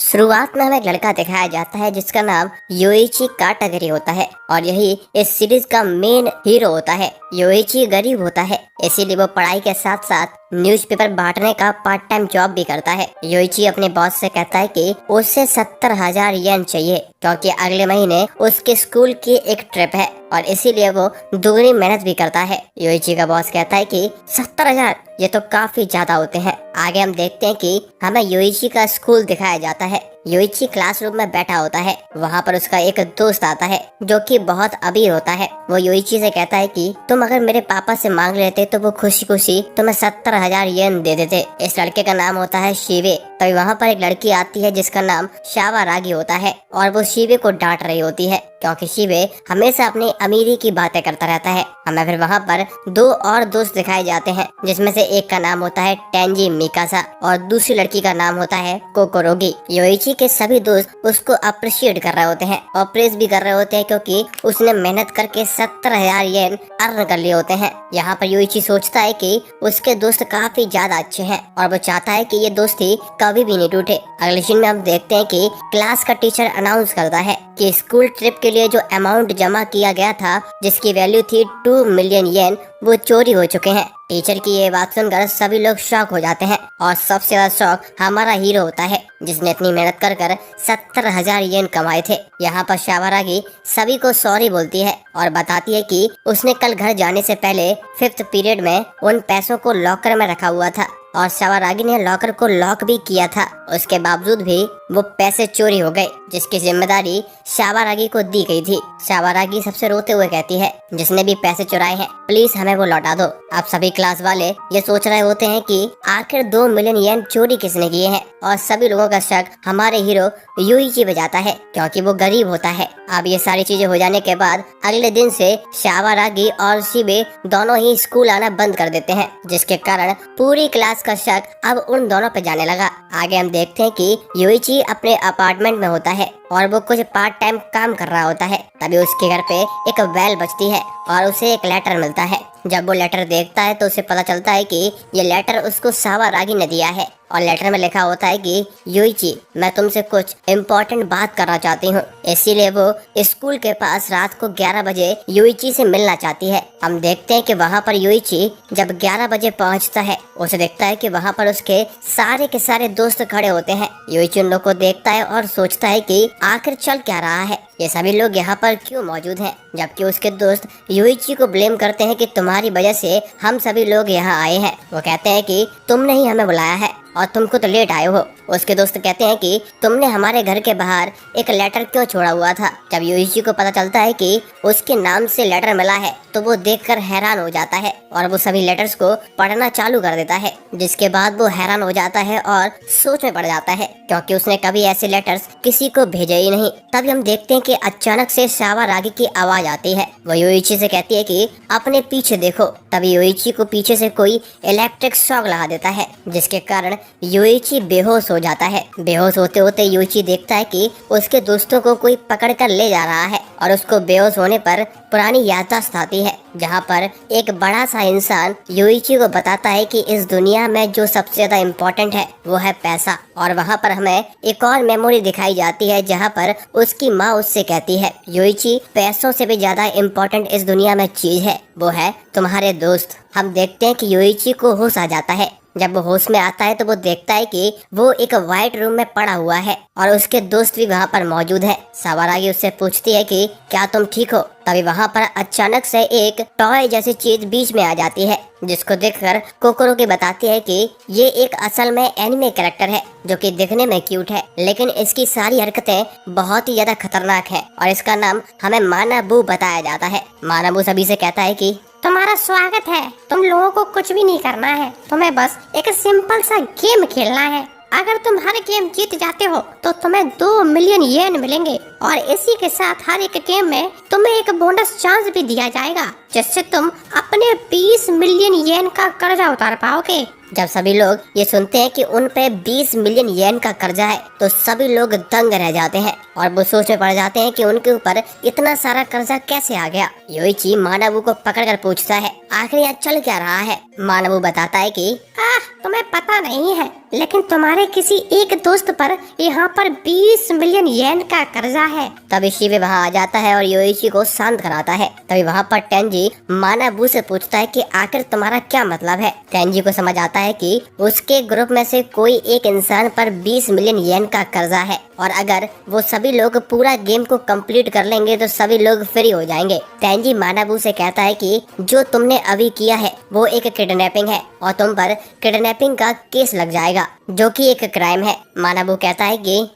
शुरुआत में हमें एक लड़का दिखाया जाता है जिसका नाम योइची काटागरी होता है और यही इस सीरीज का मेन हीरो होता है। योइची गरीब होता है, इसीलिए वो पढ़ाई के साथ साथ न्यूज़पेपर बांटने का पार्ट टाइम जॉब भी करता है। योइची अपने बॉस से कहता है कि उसे 70,000 येन चाहिए क्योंकि अगले महीने उसके स्कूल की एक ट्रिप है और इसीलिए वो दुगनी मेहनत भी करता है। योइची का बॉस कहता है कि 70,000 ये तो काफी ज्यादा होते हैं। आगे हम देखते हैं कि हमें योइची का स्कूल दिखाया जाता है। योइची क्लासरूम में बैठा होता है, वहाँ पर उसका एक दोस्त आता है जो कि बहुत अमीर होता है। वो योइची से कहता है कि तुम अगर मेरे पापा से मांग लेते तो वो खुशी खुशी तुम्हें 70,000 येन दे देते। इस लड़के का नाम होता है शिवे। तभी वहाँ पर एक लड़की आती है जिसका नाम शावारागी होता है और वो शिवे को डांट रही होती है क्योंकि शिवे हमेशा अपनी अमीरी की बातें करता रहता है। हमें फिर वहाँ पर दो और दोस्त दिखाए जाते हैं जिसमें से एक का नाम होता है टेंजी मिकासा और दूसरी लड़की का नाम होता है कोकोरोगी। योइची के सभी दोस्त उसको अप्रिशिएट कर रहे होते हैं और प्रेज भी कर रहे होते हैं क्योंकि उसने मेहनत करके 70,000 येन अर्न कर लिए होते हैं। यहाँ पर योइची सोचता है कि उसके दोस्त काफी ज्यादा अच्छे हैं और वो चाहता है कि ये दोस्ती कभी भी नहीं टूटे। अगले सीन में हम देखते हैं कि क्लास का टीचर अनाउंस करता है कि स्कूल ट्रिप के लिए जो अमाउंट जमा किया गया था जिसकी वैल्यू थी 2 मिलियन येन वो चोरी हो चुके हैं। टीचर की ये बात सुनकर सभी लोग शॉक हो जाते हैं और सबसे ज्यादा शॉक हमारा हीरो होता है जिसने इतनी मेहनत कर 70,000 येन कमाए थे। यहाँ पर शावारागी सभी को सॉरी बोलती है और बताती है कि उसने कल घर जाने से पहले 5th पीरियड में उन पैसों को लॉकर में रखा हुआ था और शावारागी ने लॉकर को लॉक भी किया था। उसके बावजूद भी वो पैसे चोरी हो गए जिसकी जिम्मेदारी शावारागी को दी गई थी। शावारागी सबसे रोते हुए कहती है जिसने भी पैसे चुराए हैं प्लीज हमें वो लौटा दो। अब सभी क्लास वाले ये सोच रहे होते हैं कि आखिर 2 मिलियन येन चोरी किसने किए हैं और सभी लोगों का शक हमारे हीरो योइची पे जाता है क्योंकि वो गरीब होता है। अब ये सारी चीजें हो जाने के बाद अगले दिन से शावारागी और शिबे दोनों ही स्कूल आना बंद कर देते हैं जिसके कारण पूरी क्लास का शक अब उन दोनों पे जाने लगा। आगे हम देखते हैं कि योइची अपने अपार्टमेंट में होता है और वो कुछ पार्ट टाइम काम कर रहा होता है। तभी उसके घर पे एक बेल बजती है और उसे एक लेटर मिलता है। जब वो लेटर देखता है तो उसे पता चलता है कि ये लेटर उसको शावारागी ने दिया है और लेटर में लिखा होता है कि योइची मैं तुमसे कुछ इम्पोर्टेंट बात करना चाहती हूँ। इसीलिए वो स्कूल के पास रात को 11 बजे योइची से मिलना चाहती है। हम देखते हैं कि वहाँ पर योइची जब 11 बजे पहुँचता है उसे देखता है कि वहाँ पर उसके सारे के सारे दोस्त खड़े होते हैं। योइची उन लोग को देखता है और सोचता है कि आखिर चल क्या रहा है, ये सभी लोग यहाँ पर क्यों मौजूद हैं। जबकि उसके दोस्त योइची को ब्लेम करते हैं कि तुम्हारी वजह से हम सभी लोग यहाँ आए हैं। वो कहते हैं कि तुमने ही हमें बुलाया है और तुम खुद लेट आए हो। उसके दोस्त कहते हैं कि तुमने हमारे घर के बाहर एक लेटर क्यों छोड़ा हुआ था। जब योइची को पता चलता है कि उसके नाम से लेटर मिला है तो वो देखकर हैरान हो जाता है और वो सभी लेटर्स को पढ़ना चालू कर देता है जिसके बाद वो हैरान हो जाता है और सोच में पड़ जाता है क्योंकि उसने कभी ऐसे लेटर्स किसी को भेजे ही नहीं। तभी हम देखते हैं कि अचानक से शावारागी की आवाज आती है। वो योइची से कहती है कि अपने पीछे देखो। तभी योइची को पीछे से कोई इलेक्ट्रिक शॉक लगा देता है जिसके कारण योइची बेहोश हो जाता है। बेहोश होते होते योइची देखता है कि उसके दोस्तों को कोई पकड़ कर ले जा रहा है और उसको बेहोश होने पर पुरानी याददाश्त आती है जहाँ पर एक बड़ा सा इंसान योइची को बताता है कि इस दुनिया में जो सबसे ज्यादा इम्पोर्टेंट है वो है पैसा। और वहाँ पर हमें एक और मेमोरी दिखाई जाती है जहाँ पर उसकी माँ उससे कहती है योइची पैसों से भी ज्यादा इम्पोर्टेंट इस दुनिया में चीज है वो है तुम्हारे दोस्त। हम देखते हैं कि योइची को होश आ जाता है। जब वो होश में आता है तो वो देखता है कि वो एक व्हाइट रूम में पड़ा हुआ है और उसके दोस्त भी वहाँ पर मौजूद हैं। शावारागी उससे पूछती है कि क्या तुम ठीक हो। तभी वहाँ पर अचानक से एक टॉय जैसी चीज बीच में आ जाती है जिसको देखकर कोकोरोगी बताती है कि ये एक असल में एनिमे कैरेक्टर है जो कि दिखने में क्यूट है लेकिन इसकी सारी हरकतें बहुत ही ज्यादा खतरनाक है और इसका नाम हमें मानाबू बताया जाता है। मानाबू सभी से कहता है कि तुम्हारा स्वागत है, तुम लोगों को कुछ भी नहीं करना है, तुम्हें बस एक सिंपल सा गेम खेलना है। अगर तुम हर गेम जीत जाते हो तो तुम्हें 2 मिलियन येन मिलेंगे और इसी के साथ हर एक गेम में तुम्हें एक बोनस चांस भी दिया जाएगा जिससे तुम अपने 20 मिलियन येन का कर्जा उतार पाओगे। जब सभी लोग ये सुनते हैं कि उन पे 20 मिलियन येन का कर्जा है तो सभी लोग दंग रह जाते हैं और वो सोच में पड़ जाते हैं कि उनके ऊपर इतना सारा कर्जा कैसे आ गया। योइची मानाबू को पकड़कर पूछता है आखिर यहाँ चल क्या रहा है। मानाबू बताता है कि तुम्हें पता नहीं है, लेकिन तुम्हारे किसी एक दोस्त पर यहाँ पर 20 मिलियन येन का कर्जा है। तभी शिवे वहाँ आ जाता है और योइची को शांत कराता है। तभी वहाँ पर टेंजी मानाबू से पूछता है कि आखिर तुम्हारा क्या मतलब है। टेंजी को समझ आता है कि उसके ग्रुप में से कोई एक इंसान पर 20 मिलियन येन का कर्जा है और अगर वो सभी लोग पूरा गेम को कंप्लीट कर लेंगे तो सभी लोग फ्री हो जाएंगे। टेंजी मानाबू से कहता है कि जो तुमने अभी किया है वो एक किडनैपिंग है और तुम पर किडनैपिंग का केस लग जाएगा जो कि एक क्राइम है। मानाबू कहता है कि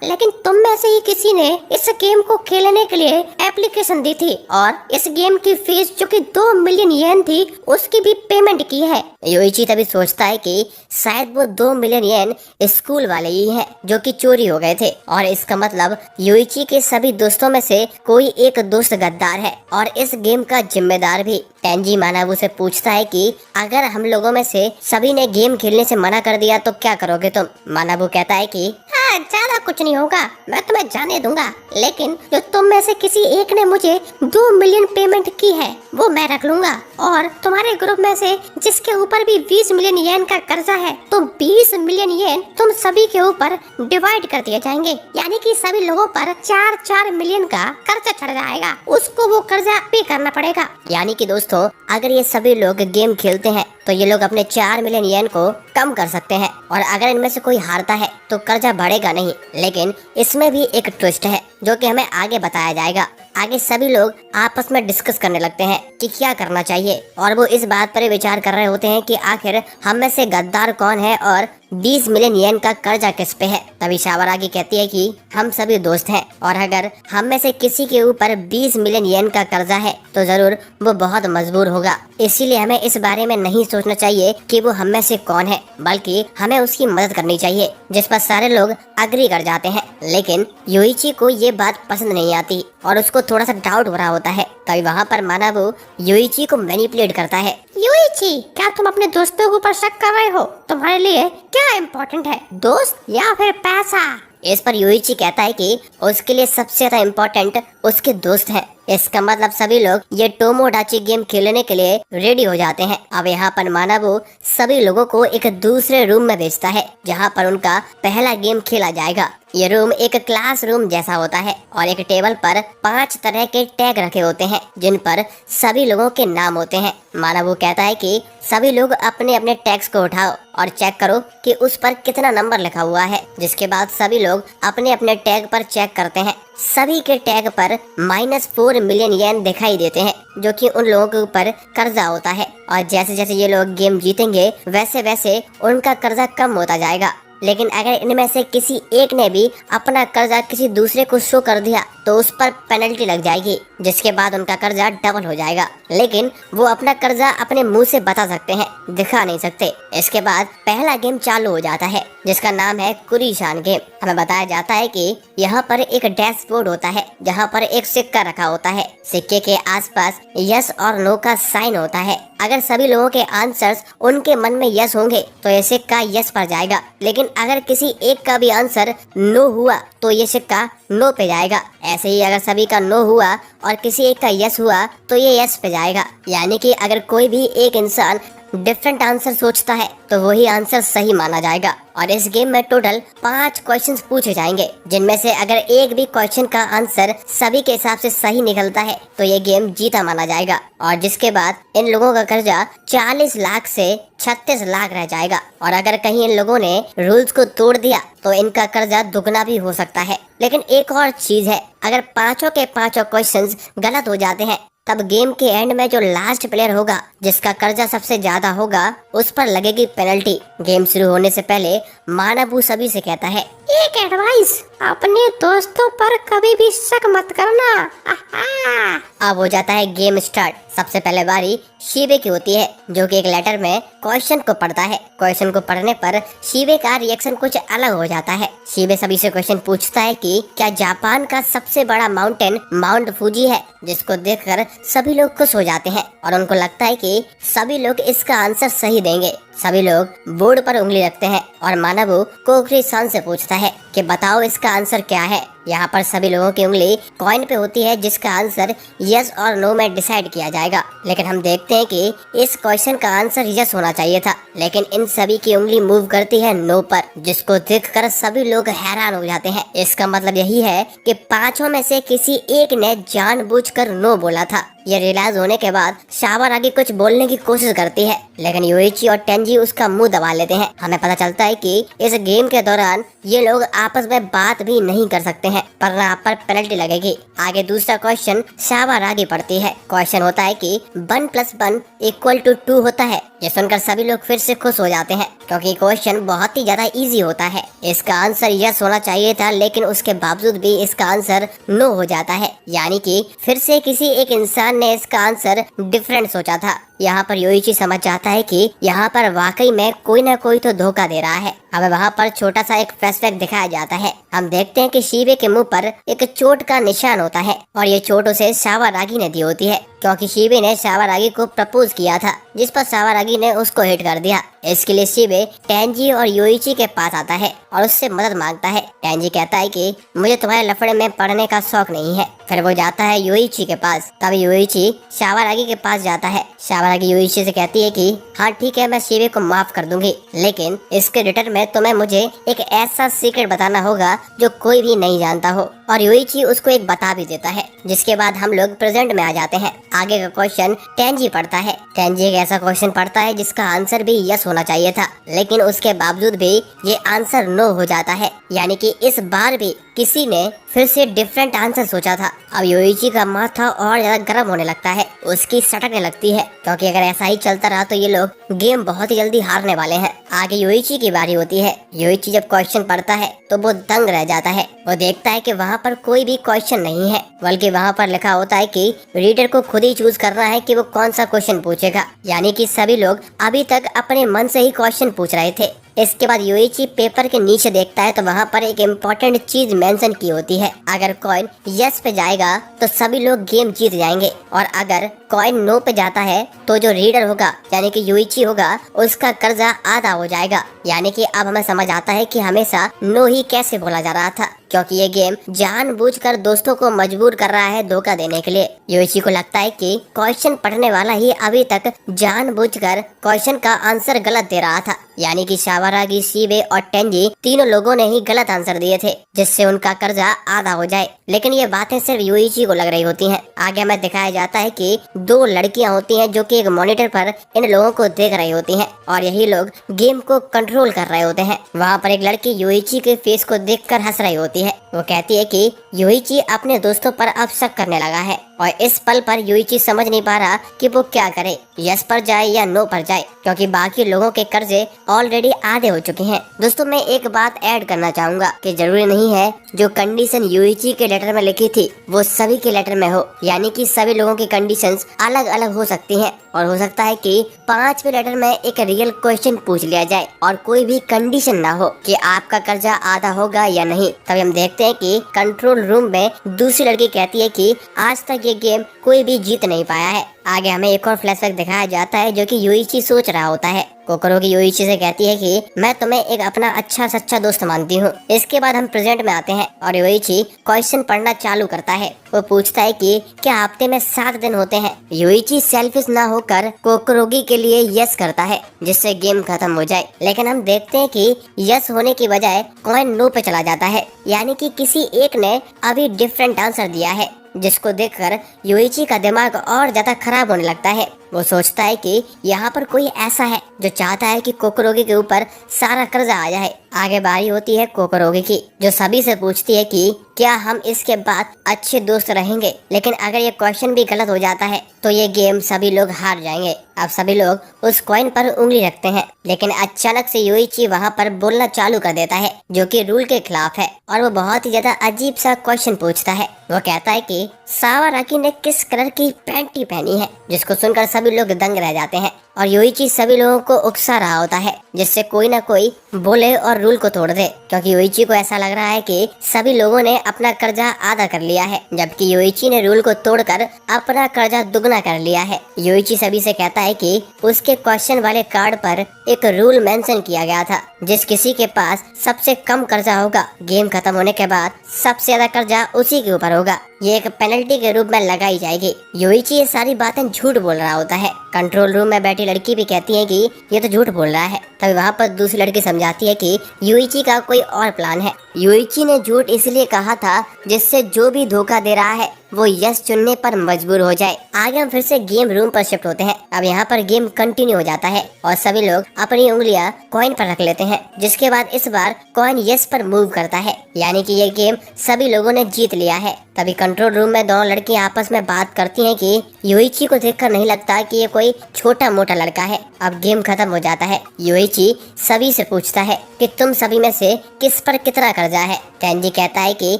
लेकिन तुम में से ही किसी ने इस गेम को खेलने के लिए एप्लीकेशन दी थी और इस गेम की फीस जो कि 2 मिलियन येन थी उसकी भी पेमेंट की है। योइची तभी सोचता है कि शायद वो 2 मिलियन येन स्कूल वाले ही हैं जो कि चोरी हो गए थे और इसका मतलब योइची के सभी दोस्तों में से कोई एक दोस्त गद्दार है और इस गेम का जिम्मेदार भी। टेंजी मानाबू से पूछता है कि अगर हम लोगों में से सभी ने गेम खेलने से मना कर दिया तो क्या करोगे तुम। मानाबू कहता है कि ज्यादा कुछ नहीं होगा, मैं तुम्हें जाने दूंगा, लेकिन जो तुम में से किसी एक ने मुझे 2 मिलियन पेमेंट की है वो मैं रख लूंगा और तुम्हारे ग्रुप में से जिसके ऊपर भी 20 मिलियन येन का कर्जा है तो 20 मिलियन येन तुम सभी के ऊपर डिवाइड कर दिए जाएंगे, यानी कि सभी लोगों पर 4-4 मिलियन का कर्जा चढ़ जाएगा, उसको वो कर्जा पे करना पड़ेगा। यानी कि दोस्तों अगर ये सभी लोग गेम खेलते हैं तो ये लोग अपने 4 मिलियन येन को कम कर सकते हैं और अगर इनमें से कोई हारता है तो कर्जा बढ़ेगा नहीं। लेकिन इसमें भी एक ट्विस्ट है जो कि हमें आगे बताया जाएगा। आगे सभी लोग आपस में डिस्कस करने लगते हैं कि क्या करना चाहिए और वो इस बात पर विचार कर रहे होते हैं कि आखिर हम में से गद्दार कौन है और 20 मिलियन येन का कर्जा किस पे है। तभी शावरागी कहती है कि हम सभी दोस्त हैं और अगर हम में से किसी के ऊपर 20 मिलियन येन का कर्जा है तो जरूर वो बहुत मजबूर होगा, इसीलिए हमें इस बारे में नहीं सोचना चाहिए कि वो हम में से कौन है, बल्कि हमें उसकी मदद करनी चाहिए। जिस पर सारे लोग अग्री कर जाते हैं, लेकिन योइची को ये बात पसंद नहीं आती और उसको थोड़ा सा डाउट हो रहा होता है। तभी वहाँ पर मानाबू योइची को मैनिपुलेट करता है। योइची, क्या तुम अपने दोस्तों के ऊपर शक कर रहे हो? तुम्हारे लिए क्या इम्पोर्टेंट है, दोस्त या फिर पैसा? इस पर योइची कहता है कि उसके लिए सबसे ज्यादा इम्पोर्टेंट उसके दोस्त हैं। इसका मतलब सभी लोग ये टोमोडाची गेम खेलने के लिए रेडी हो जाते हैं। अब यहाँ पर मानाबू सभी लोगों को एक दूसरे रूम में भेजता है जहाँ पर उनका पहला गेम खेला जाएगा। ये रूम एक क्लास रूम जैसा होता है और एक टेबल पर 5 तरह के टैग रखे होते हैं जिन पर सभी लोगों के नाम होते हैं। मानाबू कहता है कि सभी लोग अपने अपने टैग्स को उठाओ और चेक करो कि उस पर कितना नंबर लिखा हुआ है। जिसके बाद सभी लोग अपने अपने टैग पर चेक करते हैं। सभी के टैग पर -4 मिलियन येन दिखाई देते हैं जो कि उन लोगों के ऊपर कर्जा होता है और जैसे जैसे ये लोग गेम जीतेंगे वैसे वैसे उनका कर्जा कम होता जाएगा। लेकिन अगर इनमें से किसी एक ने भी अपना कर्जा किसी दूसरे को शो कर दिया तो उस पर पेनल्टी लग जाएगी, जिसके बाद उनका कर्जा डबल हो जाएगा। लेकिन वो अपना कर्जा अपने मुंह से बता सकते हैं, दिखा नहीं सकते। इसके बाद पहला गेम चालू हो जाता है जिसका नाम है कुरीशान गेम। हमें बताया जाता है कि यहाँ पर एक डैशबोर्ड होता है जहाँ पर एक सिक्का रखा होता है। सिक्के के आसपास यस और नो का साइन होता है। अगर सभी लोगों के आंसर्स उनके मन में यस होंगे तो ये सिक्का यस पर जाएगा, लेकिन अगर किसी एक का भी आंसर नो हुआ तो ये सिक्का नो पे जाएगा। ऐसे ही अगर सभी का नो हुआ और किसी एक का यस हुआ तो ये यस पे जाएगा। यानी कि अगर कोई भी एक इंसान डिफरेंट आंसर सोचता है तो वही आंसर सही माना जाएगा। और इस गेम में टोटल 5 क्वेश्चंस पूछे जाएंगे जिनमें से अगर एक भी क्वेश्चन का आंसर सभी के हिसाब से सही निकलता है तो ये गेम जीता माना जाएगा। और जिसके बाद इन लोगों का कर्जा 40 लाख से 36 लाख रह जाएगा। और अगर कहीं इन लोगों ने रूल्स को तोड़ दिया तो इनका कर्जा दुगना भी हो सकता है। लेकिन एक और चीज है, अगर 5 के 5 क्वेश्चंस गलत हो जाते हैं तब गेम के एंड में जो लास्ट प्लेयर होगा जिसका कर्जा सबसे ज्यादा होगा उस पर लगेगी पेनल्टी। गेम शुरू होने से पहले मानाबू सभी से कहता है एक एडवाइस, अपने दोस्तों पर कभी भी शक मत करना। आहा। अब हो जाता है गेम स्टार्ट। सबसे पहले बारी शीबे की होती है, जो कि एक लेटर में क्वेश्चन को पढ़ता है। क्वेश्चन को पढ़ने पर शीबे का रिएक्शन कुछ अलग हो जाता है। शीबे सभी से क्वेश्चन पूछता है कि क्या जापान का सबसे बड़ा माउंटेन माउंट फूजी है, जिसको देखकर सभी लोग खुश हो जाते हैं और उनको लगता है कि सभी लोग इसका आंसर सही देंगे। सभी लोग बोर्ड पर उंगली रखते हैं और मानवू कोकरी सान से पूछता है कि बताओ इसका आंसर क्या है। यहाँ पर सभी लोगों की उंगली कॉइन पे होती है, जिसका आंसर यस और नो में डिसाइड किया जाएगा। लेकिन हम देखते हैं कि इस क्वेश्चन का आंसर यस होना चाहिए था, लेकिन इन सभी की उंगली मूव करती है नो पर, जिसको देखकर सभी लोग हैरान हो जाते हैं। इसका मतलब यही है कि पांचों में से किसी एक ने जानबूझकर नो बोला था। ये रियलाइज होने के बाद शाबारागी कुछ बोलने की कोशिश करती है, लेकिन योइची और टेंजी उसका मुंह दबा लेते हैं। हमें पता चलता है कि इस गेम के दौरान ये लोग आपस में बात भी नहीं कर सकते हैं, वरना आप पर पेनल्टी लगेगी। आगे दूसरा क्वेश्चन शाबारागी पढ़ती है। क्वेश्चन होता है कि 1 + 1 = 2 होता है। ये सुनकर सभी लोग फिर से खुश हो जाते हैं, क्योंकि क्वेश्चन बहुत ही ज्यादा इजी होता है। इसका आंसर यस होना चाहिए था, लेकिन उसके बावजूद भी इसका आंसर नो हो जाता है, यानी कि फिर से किसी एक इंसान ने इसका आंसर डिफरेंट सोचा था। यहाँ पर योइची समझ जाता है कि यहाँ पर वाकई में कोई ना कोई तो धोखा दे रहा है। हमें वहाँ पर छोटा सा एक फ्लैशबैक दिखाया जाता है। हम देखते हैं कि शीबे के मुंह पर एक चोट का निशान होता है और ये चोट उसे शाबारागी ने दी होती है, क्योंकि शीबे ने शाबारागी को प्रपोज किया था, जिस पर शाबारागी ने उसको हिट कर दिया। इसके लिए शीबे टेंजी और योइची के पास आता है और उससे मदद मांगता है। टेंजी कहता है कि मुझे तुम्हारे लफड़े में पढ़ने का शौक नहीं है। फिर वो जाता है योइची के पास। तभी योइची शाबारागी के पास जाता है। शाबारागी योइची से कहती है कि हाँ ठीक है, मैं शीबे को माफ कर दूंगी, लेकिन इसके रिटर्न में तुम्हें मुझे एक ऐसा सीक्रेट बताना होगा जो कोई भी नहीं जानता हो। और योइची उसको एक बता भी देता है। जिसके बाद हम लोग प्रेजेंट में आ जाते हैं। आगे का क्वेश्चन टेंजी पढ़ता है। टेंजी एक ऐसा क्वेश्चन पढ़ता है जिसका आंसर भी यस होना चाहिए था, लेकिन उसके बावजूद भी ये आंसर नो हो जाता है, यानी कि इस बार भी किसी ने फिर से डिफरेंट आंसर सोचा था। अब योइची का माथा और ज्यादा गर्म होने लगता है, उसकी सटकने लगती है, क्योंकि अगर ऐसा ही चलता रहा तो ये लोग गेम बहुत ही जल्दी हारने वाले हैं। आगे योइची की बारी होती है। योइची जब क्वेश्चन पढ़ता है तो वो दंग रह जाता है। वो देखता है कि वहाँ पर कोई भी क्वेश्चन नहीं है, बल्कि वहाँ पर लिखा होता है कि रीडर को खुद ही चूज करना है कि वो कौन सा क्वेश्चन पूछेगा, यानी कि सभी लोग अभी तक अपने मन से ही क्वेश्चन पूछ रहे थे। इसके बाद योइची पेपर के नीचे देखता है तो वहाँ पर एक इम्पोर्टेंट चीज मेंशन की होती है। अगर कॉइन यस पे जाएगा तो सभी लोग गेम जीत जाएंगे, और अगर कॉइन नो पे जाता है तो जो रीडर होगा यानी कि योइची होगा, उसका कर्जा आधा हो जाएगा। यानी कि अब हमें समझ आता है कि हमेशा नो ही कैसे बोला जा रहा था, क्योंकि ये गेम जानबूझकर दोस्तों को मजबूर कर रहा है धोखा देने के लिए। योइची को लगता है कि क्वेश्चन पढ़ने वाला ही अभी तक जानबूझकर क्वेश्चन का आंसर गलत दे रहा था, यानी कि शाबारागी, शीबे और टेंजी तीनों लोगों ने ही गलत आंसर दिए थे, जिससे उनका कर्जा आधा हो जाए। लेकिन ये बातें सिर्फ योइची को लग रही होती हैं। आगे हमें दिखाया जाता है कि 2 लड़कियां होती हैं जो कि एक मॉनिटर पर इन लोगों को देख रही होती हैं, और यही लोग गेम को कंट्रोल कर रहे होते हैं। वहाँ पर एक लड़की योइची के फेस को देखकर हंस रही होती है। वो कहती है कि योइची अपने दोस्तों पर अब शक करने लगा है, और इस पल पर योइची समझ नहीं पा रहा कि वो क्या करे, यस पर जाए या नो पर जाए, क्योंकि बाकी लोगों के कर्जे ऑलरेडी आधे हो चुके हैं। दोस्तों मैं एक बात ऐड करना चाहूंगा कि जरूरी नहीं है जो कंडीशन योइची के लेटर में लिखी थी वो सभी के लेटर में हो, यानी कि सभी लोगों की कंडीशंस अलग अलग हो सकती हैं, और हो सकता है कि 5वें लेटर में एक रियल क्वेश्चन पूछ लिया जाए और कोई भी कंडीशन ना हो कि आपका कर्जा आधा होगा या नहीं। तभी हम देखते हैं कि कंट्रोल रूम में दूसरी लड़की कहती है कि आज तक ये गेम कोई भी जीत नहीं पाया है। आगे हमें एक और फ्लैशबैक दिखाया जाता है जो कि योइची सोच रहा होता है। कोकोरोगी योइची से कहती है कि मैं तुम्हें एक अपना अच्छा सच्चा दोस्त मानती हूँ। इसके बाद हम प्रेजेंट में आते हैं और योइची क्वेश्चन पढ़ना चालू करता है। वो पूछता है कि क्या हफ्ते में 7 दिन होते हैं। योइची सेल्फिश ना होकर कोकोरोगी के लिए यस करता है, जिससे गेम खत्म हो जाए। लेकिन हम देखते हैं कि यस होने की बजाय कॉइन नो पे चला जाता है, यानी कि किसी एक ने अभी डिफरेंट आंसर दिया है, जिसको देखकर योइची का दिमाग और ज्यादा खराब होने लगता है। वो सोचता है कि यहाँ पर कोई ऐसा है जो चाहता है कि कोकोरोगी के ऊपर सारा कर्जा आ जाए। आगे बारी होती है कोकोरोगी की, जो सभी से पूछती है कि क्या हम इसके बाद अच्छे दोस्त रहेंगे? लेकिन अगर ये क्वेश्चन भी गलत हो जाता है तो ये गेम सभी लोग हार जाएंगे। अब सभी लोग उस कॉइन पर उंगली रखते हैं, लेकिन अचानक से योइची वहाँ पर बोलना चालू कर देता है जो कि रूल के खिलाफ है, और वो बहुत ही ज्यादा अजीब सा क्वेश्चन पूछता है। वो कहता है कि सावाराकी ने किस कलर की पैंटी पहनी है, जिसको सुनकर सभी लोग दंग रह जाते हैं और योइची सभी लोगों को उकसा रहा होता है जिससे कोई ना कोई बोले और रूल को तोड़ दे, क्योंकि योइची को ऐसा लग रहा है कि सभी लोगों ने अपना कर्जा आधा कर लिया है, जबकि योइची ने रूल को तोड़कर अपना कर्जा दुगना कर लिया है। योइची सभी से कहता है कि उसके क्वेश्चन वाले कार्ड पर एक रूल मेंशन किया गया था, जिस किसी के पास सबसे कम कर्जा होगा गेम खत्म होने के बाद सबसे ज्यादा कर्जा उसी के ऊपर होगा, ये एक पेनल्टी के रूप में लगाई जाएगी। योइची ये सारी बातें झूठ बोल रहा होता है। कंट्रोल रूम में बैठी लड़की भी कहती है कि ये तो झूठ बोल रहा है। तभी वहाँ पर दूसरी लड़की समझाती है कि योइची का कोई और प्लान है। योइची ने झूठ इसलिए कहा था जिससे जो भी धोखा दे रहा है वो यस चुनने पर मजबूर हो जाए। आगे हम फिर से गेम रूम पर शिफ्ट होते हैं। अब यहाँ पर गेम कंटिन्यू हो जाता है और सभी लोग अपनी उंगलियां कॉइन पर रख लेते हैं, जिसके बाद इस बार कॉइन यस पर मूव करता है, यानी कि ये गेम सभी लोगों ने जीत लिया है। तभी कंट्रोल रूम में दोनों लड़कियां आपस में बात करती हैं कि योइची को देखकर नहीं लगता कि ये कोई छोटा मोटा लड़का है। अब गेम खत्म हो जाता है। योइची सभी से पूछता है कि तुम सभी में से किस पर कितना कर्जा है। टेंजी कहता है कि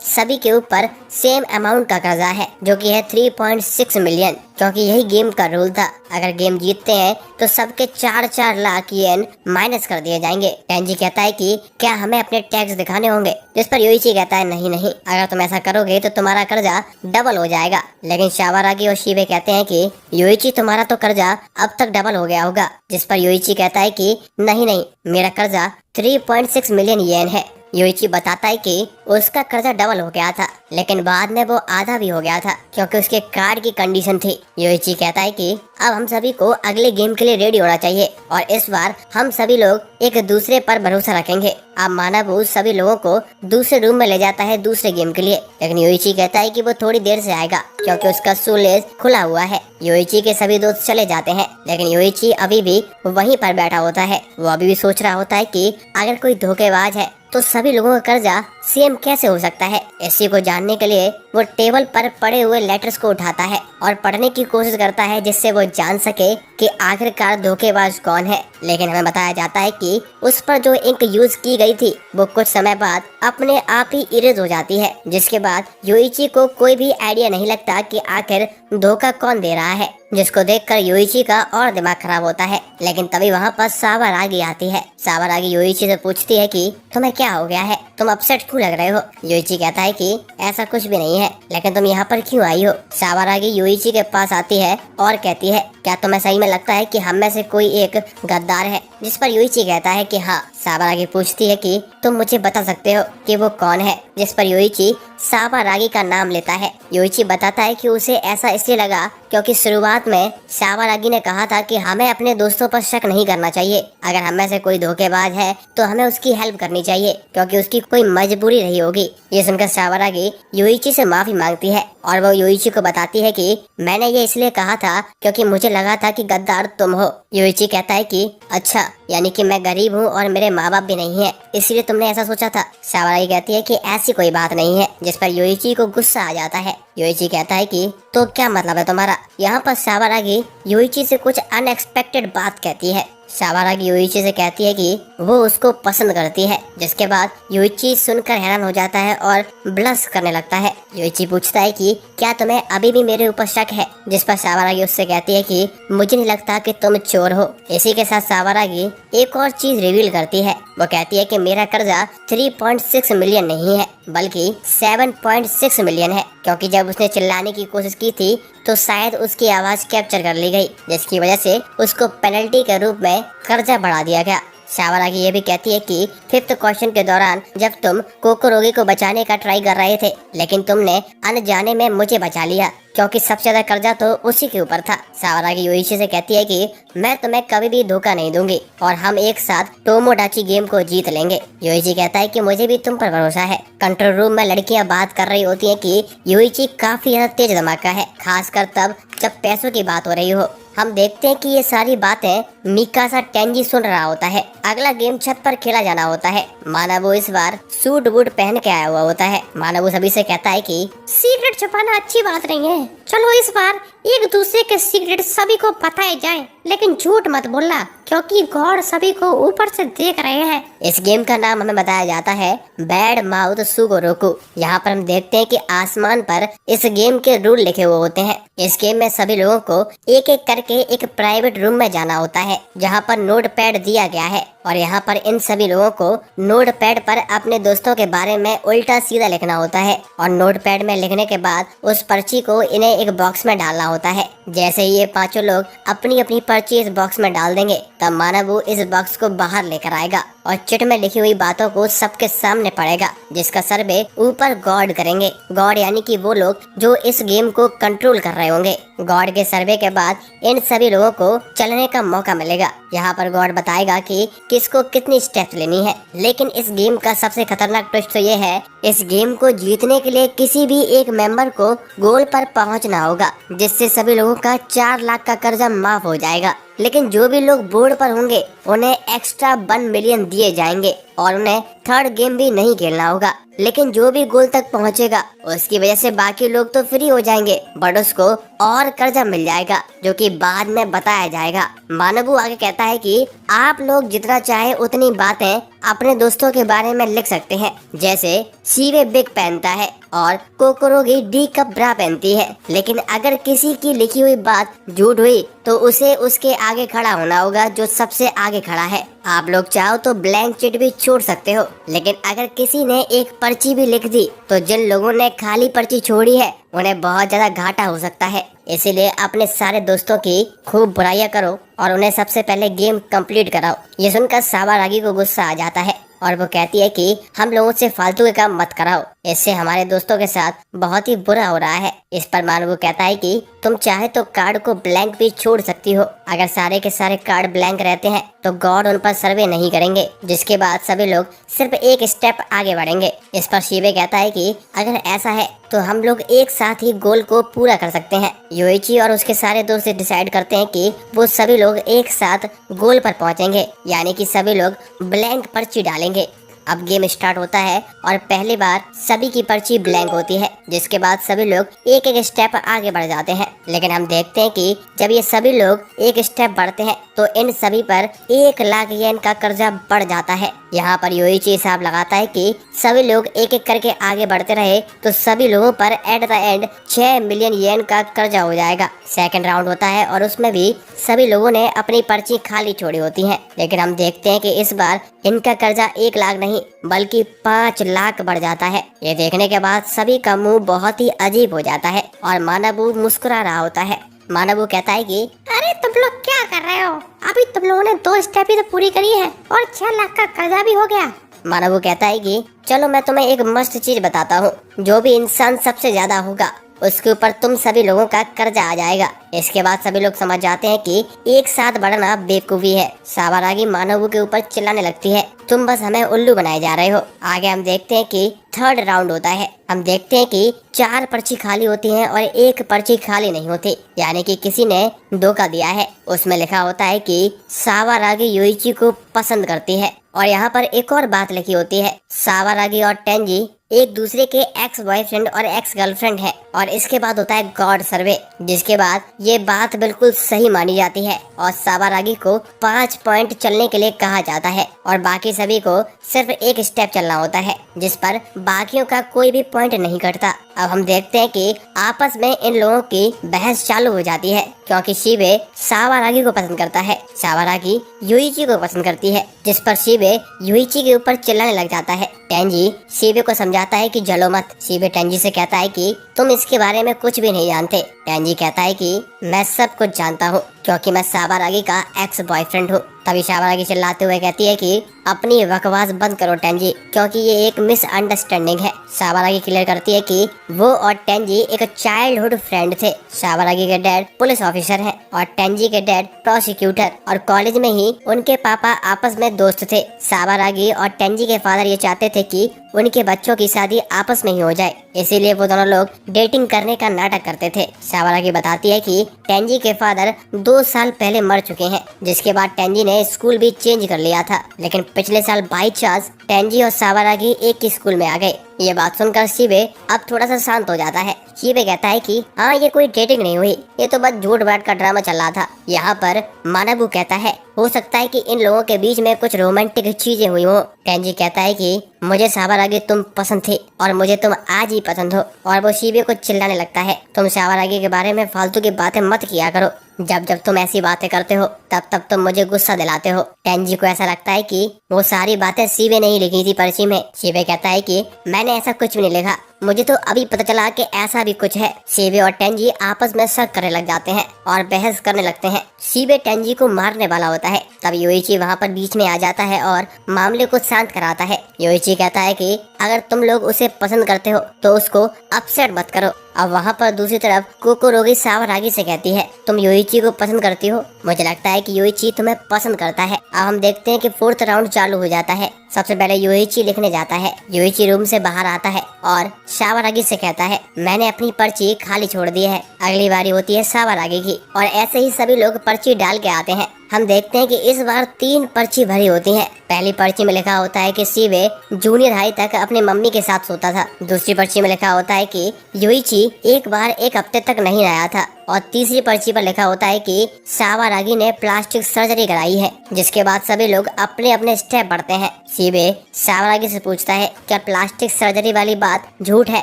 सभी के ऊपर सेम अमाउंट का कर्जा है, जो कि है 3.6 मिलियन, क्योंकि यही गेम का रूल था। अगर गेम जीतते हैं तो सबके 4-4 लाख येन माइनस कर दिए जाएंगे। टेंजी कहता है कि क्या हमें अपने टैक्स दिखाने होंगे, जिस पर योइची कहता है नहीं नहीं, अगर तुम ऐसा करोगे तो तुम्हारा कर्जा डबल हो जाएगा। लेकिन शावारागी और शीबे कहते हैं कि योइची तुम्हारा तो कर्जा अब तक डबल हो गया होगा, जिस पर योइची कहता है कि नहीं नहीं, मेरा कर्जा 3.6 मिलियन येन है। योइची बताता है कि उसका कर्जा डबल हो गया था, लेकिन बाद में वो आधा भी हो गया था क्योंकि उसके कार्ड की कंडीशन थी। योइची कहता है कि अब हम सभी को अगले गेम के लिए रेडी होना चाहिए और इस बार हम सभी लोग एक दूसरे पर भरोसा रखेंगे। अब मानाबू सभी लोगों को दूसरे रूम में ले जाता है दूसरे गेम के लिए, लेकिन योइची कहता है कि वो थोड़ी देर से आएगा क्योंकि उसका सूलेज खुला हुआ है। योइची के सभी दोस्त चले जाते हैं, लेकिन योइची अभी भी वहीं पर बैठा होता है। वो अभी भी सोच रहा होता है कि अगर कोई धोखेबाज है तो सभी लोगों का कर्जा सेम कैसे हो सकता है। इसी को जानने के लिए वो टेबल पर पड़े हुए लेटर्स को उठाता है और पढ़ने की कोशिश करता है, जिससे वो जान सके कि आखिरकार धोखेबाज कौन है। लेकिन हमें बताया जाता है कि उस पर जो इंक यूज की गई थी वो कुछ समय बाद अपने आप ही इरेज हो जाती है, जिसके बाद योइची को कोई भी आइडिया नहीं लगता कि आखिर धोखा कौन दे रहा है, जिसको देखकर योइची का और दिमाग खराब होता है। लेकिन तभी वहाँ पर सावारागी आती है। सावारागी योइची से पूछती है कि तुम्हें क्या हो गया है, तुम अपसेट क्यों लग रहे हो। योइची कहता है कि ऐसा कुछ भी नहीं है, लेकिन तुम यहाँ पर क्यों आई हो। सावारागी योइची के पास आती है और कहती है क्या तुम्हें सही में लगता है कि हम में से कोई एक गद्दार है, जिस पर योइची कहता है कि हाँ। सावारागी पूछती है कि तुम मुझे बता सकते हो कि वो कौन है, जिस पर योइची सावारागी का नाम लेता है। योइची बताता है कि उसे ऐसा इसलिए लगा क्योंकि शुरुआत में सावारागी ने कहा था कि हमें अपने दोस्तों पर शक नहीं करना चाहिए। अगर हम में से कोई धोखेबाज है तो हमें उसकी हेल्प करनी चाहिए क्योंकि उसकी कोई मजबूरी रही होगी। ये सुनकर सावारागी योइची से माफी मांगती है और वो योइची को बताती है कि मैंने ये इसलिए कहा था क्योंकि मुझे लगा था कि गद्दार तुम हो। योइची कहता है कि अच्छा, यानी कि मैं गरीब हूँ और मेरे माँ बाप भी नहीं है, इसलिए तुमने ऐसा सोचा था। सावारागी कहती है कि ऐसी कोई बात नहीं है, जिस पर योइची को गुस्सा आ जाता है। योइची कहता है कि तो क्या मतलब है तुम्हारा। यहाँ पर सावारागी योइची से कुछ अनएक्सपेक्टेड बात कहती है। सावारागी योइची से कहती है कि वो उसको पसंद करती है, जिसके बाद योइची सुनकर हैरान हो जाता है और ब्लश करने लगता है। योइची पूछता है कि क्या तुम्हें अभी भी मेरे ऊपर शक है, जिस पर सावारागी उससे कहती है कि मुझे नहीं लगता कि तुम चोर हो। इसी के साथ सावारागी एक और चीज रिवील करती है। वो कहती है कि मेरा कर्जा 3.6 मिलियन नहीं है बल्कि 7.6 मिलियन है, क्योंकि जब उसने चिल्लाने की कोशिश की थी तो शायद उसकी आवाज कैप्चर कर ली गई, जिसकी वजह से उसको पेनल्टी के रूप में कर्जा बढ़ा दिया गया। सावारागी ये भी कहती है कि 5th क्वेश्चन के दौरान जब तुम कोकोरोगी को बचाने का ट्राई कर रहे थे, लेकिन तुमने अनजाने में मुझे बचा लिया क्योंकि सबसे ज्यादा कर्जा तो उसी के ऊपर था। सावारागी योइची से कहती है कि मैं तुम्हें कभी भी धोखा नहीं दूंगी और हम एक साथ टोमोडाची गेम को जीत लेंगे। योइची कहता है कि मुझे भी तुम पर भरोसा है। कंट्रोल रूम में लड़कियां बात कर रही होती हैं कि योइची काफी ज्यादा तेज दिमाग का है, खासकर तब जब पैसों की बात हो रही हो। हम देखते हैं कि ये सारी बातें मिकासा टेंजी सुन रहा होता है। अगला गेम छत पर खेला जाना होता है। मानाबू इस बार सूट बूट पहन के आया हुआ होता है। मानाबू सभी से कहता है कि सीक्रेट छुपाना अच्छी बात नहीं है। चलो इस बार एक दूसरे के सीक्रेट सभी को बताए जाएं, लेकिन झूठ मत बोलना क्योंकि गॉड सभी को ऊपर से देख रहे हैं। इस गेम का नाम हमें बताया जाता है बैड माउथ सुगोरोकू। यहाँ पर हम देखते हैं कि आसमान पर इस गेम के रूल लिखे हुए होते हैं। इस गेम में सभी लोगों को एक एक करके एक प्राइवेट रूम में जाना होता है, जहाँ पर नोट पैड दिया गया है और यहाँ पर इन सभी लोगों को नोट पैड पर अपने दोस्तों के बारे में उल्टा सीधा लिखना होता है और नोट पैड में लिखने के बाद उस पर्ची को इन्हें एक बॉक्स में डालना होता है। जैसे ही ये पांचों लोग अपनी अपनी पर्ची इस बॉक्स में डाल देंगे तब मानाबू इस बॉक्स को बाहर लेकर आएगा और चिट में लिखी हुई बातों को सबके सामने पढ़ेगा, जिसका सर्वे ऊपर गॉड करेंगे। गॉड यानी कि वो लोग जो इस गेम को कंट्रोल कर रहे होंगे। गॉड के सर्वे के बाद इन सभी लोगों को चलने का मौका मिलेगा। यहाँ पर गॉड बताएगा कि किसको कितनी स्टेप्स लेनी है। लेकिन इस गेम का सबसे खतरनाक ट्विस्ट तो ये है, इस गेम को जीतने के लिए किसी भी एक मेंबर को गोल पर पहुंचना होगा, जिससे सभी लोगों का 4 लाख का कर्जा माफ हो जाएगा। लेकिन जो भी लोग बोर्ड पर होंगे उन्हें एक्स्ट्रा 1 मिलियन दिए जाएंगे और उन्हें थर्ड गेम भी नहीं खेलना होगा। लेकिन जो भी गोल तक पहुंचेगा उसकी वजह से बाकी लोग तो फ्री हो जाएंगे, बट उसको और कर्जा मिल जाएगा जो कि बाद में बताया जाएगा। मानबू आगे कहता है कि आप लोग जितना चाहे उतनी बातें अपने दोस्तों के बारे में लिख सकते हैं, जैसे सीवे बिग पहनता है और कोकोरोगी डी कप ब्रा पहनती है। लेकिन अगर किसी की लिखी हुई बात झूठ हुई तो उसे उसके आगे खड़ा होना होगा जो सबसे आगे खड़ा है। आप लोग चाहो तो ब्लैंक चिट भी छोड़ सकते हो, लेकिन अगर किसी ने एक पर्ची भी लिख दी तो जिन लोगों ने खाली पर्ची छोड़ी है उन्हें बहुत ज्यादा घाटा हो सकता है। इसीलिए अपने सारे दोस्तों की खूब बुराइयां करो और उन्हें सबसे पहले गेम कंप्लीट कराओ। ये सुनकर सावारागी को गुस्सा आ जाता है और वो कहती है कि हम लोगों से फालतू के काम मत कराओ, इससे हमारे दोस्तों के साथ बहुत ही बुरा हो रहा है। इस पर मानवू कहता है कि तुम चाहे तो कार्ड को ब्लैंक भी छोड़ सकती हो। अगर सारे के सारे कार्ड ब्लैंक रहते हैं तो गॉड उन पर सर्वे नहीं करेंगे, जिसके बाद सभी लोग सिर्फ एक स्टेप आगे बढ़ेंगे। इस पर शिवे कहता है कि अगर ऐसा है तो हम लोग एक साथ ही गोल को पूरा कर सकते हैं। योइची और उसके सारे दोस्त डिसाइड करते हैं कि वो सभी लोग एक साथ गोल पर पहुंचेंगे, यानी कि सभी लोग ब्लैंक पर्ची डालेंगे। अब गेम स्टार्ट होता है और पहली बार सभी की पर्ची ब्लैंक होती है, जिसके बाद सभी लोग एक एक स्टेप आगे बढ़ जाते हैं। लेकिन हम देखते हैं कि जब ये सभी लोग एक स्टेप बढ़ते हैं तो इन सभी पर 1 लाख येन का कर्जा बढ़ जाता है। यहाँ पर योइची हिसाब लगाता है कि सभी लोग एक एक करके आगे बढ़ते रहे तो सभी लोगों पर एट द एंड 6 मिलियन येन का कर्जा हो जाएगा। सेकंड राउंड होता है और उसमें भी सभी लोगों ने अपनी पर्ची खाली छोड़ी होती है। लेकिन हम देखते हैं कि इस बार इनका कर्जा 1 लाख नहीं बल्कि 5 लाख बढ़ जाता है। ये देखने के बाद सभी का मुंह बहुत ही अजीब हो जाता है और मानाबू मुस्कुरा रहा होता है। मानाबू कहता है कि अरे तुम लोग क्या कर रहे हो? अभी तुम लोगों ने 2 स्टेप ही तो पूरी करी है और 6 लाख का कर्जा भी हो गया। मानाबू कहता है कि चलो मैं तुम्हें एक मस्त चीज बताता हूँ, जो भी इंसान सबसे ज्यादा होगा उसके ऊपर तुम सभी लोगों का कर्जा आ जाएगा। इसके बाद सभी लोग समझ जाते हैं कि एक साथ बढ़ना बेवकूफी है। सावारागी मानवू के ऊपर चिल्लाने लगती है, तुम बस हमें उल्लू बनाए जा रहे हो। आगे हम देखते हैं कि थर्ड राउंड होता है। हम देखते हैं कि 4 पर्ची खाली होती हैं और 1 पर्ची खाली नहीं होती, यानी कि किसी ने धोखा दिया है। उसमें लिखा होता है कि सावारागी योइची को पसंद करती है। और यहाँ पर एक और बात लिखी होती है, सावारागी और टेंजी एक दूसरे के एक्स बॉयफ्रेंड और एक्स गर्लफ्रेंड है। और इसके बाद होता है गॉड सर्वे, जिसके बाद ये बात बिल्कुल सही मानी जाती है और सावारागी को 5 पॉइंट चलने के लिए कहा जाता है और बाकी सभी को सिर्फ 1 स्टेप चलना होता है, जिस पर बाकियों का कोई भी पॉइंट नहीं कटता। अब हम देखते हैं कि आपस में इन लोगों की बहस चालू हो जाती है, क्योंकि शिवे सावारागी को पसंद करता है, सावारागी युइची को पसंद करती है, जिस पर शिवे युइची के ऊपर चिल्लाने लग जाता है। टेंजी शिवे को समझाता है कि जलो मत। शिवे टेंजी से कहता है कि तुम इसके बारे में कुछ भी नहीं जानते। टेंजी कहता है कि मैं सब कुछ जानता हूँ क्योंकि मैं सावारागी का एक्स बॉयफ्रेंड हूँ। तभी सावारागी चिल्लाते हुए कहती है कि अपनी बकवास बंद करो टेंजी, क्योंकि ये एक मिसअंडरस्टैंडिंग है। सावारागी क्लियर करती है कि वो और टेंजी एक चाइल्डहुड फ्रेंड थे। सावारागी के डैड पुलिस ऑफिसर हैं और टेंजी के डैड प्रोसिक्यूटर, और कॉलेज में ही उनके पापा आपस में दोस्त थे। सावारागी और टेंजी के फादर ये चाहते थे कि उनके बच्चों की शादी आपस में ही हो जाए, इसीलिए वो दोनों लोग डेटिंग करने का नाटक करते थे। सावरागी बताती है कि टेंजी के फादर 2 साल पहले मर चुके हैं, जिसके बाद टेंजी ने स्कूल भी चेंज कर लिया था। लेकिन पिछले साल बाई चांस टेंजी और सावरागी एक ही स्कूल में आ गए। ये बात सुनकर शिबे अब थोड़ा सा शांत हो जाता है। शिबे कहता है कि हाँ, ये कोई डेटिंग नहीं हुई, ये तो बस झूठ बात का ड्रामा चल रहा था। यहाँ पर मानाबू कहता है हो सकता है कि इन लोगों के बीच में कुछ रोमांटिक चीजें हुई हो। टेंजी कहता है कि मुझे सावरागी तुम पसंद थी और मुझे तुम आज ही पसंद हो। और वो शिबे को चिल्लाने लगता है, तुम सावरागी के बारे में फालतू की बातें मत किया करो। जब जब तुम ऐसी बातें करते हो तब तब तुम मुझे गुस्सा दिलाते हो। टेंजी को ऐसा लगता है कि वो सारी बातें शिबे ने ही लिखी थी पर्ची में। शिबे कहता है कि मैंने ऐसा कुछ भी नहीं लिखा, मुझे तो अभी पता चला कि ऐसा भी कुछ है। शिबे और टेंजी आपस में शक करने लग जाते हैं और बहस करने लगते हैं। शिबे टेंजी को मारने वाला होता है, तब योइची वहाँ पर बीच में आ जाता है और मामले को शांत कराता है। योइची कहता है कि अगर तुम लोग उसे पसंद करते हो तो उसको अपसेट मत करो। अब वहाँ पर दूसरी तरफ कोकोरोगी सावरागी से कहती है, तुम योइची को पसंद करती हो? मुझे लगता है कि योइची तुम्हें पसंद करता है। अब हम देखते हैं कि 4th राउंड चालू हो जाता है। सबसे पहले योइची लिखने जाता है। योइची रूम से बाहर आता है और सावरागी से कहता है, मैंने अपनी पर्ची खाली छोड़ दी है, अगली बारी होती है सावरागी की। और ऐसे ही सभी लोग पर्ची डाल के आते हैं। हम देखते हैं कि इस बार 3 पर्ची भरी होती हैं। पहली पर्ची में लिखा होता है कि शिबे जूनियर हाई तक अपने मम्मी के साथ सोता था। दूसरी पर्ची में लिखा होता है कि योइची एक बार 1 हफ्ते तक नहीं आया था। और तीसरी पर्ची पर लिखा होता है कि सावरागी ने प्लास्टिक सर्जरी कराई है। जिसके बाद सभी लोग अपने अपने स्टेप बढ़ते हैं। शिबे सावरागी से पूछता है, क्या प्लास्टिक सर्जरी वाली बात झूठ है?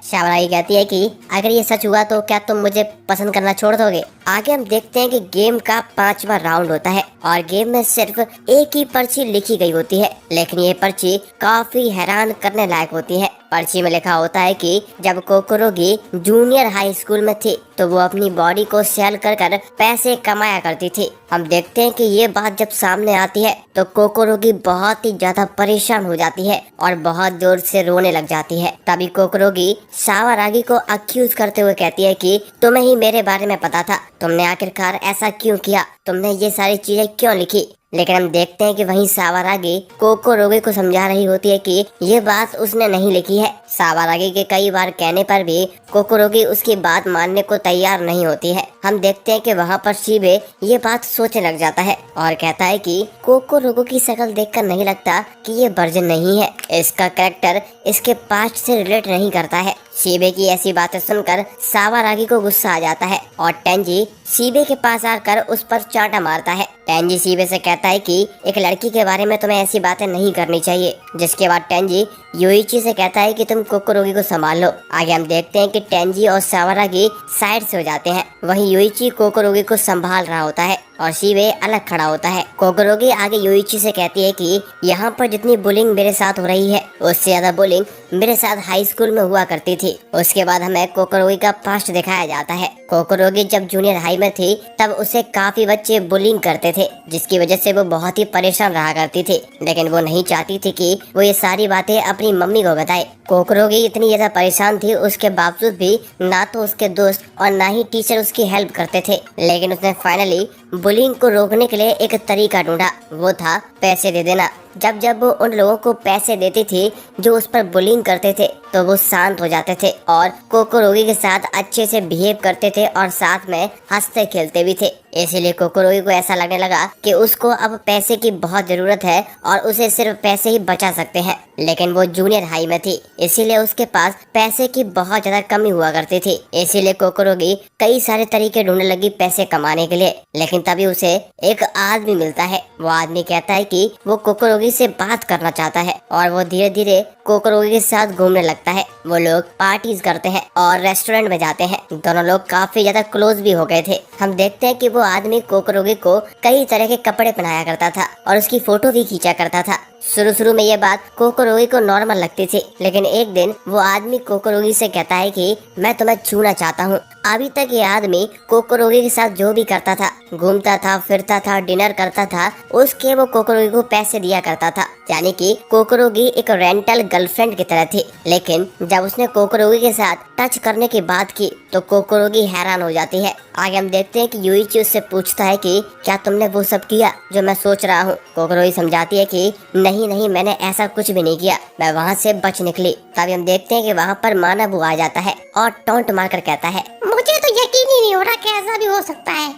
सावरागी कहती है कि अगर ये सच हुआ तो क्या तुम मुझे पसंद करना छोड़ दोगे? आगे हम देखते हैं कि गेम का 5वां राउंड होता है और गेम में सिर्फ एक ही पर्ची लिखी गई होती है, लेकिन ये पर्ची काफी हैरान करने लायक होती है। पर्ची में लिखा होता है कि जब कोकोरोगी जूनियर हाई स्कूल में थी तो वो अपनी बॉडी को सेल कर कर पैसे कमाया करती थी। हम देखते हैं कि ये बात जब सामने आती है तो कोकोरोगी बहुत ही ज्यादा परेशान हो जाती है और बहुत जोर से रोने लग जाती है। तभी कोकोरोगी सावरागी को अक्यूज करते हुए कहती है कि तुम्हें ही मेरे बारे में पता था, तुमने आखिरकार ऐसा क्यों किया, तुमने ये सारी चीजें क्यों लिखी? लेकिन हम देखते हैं कि वहीं सावरागी कोकोरोगी को समझा रही होती है कि ये बात उसने नहीं लिखी है। सावरागी के कई बार कहने पर भी कोकोरोगी उसकी बात मानने को तैयार नहीं होती है। हम देखते हैं कि वहाँ पर शिबे ये बात सोचने लग जाता है और कहता है कि कोकोरोगी की शक्ल देखकर नहीं लगता कि ये वर्जिन नहीं है, इसका कैरेक्टर इसके पास्ट से रिलेट नहीं करता है। शिबे की ऐसी बातें सुनकर सावरागी को गुस्सा आ जाता है और टेंजी शिबे के पास आकर उस पर चांटा मारता है। टेंजी शिबे से कहता है कि एक लड़की के बारे में तुम्हें ऐसी बातें नहीं करनी चाहिए। जिसके बाद टेंजी योइची से कहता है कि तुम कोकोरोगी को संभाल लो। आगे हम देखते हैं कि टेंजी और सावरागी साइड से हो जाते हैं। वहीं योइची कोकोरोगी को संभाल रहा होता है और शिबे अलग खड़ा होता है। कोकोरोगी आगे योइची से कहती है कि यहाँ पर जितनी बुलिंग मेरे साथ हो रही है उससे ज्यादा बुलिंग मेरे साथ हाई स्कूल में हुआ करती थी। उसके बाद हमें कोकोरोगी का पास्ट दिखाया जाता है। कोकोरोगी जब जूनियर हाई में थी तब उसे काफी बच्चे बुलिंग करते थे, जिसकी वजह से वो बहुत ही परेशान रहा करती थी। लेकिन वो नहीं चाहती थी कि वो ये सारी बातें अपनी मम्मी को बताए। कोकोरोगी इतनी ज्यादा परेशान थी, उसके बावजूद भी ना तो उसके दोस्त और ना ही टीचर उसकी हेल्प करते थे। लेकिन उसने फाइनली बुलिंग को रोकने के लिए एक तरीका ढूंढा, वो था पैसे दे देना। जब जब वो उन लोगों को पैसे देती थी जो उस पर बुलिंग करते थे तो वो शांत हो जाते थे और कोकोरोगी के साथ अच्छे से बिहेव करते थे और साथ में हंसते खेलते भी थे। इसीलिए कोकोरोगी को ऐसा लगने लगा कि उसको अब पैसे की बहुत जरूरत है और उसे सिर्फ पैसे ही बचा सकते हैं। लेकिन वो जूनियर हाई में थी, इसीलिए उसके पास पैसे की बहुत ज्यादा कमी हुआ करती थी। इसीलिए कोकोरोगी कई सारे तरीके ढूंढने लगी पैसे कमाने के लिए। लेकिन तभी उसे एक आदमी मिलता है। वो आदमी कहता है कि वो कोकोरोगी से बात करना चाहता है और वो धीरे धीरे कोकोरोगी के साथ घूमने लगता है। वो लोग पार्टीज करते हैं और रेस्टोरेंट में जाते हैं। दोनों लोग काफी ज्यादा क्लोज भी हो गए थे। हम देखते हैं कि वो आदमी कोकोरोगी को कई तरह के कपड़े पहनाया करता था और उसकी फोटो भी खींचा करता था। शुरू में ये बात कोकोरोगी को नॉर्मल लगती थी, लेकिन एक दिन वो आदमी कोकोरोगी से कहता है कि मैं तुम्हें छूना चाहता हूँ। अभी तक ये आदमी कोकोरोगी के साथ जो भी करता था, घूमता था, फिरता था, डिनर करता था, उसके वो कोकोरोगी को पैसे दिया करता था। यानी कि कोकोरोगी एक रेंटल गर्लफ्रेंड की तरह थी। लेकिन जब उसने कोकोरोगी के साथ टच करने की बात की तो कोकोरोगी हैरान हो जाती है। आगे हम देखते हैं कि युइची उससे पूछता है कि क्या तुमने वो सब किया जो मैं सोच रहा हूँ। कोकोरोगी समझाती है कि नहीं नहीं, मैंने ऐसा कुछ भी नहीं किया, मैं वहाँ से बच निकली। तभी हम देखते हैं कि वहाँ पर मानव आ जाता है और टॉन्ट मारकर कहता है, मुझे तो यकीन ही नहीं हो रहा कि ऐसा भी हो सकता है,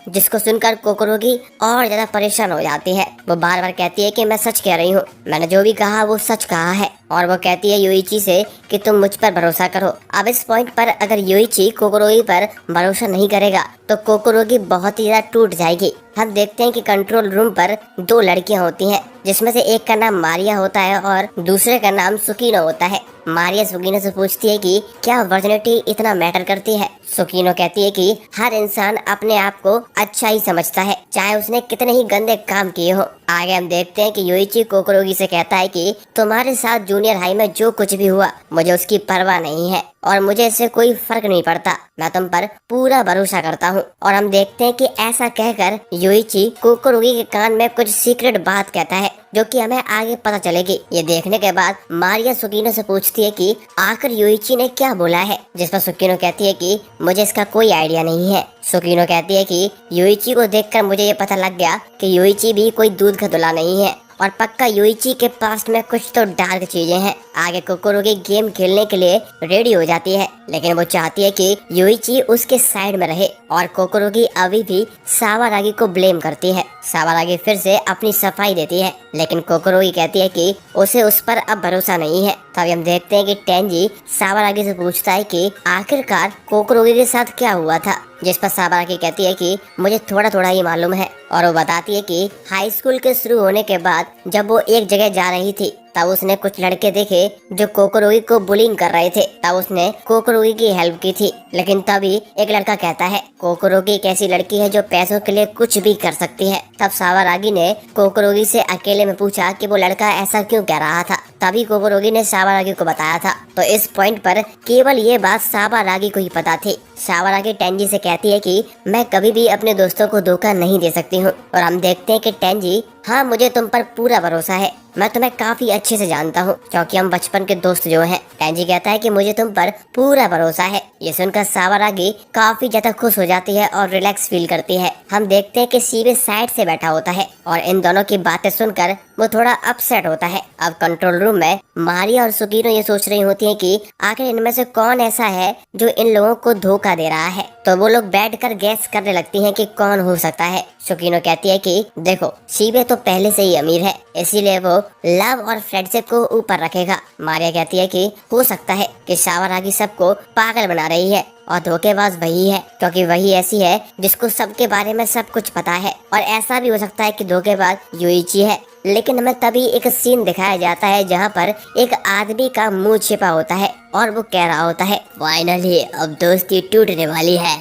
जिसको सुनकर कोकोरोगी और ज्यादा परेशान हो जाती है। वो बार बार कहती है कि मैं सच कह रही हूँ, मैंने जो भी कहा वो सच कहा है। और वो कहती है युइची से कि तुम मुझ पर भरोसा करो। अब इस पॉइंट पर अगर युइची कोकोरोगी पर भरोसा नहीं करेगा तो कोकोरोगी बहुत ही ज्यादा टूट जाएगी। हम देखते हैं कि कंट्रोल रूम पर दो लड़कियां होती हैं, जिसमें से एक का नाम मारिया होता है और दूसरे का नाम सुकीनो होता है। मारिया सुकीनो से पूछती है कि क्या वर्जिनिटी इतना मैटर करती है। सुकीनो कहती है कि हर इंसान अपने आप को अच्छा ही समझता है, चाहे उसने कितने ही गंदे काम किए हो। आगे हम देखते हैं कि युइची कोकोरोगी से कहता है कि तुम्हारे साथ जूनियर हाई में जो कुछ भी हुआ मुझे उसकी परवाह नहीं है और मुझे इससे कोई फर्क नहीं पड़ता, मैं तुम पर पूरा भरोसा करता हूँ। और हम देखते हैं कि ऐसा कहकर युइची कोकोरोगी के कान में कुछ सीक्रेट बात कहता है जो कि हमें आगे पता चलेगी। ये देखने के बाद मारिया सुकीनो से पूछती है कि आखिर युइची ने क्या बोला है, जिस पर सुकीनो कहती है कि मुझे इसका कोई आइडिया नहीं है। सुकीनो कहती है कि युइची को देखकर मुझे ये पता लग गया कि युइची भी कोई दूध का धुला नहीं है और पक्का युइची के पास्ट में कुछ तो डार्क चीजें हैं। आगे कोकोरोगी गेम खेलने के लिए रेडी हो जाती है, लेकिन वो चाहती है कि युइची उसके साइड में रहे और कोकोरोगी अभी भी सावारागी को ब्लेम करती है। सावारागी फिर से अपनी सफाई देती है, लेकिन कोकोरोगी कहती है कि उसे उस पर अब भरोसा नहीं है। तभी हम देखते हैं कि टेंजी सावारागी से पूछता है कि आखिरकार कोकोरोगी के साथ क्या हुआ था, जिस पर सावारागी कहती है कि मुझे थोड़ा थोड़ा ही मालूम है। और वो बताती है कि हाई स्कूल के शुरू होने के बाद जब वो एक जगह जा रही थी तब उसने कुछ लड़के देखे जो कोकोरोगी को बुलिंग कर रहे थे। तब उसने कोकोरोगी की हेल्प की थी, लेकिन तभी एक लड़का कहता है कोकोरोगी एक ऐसी लड़की है जो पैसों के लिए कुछ भी कर सकती है। तब सावारागी ने कोकोरोगी से अकेले में पूछा कि वो लड़का ऐसा क्यों कह रहा था। तभी कोकोरोगी ने सावारागी को बताया था। तो इस पॉइंट पर केवल ये बात सावारागी को ही पता थी। सावारागी टेंजी से कहती है कि मैं कभी भी अपने दोस्तों को धोखा नहीं दे सकती हूँ। और हम देखते हैं कि टेंजी, हाँ मुझे तुम पर पूरा भरोसा है, मैं तुम्हें काफी अच्छे से जानता हूँ क्योंकि हम बचपन के दोस्त जो हैं। टेंजी कहता है कि मुझे तुम पर पूरा भरोसा है। ये सुनकर सावारागी काफी ज्यादा खुश हो जाती है और रिलैक्स फील करती है। हम देखते हैं कि सीबे साइड से बैठा होता है और इन दोनों की बातें सुनकर वो थोड़ा अपसेट होता है। अब कंट्रोल रूम में मारिया और सुकीनो ये सोच रही होती है कि आखिर इनमें से कौन ऐसा है जो इन लोगों को धोखा दे रहा है। तो वो लोग बैठकर गैस करने लगती हैं कि कौन हो सकता है। सुकीनो कहती है कि देखो सीबे तो पहले से ही अमीर है, इसीलिए वो लव और फ्रेंडशिप को ऊपर रखेगा। मारिया कहती है कि हो सकता है कि सावारागी सबको पागल बना रही है और धोखेबाज वही है, क्योंकि वही ऐसी है जिसको सबके बारे में सब कुछ पता है। और ऐसा भी हो सकता है कि धोखेबाज युइची है। लेकिन हमें तभी एक सीन दिखाया जाता है जहाँ पर एक आदमी का मुंह छिपा होता है और वो कह रहा होता है फाइनली अब दोस्ती टूटने वाली है।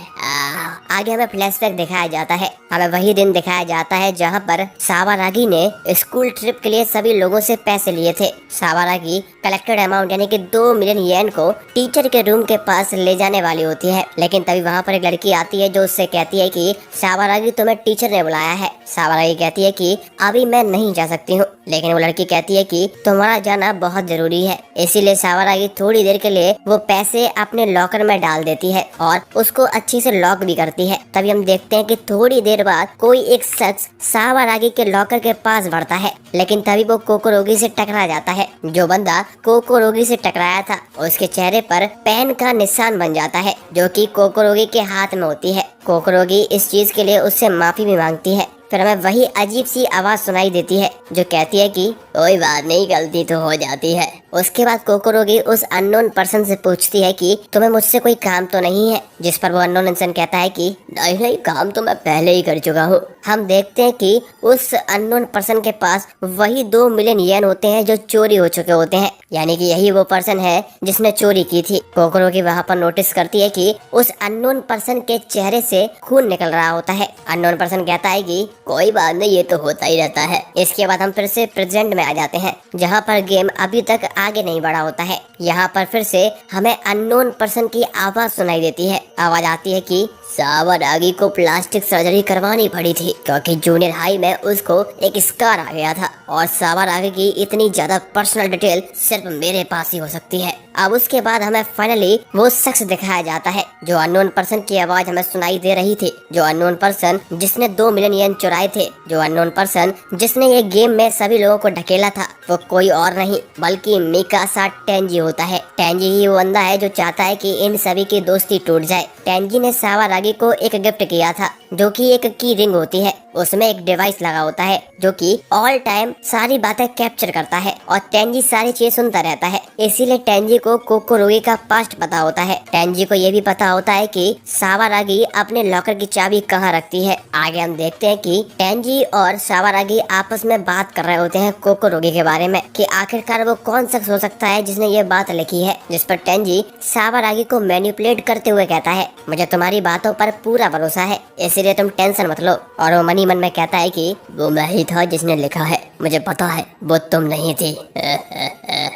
आगे हमें फ्लैशबैक दिखाया जाता है। हमें वही दिन दिखाया जाता है जहाँ पर सावारागी ने स्कूल ट्रिप के लिए सभी लोगों से पैसे लिए थे। सावारागी कलेक्टेड अमाउंट यानी कि 2 मिलियन येन को टीचर के रूम के पास ले जाने वाली होती है, लेकिन तभी वहाँ पर एक लड़की आती है जो उससे कहती है कि सावारागी तुम्हें टीचर ने बुलाया है। सावारागी कहती है कि अभी मैं नहीं जा सकती हूँ, लेकिन वो लड़की कहती है कि तुम्हारा जाना बहुत जरूरी है। इसीलिए सावारागी थोड़ी देर के लिए वो पैसे अपने लॉकर में डाल देती है और उसको अच्छी से लॉक भी करती है। तभी हम देखते हैं कि थोड़ी देर बाद कोई एक शख्स सावारागी के लॉकर के पास बढ़ता है, लेकिन तभी वो कोकोरोगी से टकरा जाता है। जो बंदा कोकोरोगी से टकराया था उसके चेहरे पर पेन का निशान बन जाता है जो कि कोकोरोगी के हाथ में होती है। कोकोरोगी इस चीज के लिए उससे माफी भी मांगती है। फिर हमें वही अजीब सी आवाज सुनाई देती है जो कहती है कि कोई बात नहीं, गलती तो हो जाती है। उसके बाद कोकोरोगी उस अननोन पर्सन से पूछती है कि तुम्हें मुझसे कोई काम तो नहीं है, जिस पर वो अननोन इंसान कहता है कि नहीं नहीं, काम तो मैं पहले ही कर चुका हूँ। हम देखते हैं कि उस अननोन पर्सन के पास वही 2 मिलियन येन होते हैं जो चोरी हो चुके होते हैं, यानी कि यही वो पर्सन है जिसने चोरी की थी। कोकोरोगी वहाँ पर नोटिस करती है कि उस अननोन पर्सन के चेहरे से खून निकल रहा होता है। अननोन पर्सन कहता है कि कोई बात नहीं, ये तो होता ही रहता है। इसके बाद हम फिर से प्रेजेंट में आ जाते हैं जहाँ पर गेम अभी तक आगे नहीं बढ़ा होता है। यहाँ पर फिर से हमें अननोन पर्सन की आवाज सुनाई देती है। आवाज आती है कि सावारागी को प्लास्टिक सर्जरी करवानी पड़ी थी क्योंकि जूनियर हाई में उसको एक स्कार आ गया था और सावारागी की इतनी ज्यादा पर्सनल डिटेल सिर्फ मेरे पास ही हो सकती है। अब उसके बाद हमें फाइनली वो शख्स दिखाया जाता है जो अननोन पर्सन की आवाज हमें सुनाई दे रही थी, जो अननोन पर्सन जिसने 2 मिलियन येन चुराए थे, जो अननोन पर्सन जिसने ये गेम में सभी लोगों को ढकेला था, वो कोई और नहीं बल्कि मिकासा टेंजी होता है। टेंजी ही वो बंदा है जो चाहता है कि इन सभी की दोस्ती टूट जाए। टेंजी ने सावारागी को एक गिफ्ट किया था जो कि एक की रिंग होती है, उसमें एक डिवाइस लगा होता है जो कि ऑल टाइम सारी बातें कैप्चर करता है और टेंजी सारी चीजें सुनता रहता है। इसीलिए टेंजी को कोकोरोगी का पास्ट पता होता है। टेंजी को ये भी पता होता है कि सावारागी अपने लॉकर की चाबी कहाँ रखती है। आगे हम देखते हैं कि टेंजी और सावारागी आपस में बात कर रहे होते हैं कोकोरोगी के बारे में कि आखिरकार वो कौन शख्स हो सकता है जिसने ये बात लिखी है, जिस पर टेंजी सावारागी को मैनिपुलेट करते हुए कहता है मुझे तुम्हारी बातों पर पूरा भरोसा है, इसलिए तुम टेंशन मत लो। और वो मनी मन में कहता है कि वो मैं ही था जिसने लिखा है, मुझे पता है वो तुम नहीं थी।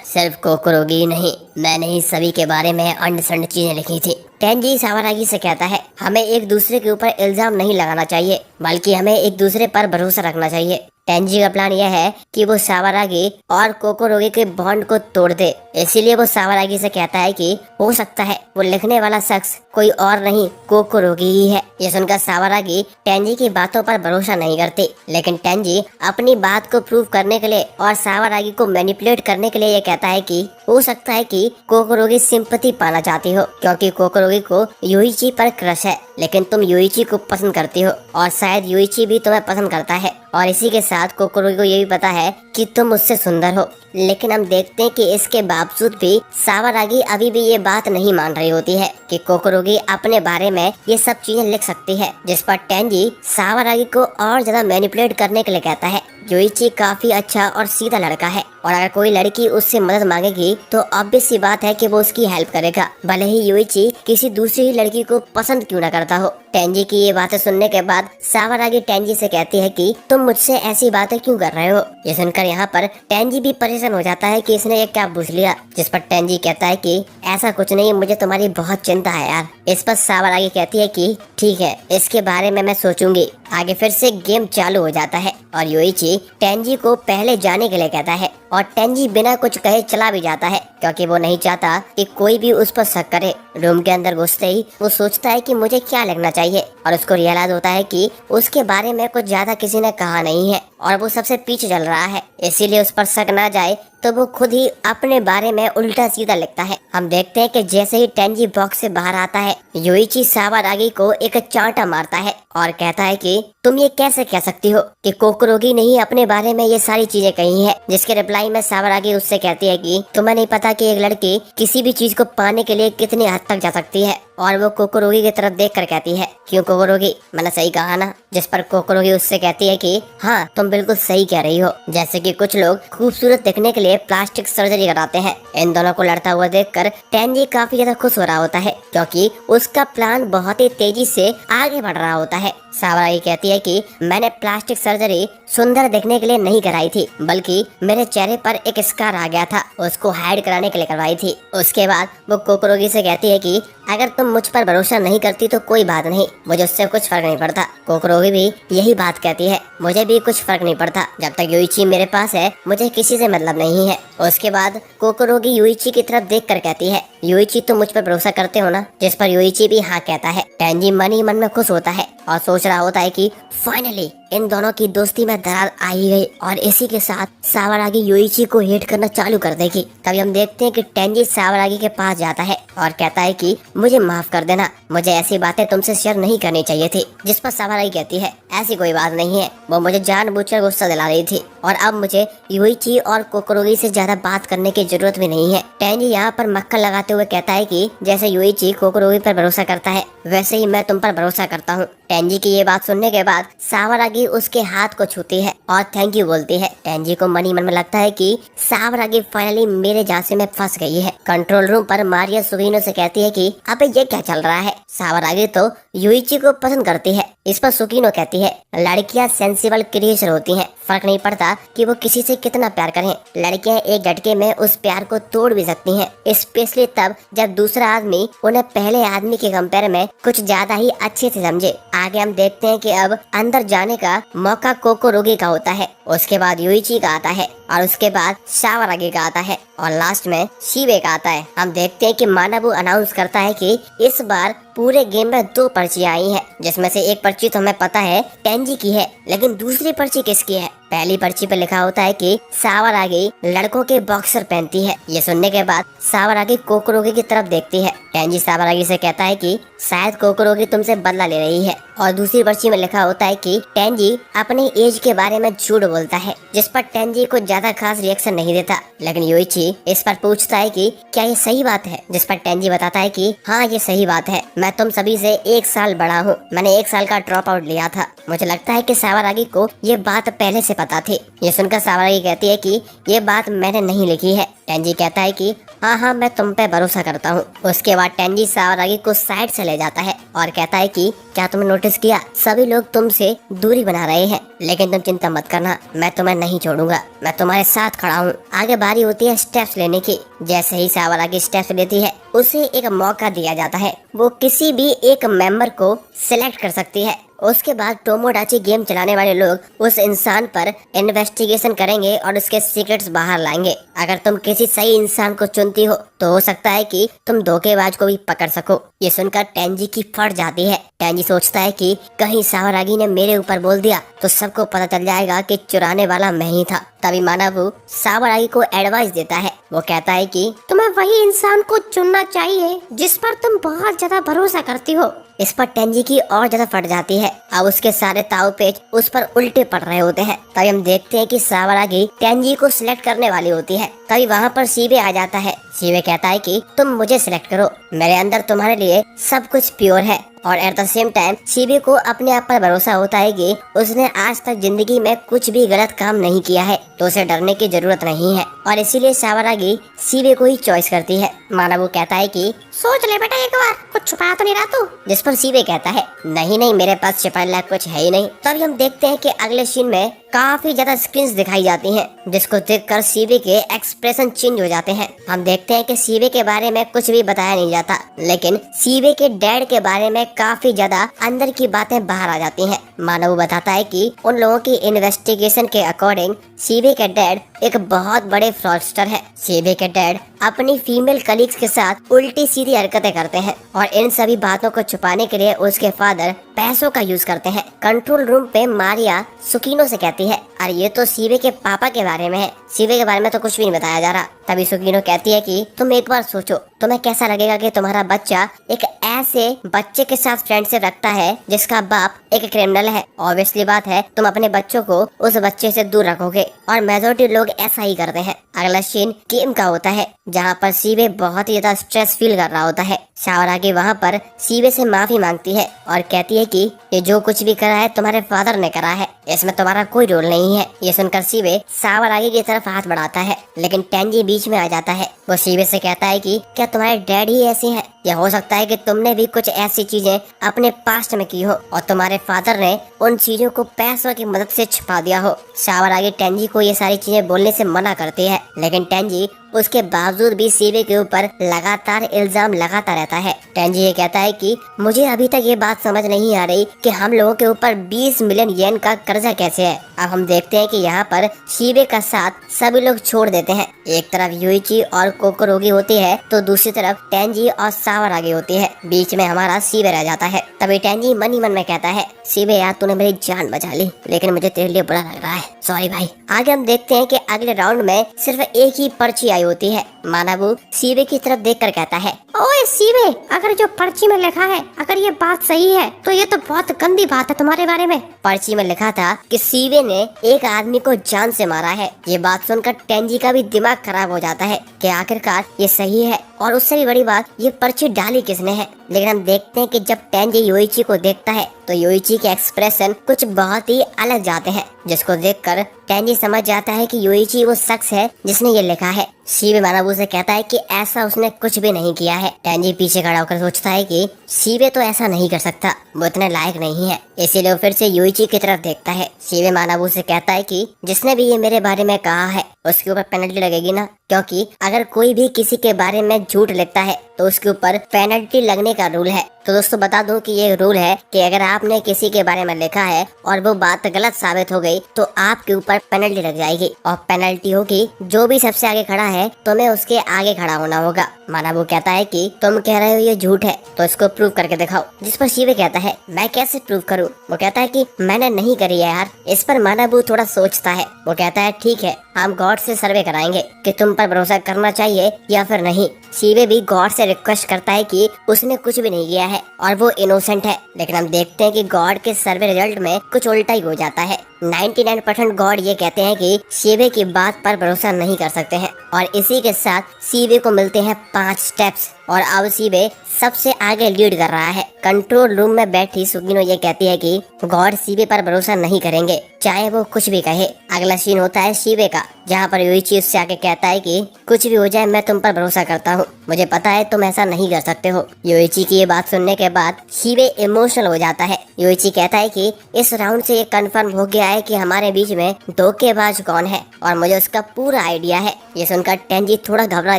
सिर्फ कोकोरोगी नहीं, मैंने ही सभी के बारे में अंडसंड चीजें लिखी थी। टेंजी सावारागी से कहता है हमें एक दूसरे के ऊपर इल्जाम नहीं लगाना चाहिए बल्कि हमें एक दूसरे पर भरोसा रखना चाहिए। टेंजी का प्लान यह है कि वो सावारागी और कोकोरोगी के बॉन्ड को तोड़ दे, इसीलिए वो सावारागी से कहता है कि हो सकता है वो लिखने वाला शख्स कोई और नहीं कोकोरोगी ही है। ये सुनकर सावारागी टेंजी की बातों पर भरोसा नहीं करती, लेकिन टेंजी अपनी बात को प्रूव करने के लिए और सावारागी को मैनिपुलेट करने के लिए ये कहता है कि हो सकता है कि कोकोरोगी सिंपैथी पाना चाहती हो क्योंकि कोकोरोगी को यूइची पर क्रश है, लेकिन तुम यूइची को पसंद करती हो और शायद यूइची भी तुम्हें पसंद करता है और इसी के साथ कोकोरोगी को ये भी पता है कि तुम उससे सुंदर हो। लेकिन हम देखते हैं कि इसके बावजूद भी सावारागी अभी भी ये बात नहीं मान रही होती है कि कोकोरोगी अपने बारे में ये सब चीजें लिख सकती है, जिस पर टेंजी सावारागी को और ज्यादा मैनिपुलेट करने के लिए कहता है यूइची काफी अच्छा और सीधा लड़का है और अगर कोई लड़की उससे मदद मांगेगी तो ऑब्वियस सी बात है कि वो उसकी हेल्प करेगा, भले ही यूइची किसी दूसरी ही लड़की को पसंद क्यों न करता हो। टेंजी की ये बातें सुनने के बाद सावारागी टेंजी से कहती है कि तुम मुझसे ऐसी बातें क्यों कर रहे हो। ये सुनकर यहाँ पर टेंजी भी परेशान हो जाता है कि इसने ये क्या पूछ लिया, जिस पर टेंजी कहता है कि ऐसा कुछ नहीं, मुझे तुम्हारी बहुत चिंता है यार। इस पर सावारागी कहती है कि ठीक है, इसके बारे में मैं सोचूंगी। आगे फिर से गेम चालू हो जाता है और यूइची टेंजी को पहले जाने के लिए कहता है और टेंजी बिना कुछ कहे चला भी जाता है क्योंकि वो नहीं चाहता कि कोई भी उस पर शक करे। रूम के अंदर घुसते ही वो सोचता है कि मुझे क्या लिखना चाहिए और उसको रियलाइज होता है कि उसके बारे में कुछ ज्यादा किसी ने कहा नहीं है और वो सबसे पीछे चल रहा है, इसीलिए उस पर शक ना जाए तो वो खुद ही अपने बारे में उल्टा सीधा लिखता है। हम देखते हैं कि जैसे ही टेंजी बॉक्स से बाहर आता है यूइची सावारागी को एक चांटा मारता है और कहता है कि तुम ये कैसे कह सकती हो कि कोकोरोगी ने ही अपने बारे में ये सारी चीजें कही हैं। जिसके रिप्लाई में सावारागी उससे कहती है कि तुम्हें नहीं पता कि एक लड़की किसी भी चीज को पाने के लिए कितनी हद तक जा सकती है। और वो कोकोरोगी की तरफ देख कर कहती है क्यों कोकोरोगी, मैंने सही कहा ना। जिस पर कोकोरोगी उससे कहती है कि हाँ तुम बिल्कुल सही कह रही हो। जैसे कि कुछ लोग खूबसूरत दिखने के लिए प्लास्टिक सर्जरी कराते हैं। इन दोनों को लड़ता हुआ देखकर टेंजी काफी ज्यादा खुश हो रहा होता है क्योंकि उसका प्लान बहुत ही तेजी से आगे बढ़ रहा होता है। सावारागी कहती है कि मैंने प्लास्टिक सर्जरी सुंदर दिखने के लिए नहीं कराई थी बल्कि मेरे चेहरे पर एक स्कार आ गया था, उसको हाइड कराने के लिए करवाई थी। उसके बाद वो कोकोरोगी से कहती है कि अगर तुम मुझ पर भरोसा नहीं करती तो कोई बात नहीं, मुझे उससे कुछ फर्क नहीं पड़ता। कोकोरोगी भी यही बात कहती है, मुझे भी कुछ फर्क नहीं पड़ता, जब तक यूइची मेरे पास है मुझे किसी से मतलब नहीं है। उसके बाद कोकोरोगी यूइची की तरफ देख कर कहती है यूइची तुम मुझ पर भरोसा करते हो ना। जिस पर यूइची भी हाँ कहता है। टेंजी मन ही मन में खुश होता है और सोच रहा होता है कि फाइनली इन दोनों की दोस्ती में दरार आई गई और इसी के साथ सावारागी यूइची को हेट करना चालू कर देगी। तभी हम देखते हैं कि टेंजी सावारागी के पास जाता है और कहता है कि मुझे माफ कर देना, मुझे ऐसी बातें तुमसे शेयर नहीं करनी चाहिए थी। जिस पर सावारागी कहती है ऐसी कोई बात नहीं है, वो मुझे जानबूझकर गुस्सा दिला रही थी और अब मुझे यूइची और कोकोरोगी से ज्यादा बात करने की जरूरत भी नहीं है। टेंजी यहाँ पर मक्खन लगाते हुए कहता है कि जैसे यूइची कोकोरोगी पर भरोसा करता है वैसे ही मैं तुम पर भरोसा करता हूँ। टेंजी की ये बात सुनने के बाद सावारागी उसके हाथ को छूती है और थैंक यू बोलती है। टेंजी को मन ही मन में लगता है कि सावारागी फाइनली मेरे झांसे में फंस गई है। कंट्रोल रूम पर मारिया सुगिनो से कहती है कि अबे ये क्या चल रहा है, सावारागी तो यूइची को पसंद करती है। इस पर सुगिनो कहती है लड़कियां सेंसिबल क्रिएचर होती हैं, फर्क नहीं पड़ता कि वो किसी से कितना प्यार करें, लड़कियां एक झटके में उस प्यार को तोड़ भी सकती हैं, स्पेशली तब जब दूसरा आदमी उन्हें पहले आदमी के कंपेयर में कुछ ज्यादा ही अच्छे से समझे। आगे हम देखते हैं कि अब अंदर जाने का मौका कोकोरोगी का होता है, उसके बाद युइची का आता है और उसके बाद सावरागी का आता है और लास्ट में शिबे का आता है। हम देखते हैं कि मानाबू अनाउंस करता है कि इस बार पूरे गेम में 2 पर्चियां आई हैं, जिसमें से एक पर्ची तो हमें पता है टेंजी की है, लेकिन दूसरी पर्ची किसकी है? पहली पर्ची पर लिखा होता है कि सावरागी लड़कों के बॉक्सर पहनती है। ये सुनने के बाद सावरागी कोकोरोगी की तरफ देखती है। टेंजी सावरागी से कहता है कि शायद कोकोरोगी तुमसे बदला ले रही है, और दूसरी पर्ची में लिखा होता है कि टेंजी अपनी एज के बारे में झूठ बोलता है, जिस पर टेंजी को ज्यादा खास रिएक्शन नहीं देता, लेकिन युइची इस पर पूछता है कि क्या ये सही बात है, जिस पर टेंजी बताता है कि हाँ ये सही बात है, मैं तुम सभी से 1 साल बड़ा हूँ, मैंने 1 साल का ड्रॉप आउट लिया था। मुझे लगता है कि सावरागी को ये बात पहले से पता थी। ये सुनकर सावरागी कहती है कि ये बात मैंने नहीं लिखी है। टेंजी कहता है कि हाँ मैं तुम पे भरोसा करता हूँ। उसके बाद टेंजी सावरागी को साइड से ले जाता है और कहता है कि क्या तुमने नोटिस किया, सभी लोग तुमसे दूरी बना रहे हैं, लेकिन तुम चिंता मत करना, मैं तुम्हें नहीं छोड़ूंगा, मैं तुम्हारे साथ खड़ा हूँ। आगे बारी होती है स्टेप्स लेने की। जैसे ही सावरागी स्टेप्स लेती है उसे एक मौका दिया जाता है, वो किसी भी एक मेंबर को सिलेक्ट कर सकती है। उसके बाद टोमोडाची गेम चलाने वाले लोग उस इंसान पर इन्वेस्टिगेशन करेंगे और उसके सीक्रेट्स बाहर लाएंगे। अगर तुम किसी सही इंसान को चुनती हो तो हो सकता है कि तुम धोखेबाज को भी पकड़ सको। ये सुनकर टेंजी की फट जाती है। टेंजी सोचता है कि कहीं सावरागी ने मेरे ऊपर बोल दिया तो सबको पता चल जाएगा कि चुराने वाला मैं ही था। तभी मानाबू सावरागी को एडवाइस देता है। वो कहता है कि तुम्हें वही इंसान को चुनना चाहिए जिस पर तुम बहुत ज्यादा भरोसा करती हो। इस पर टेंजी की और ज्यादा फट जाती है। अब उसके सारे ताव पेच उस पर उल्टे पड़ रहे होते हैं। तभी हम देखते हैं कि सावरागी टेंजी को सिलेक्ट करने वाली होती है। तभी वहाँ पर शिबे आ जाता है। शिबे कहता है कि तुम मुझे सिलेक्ट करो, मेरे अंदर तुम्हारे लिए सब कुछ प्योर है। और एट द सेम टाइम शिबे को अपने आप पर भरोसा होता है कि उसने आज तक जिंदगी में कुछ भी गलत काम नहीं किया है, तो उसे डरने की जरूरत नहीं है, और इसीलिए सावरागी शिबे को ही चॉइस करती है। मानाबू कहता है कि सोच ले बेटा एक बार, कुछ छुपा तो नहीं रहा तू? जिस पर शिबे कहता है नहीं मेरे पास छिपाने लायक कुछ है ही नहीं। तभी हम देखते हैं कि अगले सीन में काफी ज्यादा स्क्रीन्स दिखाई जाती हैं, जिसको देखकर शिबे के एक्सप्रेशन चेंज हो जाते हैं। हम देखते हैं कि शिबे के बारे में कुछ भी बताया नहीं जाता, लेकिन शिबे के डैड के बारे में काफी ज्यादा अंदर की बातें बाहर आ जाती हैं। मानव बताता है कि उन लोगों की इन्वेस्टिगेशन के अकॉर्डिंग शिबे के डैड एक बहुत बड़े फ्रॉडस्टर है। शिबे के डैड अपनी फीमेल कलीग्स के साथ उल्टी सीधी हरकतें करते हैं, और इन सभी बातों को छुपाने के लिए उसके फादर पैसों का यूज करते हैं। कंट्रोल रूम पे मारिया सुकीनो से कहती है, अरे ये तो शिबे के पापा के बारे में है, शिबे के बारे में तो कुछ भी नहीं बताया जा रहा। तभी सुकीनो कहती है कि तुम एक बार सोचो, तुम्हें कैसा लगेगा कि तुम्हारा बच्चा एक ऐसे बच्चे के साथ फ्रेंडशिप रखता है जिसका बाप एक क्रिमिनल है। ऑब्वियसली बात है तुम अपने बच्चों को उस बच्चे से दूर रखोगे, और मेजोरिटी लोग ऐसा ही करते हैं। अगला सीन गेम का होता है, जहाँ पर शिबे बहुत ही ज्यादा स्ट्रेस फील कर रहा होता है। सावरागी वहाँ पर शिबे से माफी मांगती है और कहती है कि ये जो कुछ भी करा है तुम्हारे फादर ने करा है, इसमें तुम्हारा कोई रोल नहीं है। ये सुनकर शिबे सावरागी की तरफ हाथ बढ़ाता है, लेकिन टेंजी बीच में आ जाता है। वो शिबे से कहता है कि क्या तुम्हारे डैड ही ऐसे हैं, या हो सकता है कि तुमने भी कुछ ऐसी चीजें अपने पास्ट में की हो और तुम्हारे फादर ने उन चीजों को पैसों की मदद से छुपा दिया हो। सावरागी टेंजी को ये सारी चीजें बोलने से मना करती है, लेकिन टेंजी उसके बावजूद भी शिबे के ऊपर लगातार इल्जाम लगाता रहता है। टेंजी ये कहता है कि मुझे अभी तक ये बात समझ नहीं आ रही कि हम लोगों के ऊपर 20 मिलियन येन का कर्जा कैसे है। अब हम देखते हैं कि यहाँ पर शिबे का साथ सभी लोग छोड़ देते हैं। एक तरफ युइची और कोकोरोगी होती है, तो दूसरी तरफ टेंजी और सावरागी होती है। बीच में हमारा शिबे रह जाता है। तभी टेंजी मन ही मन में कहता है, शिबे यार तूने मेरी जान बचा ली, लेकिन मुझे तेरे लिए बुरा लग रहा है, सॉरी भाई। आगे हम देखते हैं कि अगले राउंड में सिर्फ एक ही पर्ची आई होती है। मानाबू शिबे की तरफ देखकर कहता है, ओए शिबे, अगर जो पर्ची में लिखा है अगर ये बात सही है तो ये तो बहुत गंदी बात है तुम्हारे बारे में। पर्ची में लिखा था कि शिबे ने एक आदमी को जान से मारा है। ये बात सुनकर टेंजी का भी दिमाग खराब हो जाता है। कि आखिरकार ये सही है, और उससे भी बड़ी बात ये पर्ची डाली किसने है। लेकिन हम देखते हैं कि जब टेंजी योइची को देखता है तो योइची के एक्सप्रेशन कुछ बहुत ही अलग जाते हैं, जिसको देखकर टेंजी समझ जाता है कि योइची वो शख्स है जिसने ये लिखा है। शीबे मानाबू से कहता है कि ऐसा उसने कुछ भी नहीं किया है। टेंजी पीछे खड़ा होकर सोचता है कि शीबे तो ऐसा नहीं कर सकता, वो इतने लायक नहीं है। इसीलिए वो फिर से योइची की तरफ देखता है। शीबे मानाबू से कहता है कि जिसने भी ये मेरे बारे में कहा है उसके ऊपर पेनल्टी लगेगी ना, क्योंकि अगर कोई भी किसी के बारे में झूठ लिखता है तो उसके ऊपर पेनल्टी लगने का रूल है। तो दोस्तों बता दूं कि ये रूल है कि अगर आपने किसी के बारे में लिखा है और वो बात गलत साबित हो गई तो आपके ऊपर पेनल्टी लग जाएगी, और पेनल्टी होगी जो भी सबसे आगे खड़ा है तुम्हें उसके आगे खड़ा होना होगा। मानाबू कहता है कि तुम कह रहे हो ये झूठ है तो इसको प्रूव करके दिखाओ। जिस पर शीबे कहता है मैं कैसे प्रूव करूं। वो कहता है कि मैंने नहीं करी है यार। इस पर मानाबू थोड़ा सोचता है। वो कहता है ठीक है, हम गॉड से सर्वे कराएंगे कि तुम पर भरोसा करना चाहिए या फिर नहीं। शीबे भी गॉड से रिक्वेस्ट करता है कि उसने कुछ भी नहीं किया है और वो इनोसेंट है। लेकिन हम देखते हैं कि गॉड के सर्वे रिजल्ट में कुछ उल्टा ही हो जाता है। 99% गॉड ये कहते हैं कि शीबे की बात पर भरोसा नहीं कर सकते हैं, और इसी के साथ शीबे को मिलते हैं 5 स्टेप्स, और अब शीबे सबसे आगे लीड कर रहा है। कंट्रोल रूम में बैठी सुगिनो ये कहती है कि गॉड शीबे पर भरोसा नहीं करेंगे चाहे वो कुछ भी कहे। अगला सीन होता है शीबे का, जहाँ पर योइची उससे आके कहता है कि कुछ भी हो जाए मैं तुम पर भरोसा करता हूँ, मुझे पता है तुम ऐसा नहीं कर सकते हो। योइची की ये बात सुनने के बाद शीबे इमोशनल हो जाता है। योइची कहता है कि इस राउंड से ये कंफर्म हो गया है कि हमारे बीच में धोखेबाज कौन है, और मुझे उसका पूरा आइडिया है। ये सुनकर टेंजी थोड़ा घबरा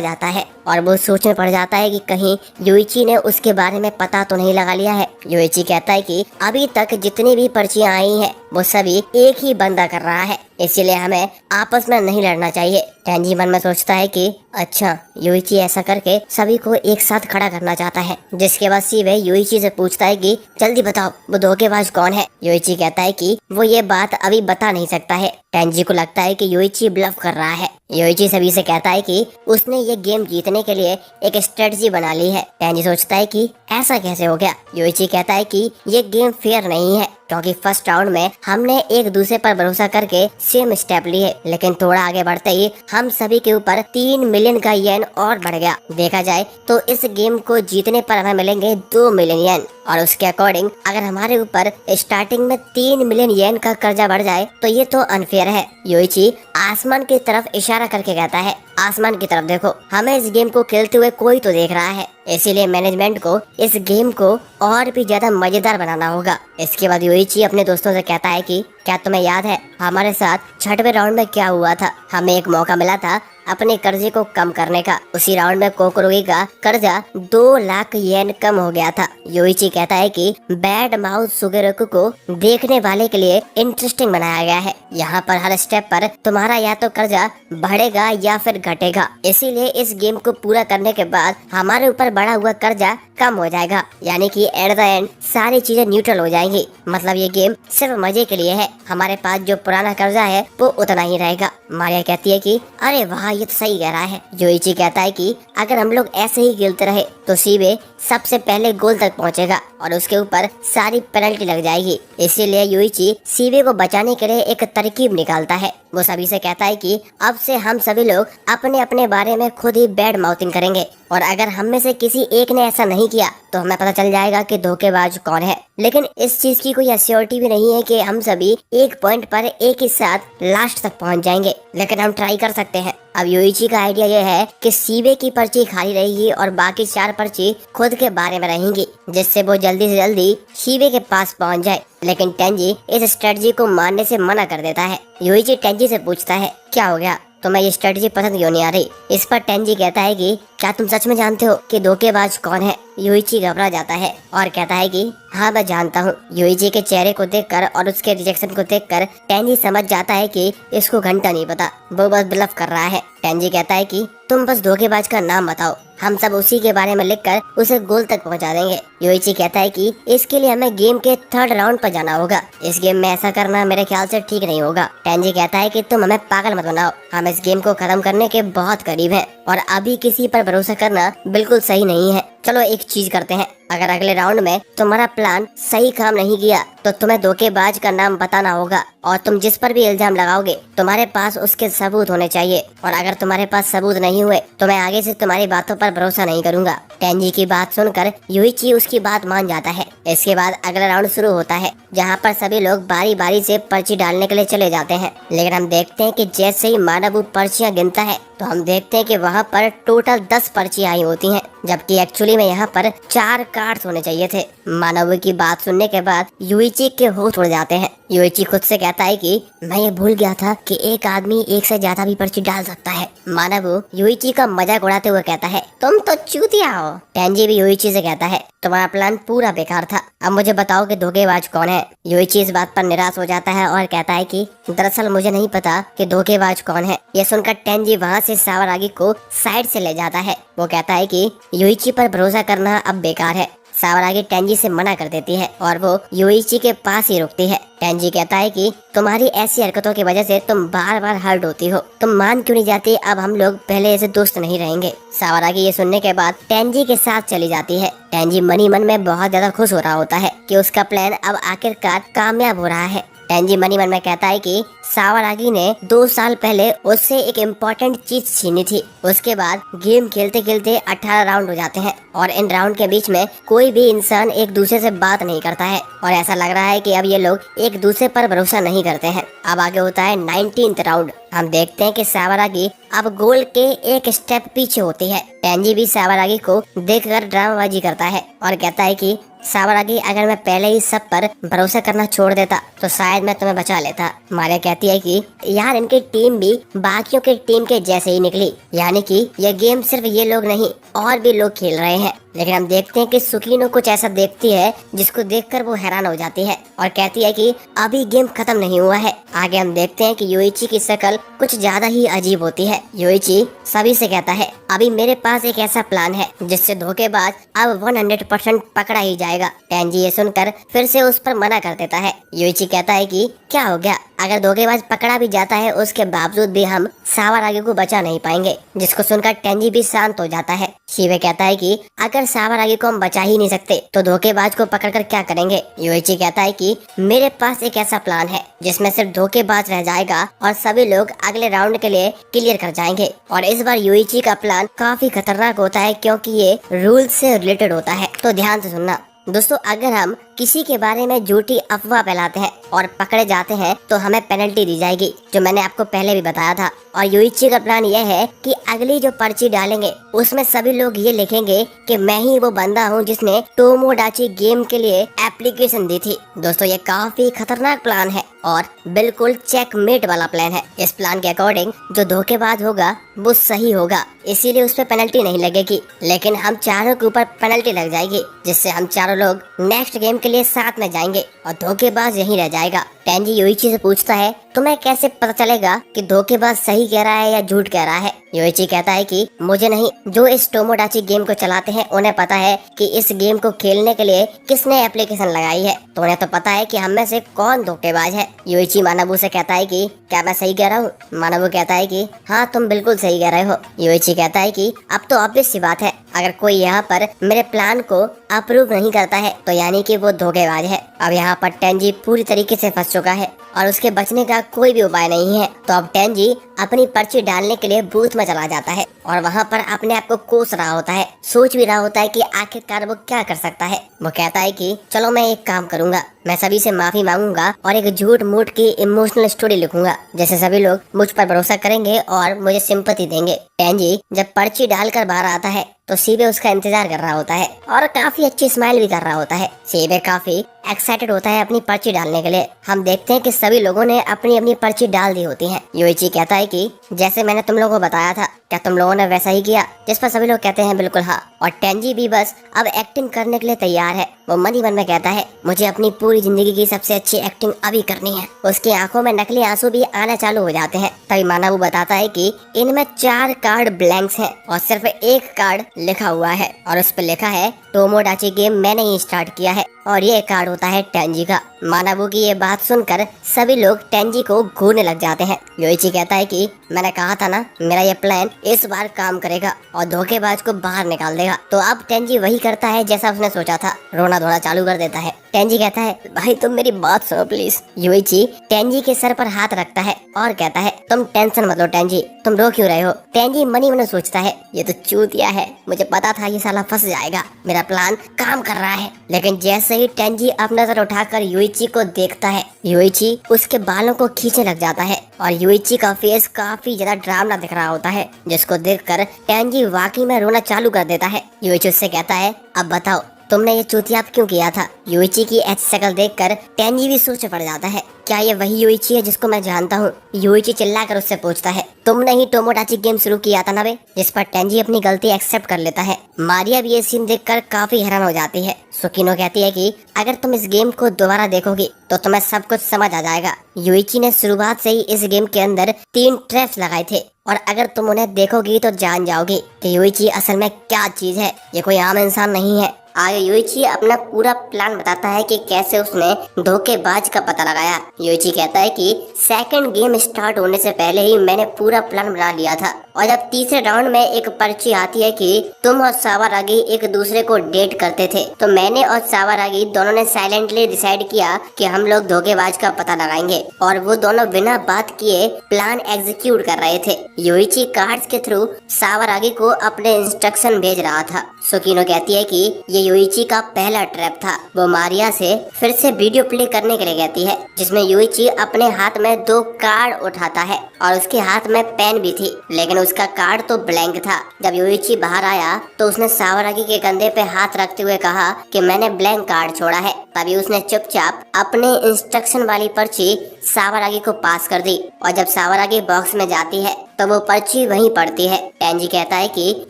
जाता है और वो सोच में पड़ जाता है कि कहीं योइची ने उसके बारे में पता तो नहीं लगा लिया है। योइची कहता है कि अभी तक जितनी भी पर्चियां आई हैं वो सभी एक ही बंदा कर रहा है, इसीलिए हमें आपस में नहीं लड़ना चाहिए। टेंजी मन में सोचता है कि अच्छा, योइची ऐसा करके सभी को एक साथ खड़ा करना चाहता है। जिसके बाद शीबे योइची से पूछता है कि जल्दी बताओ वो धोखेबाज कौन है। योइची कहता है कि वो ये बात अभी बता नहीं सकता है। टेंजी को लगता है कि योइची ब्लफ कर रहा है। योइची सभी से कहता है कि उसने ये गेम जीतने के लिए एक स्ट्रेटजी बना ली है। टेंजी सोचता है कि ऐसा कैसे हो गया। योइची कहता है कि ये गेम फेयर नहीं है, क्योंकि फर्स्ट राउंड में हमने एक दूसरे पर भरोसा करके सेम स्टेप लिए, लेकिन थोड़ा आगे बढ़ते ही हम सभी के ऊपर 3 मिलियन का येन और बढ़ गया। देखा जाए तो इस गेम को जीतने पर हमें मिलेंगे 2 मिलियन येन, और उसके अकॉर्डिंग अगर हमारे ऊपर स्टार्टिंग में 3 मिलियन येन का कर्जा बढ़ जाए तो ये तो अनफेयर है। योइची आसमान की तरफ इशारा करके कहता है, आसमान की तरफ देखो, हमें इस गेम को खेलते हुए कोई तो देख रहा है, इसीलिए मैनेजमेंट को इस गेम को और भी ज्यादा मजेदार बनाना होगा। इसके बाद योइची अपने दोस्तों से कहता है कि क्या तुम्हें याद है हमारे साथ 6वें राउंड में क्या हुआ था। हमें एक मौका मिला था अपने कर्जे को कम करने का। उसी राउंड में कोकोरोगी का कर्जा 2 लाख येन कम हो गया था। योइची कहता है कि बैड माउथ सुगेरोकु को देखने वाले के लिए इंटरेस्टिंग बनाया गया है। यहाँ पर हर स्टेप पर तुम्हारा या तो कर्जा बढ़ेगा या फिर घटेगा, इसीलिए इस गेम को पूरा करने के बाद हमारे ऊपर बढ़ा हुआ कर्जा कम हो जाएगा, यानी कि एट द एंड सारी चीजें न्यूट्रल हो जाएंगी। मतलब ये गेम सिर्फ मजे के लिए है, हमारे पास जो पुराना कर्जा है वो उतना ही रहेगा। मारिया कहती है कि अरे वाह, ये तो सही कह रहा है। योइची कहता है कि अगर हम लोग ऐसे ही खेलते रहे तो शीबे सबसे पहले गोल तक पहुंचेगा और उसके ऊपर सारी पेनल्टी लग जाएगी। इसीलिए योइची शीबे को बचाने के लिए एक तरकीब निकालता है। वो सभी से कहता है कि अब से हम सभी लोग अपने अपने बारे में खुद ही बैड माउथिंग करेंगे, और अगर हम में से किसी एक ने ऐसा नहीं किया तो हमें पता चल जाएगा कि धोखेबाज कौन है। लेकिन इस चीज की कोई एश्योरिटी भी नहीं है कि हम सभी एक पॉइंट पर एक ही साथ लास्ट तक पहुंच जाएंगे, लेकिन हम ट्राई कर सकते हैं। अब योइची का आइडिया ये है कि शीबे की पर्ची खाली रहेगी और बाकी 4 पर्ची खुद के बारे में रहेंगी, जिससे वो जल्दी से जल्दी शीबे के पास पहुंच जाए। लेकिन टेंजी इस स्ट्रेटजी को मानने से मना कर देता है। योइची टेंजी से पूछता है क्या हो गया, तुम्हें ये स्ट्रेटजी पसंद क्यों नहीं आ रही। इस पर टेंजी कहता है कि क्या तुम सच में जानते हो कि धोखेबाज कौन है। योइची घबरा जाता है और कहता है कि हाँ मैं जानता हूँ। योइची के चेहरे को देखकर और उसके रिजेक्शन को देखकर टेंजी समझ जाता है कि इसको घंटा नहीं पता, वो बस ब्लफ कर रहा है। टेंजी कहता है कि तुम बस धोखेबाज का नाम बताओ, हम सब उसी के बारे में लिखकर उसे गोल तक पहुंचा देंगे। योइची कहता है कि इसके लिए हमें गेम के 3rd राउंड पर जाना होगा। इस गेम में ऐसा करना मेरे ख्याल से ठीक नहीं होगा। टेंजी कहता है कि तुम हमें पागल मत बनाओ, हम इस गेम को खत्म करने के बहुत करीब हैं और अभी किसी पर भरोसा करना बिल्कुल सही नहीं है। चलो एक चीज करते हैं, अगर अगले राउंड में तुम्हारा प्लान सही काम नहीं किया तो तुम्हें धोखेबाज का नाम बताना होगा और तुम जिस पर भी इल्जाम लगाओगे तुम्हारे पास उसके सबूत होने चाहिए, और अगर तुम्हारे पास सबूत नहीं हुए तो मैं आगे से तुम्हारी बातों पर भरोसा नहीं करूंगा। टेंजी की बात सुनकर युइची उसकी बात मान जाता है। इसके बाद अगला राउंड शुरू होता है जहाँ पर सभी लोग बारी बारी से पर्ची डालने के लिए चले जाते हैं, लेकिन हम देखते हैं कि जैसे ही मानव पर्चियाँ गिनता है तो हम देखते हैं कि वहाँ पर टोटल 10 पर्ची आई होती हैं, जबकि एक्चुअली में यहाँ पर 4 कार्ड्स होने चाहिए थे। मानव की बात सुनने के बाद युइची के होश उड़ जाते हैं। युइची खुद से कहता है कि मैं ये भूल गया था कि एक आदमी एक से ज्यादा भी पर्ची डाल सकता है। मानव युइची का मजाक उड़ाते हुए कहता है तुम तो चूतिया हो। टेंजी भी युइची से कहता है तुम्हारा प्लान पूरा बेकार था, अब मुझे बताओ कि धोखेबाज कौन है। युइची इस बात पर निराश हो जाता है और कहता है कि दरअसल मुझे नहीं पता कि धोखेबाज कौन है। ये सुनकर टेंजी वहाँ से सावरागी को साइड से ले जाता है। वो कहता है कि युइची पर भरोसा करना अब बेकार है। सावरागी टेंजी से मना कर देती है और वो युइची के पास ही रुकती है। टेंजी कहता है कि तुम्हारी ऐसी हरकतों की वजह से तुम बार बार हर्ट होती हो, तुम मान क्यों नहीं जाती, अब हम लोग पहले ऐसे दोस्त नहीं रहेंगे। सावरागी ये सुनने के बाद टेंजी के साथ चली जाती है। टेंजी मनी मन में बहुत ज्यादा खुश हो रहा होता है कि उसका प्लान अब आखिरकार कामयाब हो रहा है। टेंजी मनी मन में कहता है कि सावरागी ने 2 साल पहले उससे एक इम्पोर्टेंट चीज छीनी थी। उसके बाद गेम खेलते खेलते 18 राउंड हो जाते हैं और इन राउंड के बीच में कोई भी इंसान एक दूसरे से बात नहीं करता है और ऐसा लग रहा है कि अब ये लोग एक दूसरे पर भरोसा नहीं करते हैं। अब आगे होता है 19th राउंड। हम देखते हैं कि सावरागी अब गोल के एक स्टेप पीछे होती है। टेंजी भी सावरागी को देखकर ड्रामाबाजी करता है और कहता है कि सावरागी अगर मैं पहले ही सब पर भरोसा करना छोड़ देता तो शायद मैं तुम्हें बचा लेता। मारिया कहती है कि यार इनकी टीम भी बाकियों की टीम के जैसे ही निकली, यानी कि यह गेम सिर्फ ये लोग नहीं और भी लोग खेल रहे हैं। लेकिन हम देखते हैं कि सुकीनो कुछ ऐसा देखती है जिसको देखकर वो हैरान हो जाती है और कहती है कि अभी गेम खत्म नहीं हुआ है। आगे हम देखते हैं कि युइची की शक्ल कुछ ज्यादा ही अजीब होती है। युइची सभी से कहता है अभी मेरे पास एक ऐसा प्लान है जिससे धोखेबाज अब 100% पकड़ा ही जाएगा। टेंजी ये सुनकर फिर से उस पर मना कर देता है। युइची कहता है कि क्या हो गया, अगर धोखेबाज पकड़ा भी जाता है उसके बावजूद भी हम सावरागी को बचा नहीं पाएंगे। जिसको सुनकर टेंजी भी शांत हो जाता है। शिवे कहता है कि अगर सावरागी को हम बचा ही नहीं सकते तो धोखेबाज को पकड़कर क्या करेंगे। युइची कहता है कि मेरे पास एक ऐसा प्लान है जिसमें सिर्फ धोखेबाज रह जाएगा और सभी लोग अगले राउंड के लिए क्लियर कर जाएंगे। और इस बार युइची का प्लान काफी खतरनाक होता है क्योंकि ये रूल से रिलेटेड होता है, तो ध्यान से सुनना। दोस्तों, अगर हम किसी के बारे में झूठी अफवाह फैलाते हैं और पकड़े जाते हैं तो हमें पेनल्टी दी जाएगी, जो मैंने आपको पहले भी बताया था। और युइची का प्लान यह है कि अगली जो पर्ची डालेंगे उसमें सभी लोग ये लिखेंगे कि मैं ही वो बंदा हूँ जिसने टोमोडाची गेम के लिए एप्लीकेशन दी थी। दोस्तों, ये काफी खतरनाक प्लान है और बिल्कुल चेकमेट वाला प्लान है। इस प्लान के अकॉर्डिंग जो धोखेबाज होगा वो सही होगा, इसीलिए उस पर पेनल्टी नहीं लगेगी, लेकिन हम चारों के ऊपर पेनल्टी लग जाएगी, जिससे हम चारों लोग नेक्स्ट गेम के लिए साथ में जाएंगे और धोखेबाज यहीं रह जाएगा। टेंजी युइची से पूछता है तुम्हें कैसे पता चलेगा कि धोखेबाज सही कह रहा है या झूठ कह रहा है। युइची कहता है कि मुझे नहीं, जो इस टोमोडाची गेम को चलाते हैं उन्हें पता है कि इस गेम को खेलने के लिए किसने एप्लीकेशन लगाई है, तो उन्हें तो पता है कि हम में से कौन धोखेबाज है। युइची मानबू से कहता है कि क्या मैं सही कह रहा हूँ। मानबू कहता है कि हाँ, तुम बिल्कुल सही कह रहे हो। युइची कहता है कि अब तो ऑब्वियस सी बात है, अगर कोई यहाँ पर मेरे प्लान को अप्रूव नहीं करता है तो यानी कि वो धोखेबाज है। अब यहाँ पर टेंजी पूरी तरीके से फंस चुका है और उसके बचने का कोई भी उपाय नहीं है। तो अब टेंजी अपनी पर्ची डालने के लिए बूथ में चला जाता है और वहाँ पर अपने आप को कोस रहा होता है, सोच भी रहा होता है कि आखिरकार वो क्या कर सकता है। वो कहता है कि चलो मैं एक काम करूंगा, मैं सभी से माफी मांगूंगा और एक झूठ मूठ की इमोशनल स्टोरी लिखूंगा, जैसे सभी लोग मुझ पर भरोसा करेंगे और मुझे सिंपैथी देंगे। टेंजी जब पर्ची डालकर बाहर आता है तो सीबे उसका इंतजार कर रहा होता है और काफी अच्छी स्माइल भी कर रहा होता है। सीबे काफी एक्साइटेड होता है अपनी पर्ची डालने के लिए। हम देखते हैं कि सभी लोगों ने अपनी अपनी पर्ची डाल दी होती है। युइची कहता है कि जैसे मैंने तुम लोगों को बताया था, क्या तुम लोगों ने वैसा ही किया? जिस पर सभी लोग कहते हैं बिल्कुल हाँ। और टेंजी भी बस अब एक्टिंग करने के लिए तैयार है। वो मन ही मन में कहता है मुझे अपनी पूरी जिंदगी की सबसे अच्छी एक्टिंग अभी करनी है। उसकी आंखों में नकली आंसू भी आना चालू हो जाते हैं। तभी मानव बताता है कि इनमें 4 कार्ड ब्लैंक्स हैं और सिर्फ एक कार्ड लिखा हुआ है और उस पर लिखा है टोमोडाची गेम मैंने ही स्टार्ट किया है, और ये कार्ड होता है टेंजी का। मानवू की ये बात सुनकर सभी लोग टेंजी को घूरने लग जाते हैं। योइची कहता है कि मैंने कहा था ना, मेरा ये प्लान इस बार काम करेगा और धोखेबाज को बाहर निकाल देगा। जाएगा। तो अब टेंजी वही करता है जैसा उसने सोचा था, रोना धोना चालू कर देता है। टेंजी कहता है भाई तुम मेरी बात सुनो प्लीज। यूइची टेंजी के सर पर हाथ रखता है और कहता है तुम टेंशन मत लो टेंजी, तुम रो क्यों रहे हो। टेंजी मनी मन सोचता है ये तो चूतिया है, मुझे पता था ये साला फंस जाएगा, मेरा प्लान काम कर रहा है। लेकिन जैसे ही टेंजी अपना नजर उठाकर यूइची को देखता है, यूइची उसके बालों को खींचने लग जाता है और यूइची का फेस काफी ज्यादा डरावना दिख रहा होता है, जिसको देखकर टेंजी वाकई में रोना चालू कर देता है। यूइची उससे कहता है अब बताओ तुमने ये चूतियाप क्यों किया था। यूइची की ऐसी शक्ल देखकर टेंजी भी सोच पड़ जाता है, क्या ये वही यूइची है जिसको मैं जानता हूँ। यूइची चिल्लाकर उससे पूछता है तुमने ही टोमोडाची गेम शुरू किया था ना बे, जिस पर टेंजी अपनी गलती एक्सेप्ट कर लेता है। मारिया भी ये सीन देखकर काफी हैरान हो जाती है। सुकिनो कहती है कि अगर तुम इस गेम को दोबारा देखोगी तो तुम्हें सब कुछ समझ आ जाएगा। यूइची ने शुरुआत से ही इस गेम के अंदर 3 ट्रैप्स लगाए थे और अगर तुम उन्हें देखोगी तो जान जाओगी कि यूइची असल में क्या चीज है, ये कोई आम इंसान नहीं है। आगे यूइची अपना पूरा प्लान बताता है कि कैसे उसने धोखेबाज का पता लगाया। यूइची कहता है कि सेकंड गेम स्टार्ट होने से पहले ही मैंने पूरा प्लान बना लिया था और जब तीसरे राउंड में एक पर्ची आती है कि तुम और सावारागी एक दूसरे को डेट करते थे, तो मैंने और सावारागी दोनों ने साइलेंटली डिसाइड किया कि हम लोग धोखेबाज का पता लगाएंगे और वो दोनों बिना बात किए प्लान एग्जीक्यूट कर रहे थे। यूइची कार्ड्स के थ्रू सावारागी को अपने इंस्ट्रक्शन भेज रहा था। सुकिनो कहती है कि ये यूइची का पहला ट्रैप था। वो मारिया से फिर से वीडियो प्ले करने के लिए कहती है, जिसमें यूइची अपने हाथ में 2 कार्ड उठाता है और उसके हाथ में पेन भी थी, लेकिन उसका कार्ड तो ब्लैंक था। जब यूइची बाहर आया तो उसने सावारागी के कंधे पे हाथ रखते हुए कहा कि मैंने ब्लैंक कार्ड छोड़ा है। तभी उसने चुपचाप अपने इंस्ट्रक्शन वाली पर्ची सावारागी को पास कर दी और जब सावारागी बॉक्स में जाती है तो वो पर्ची वहीं पड़ती है। टेंजी कहता है कि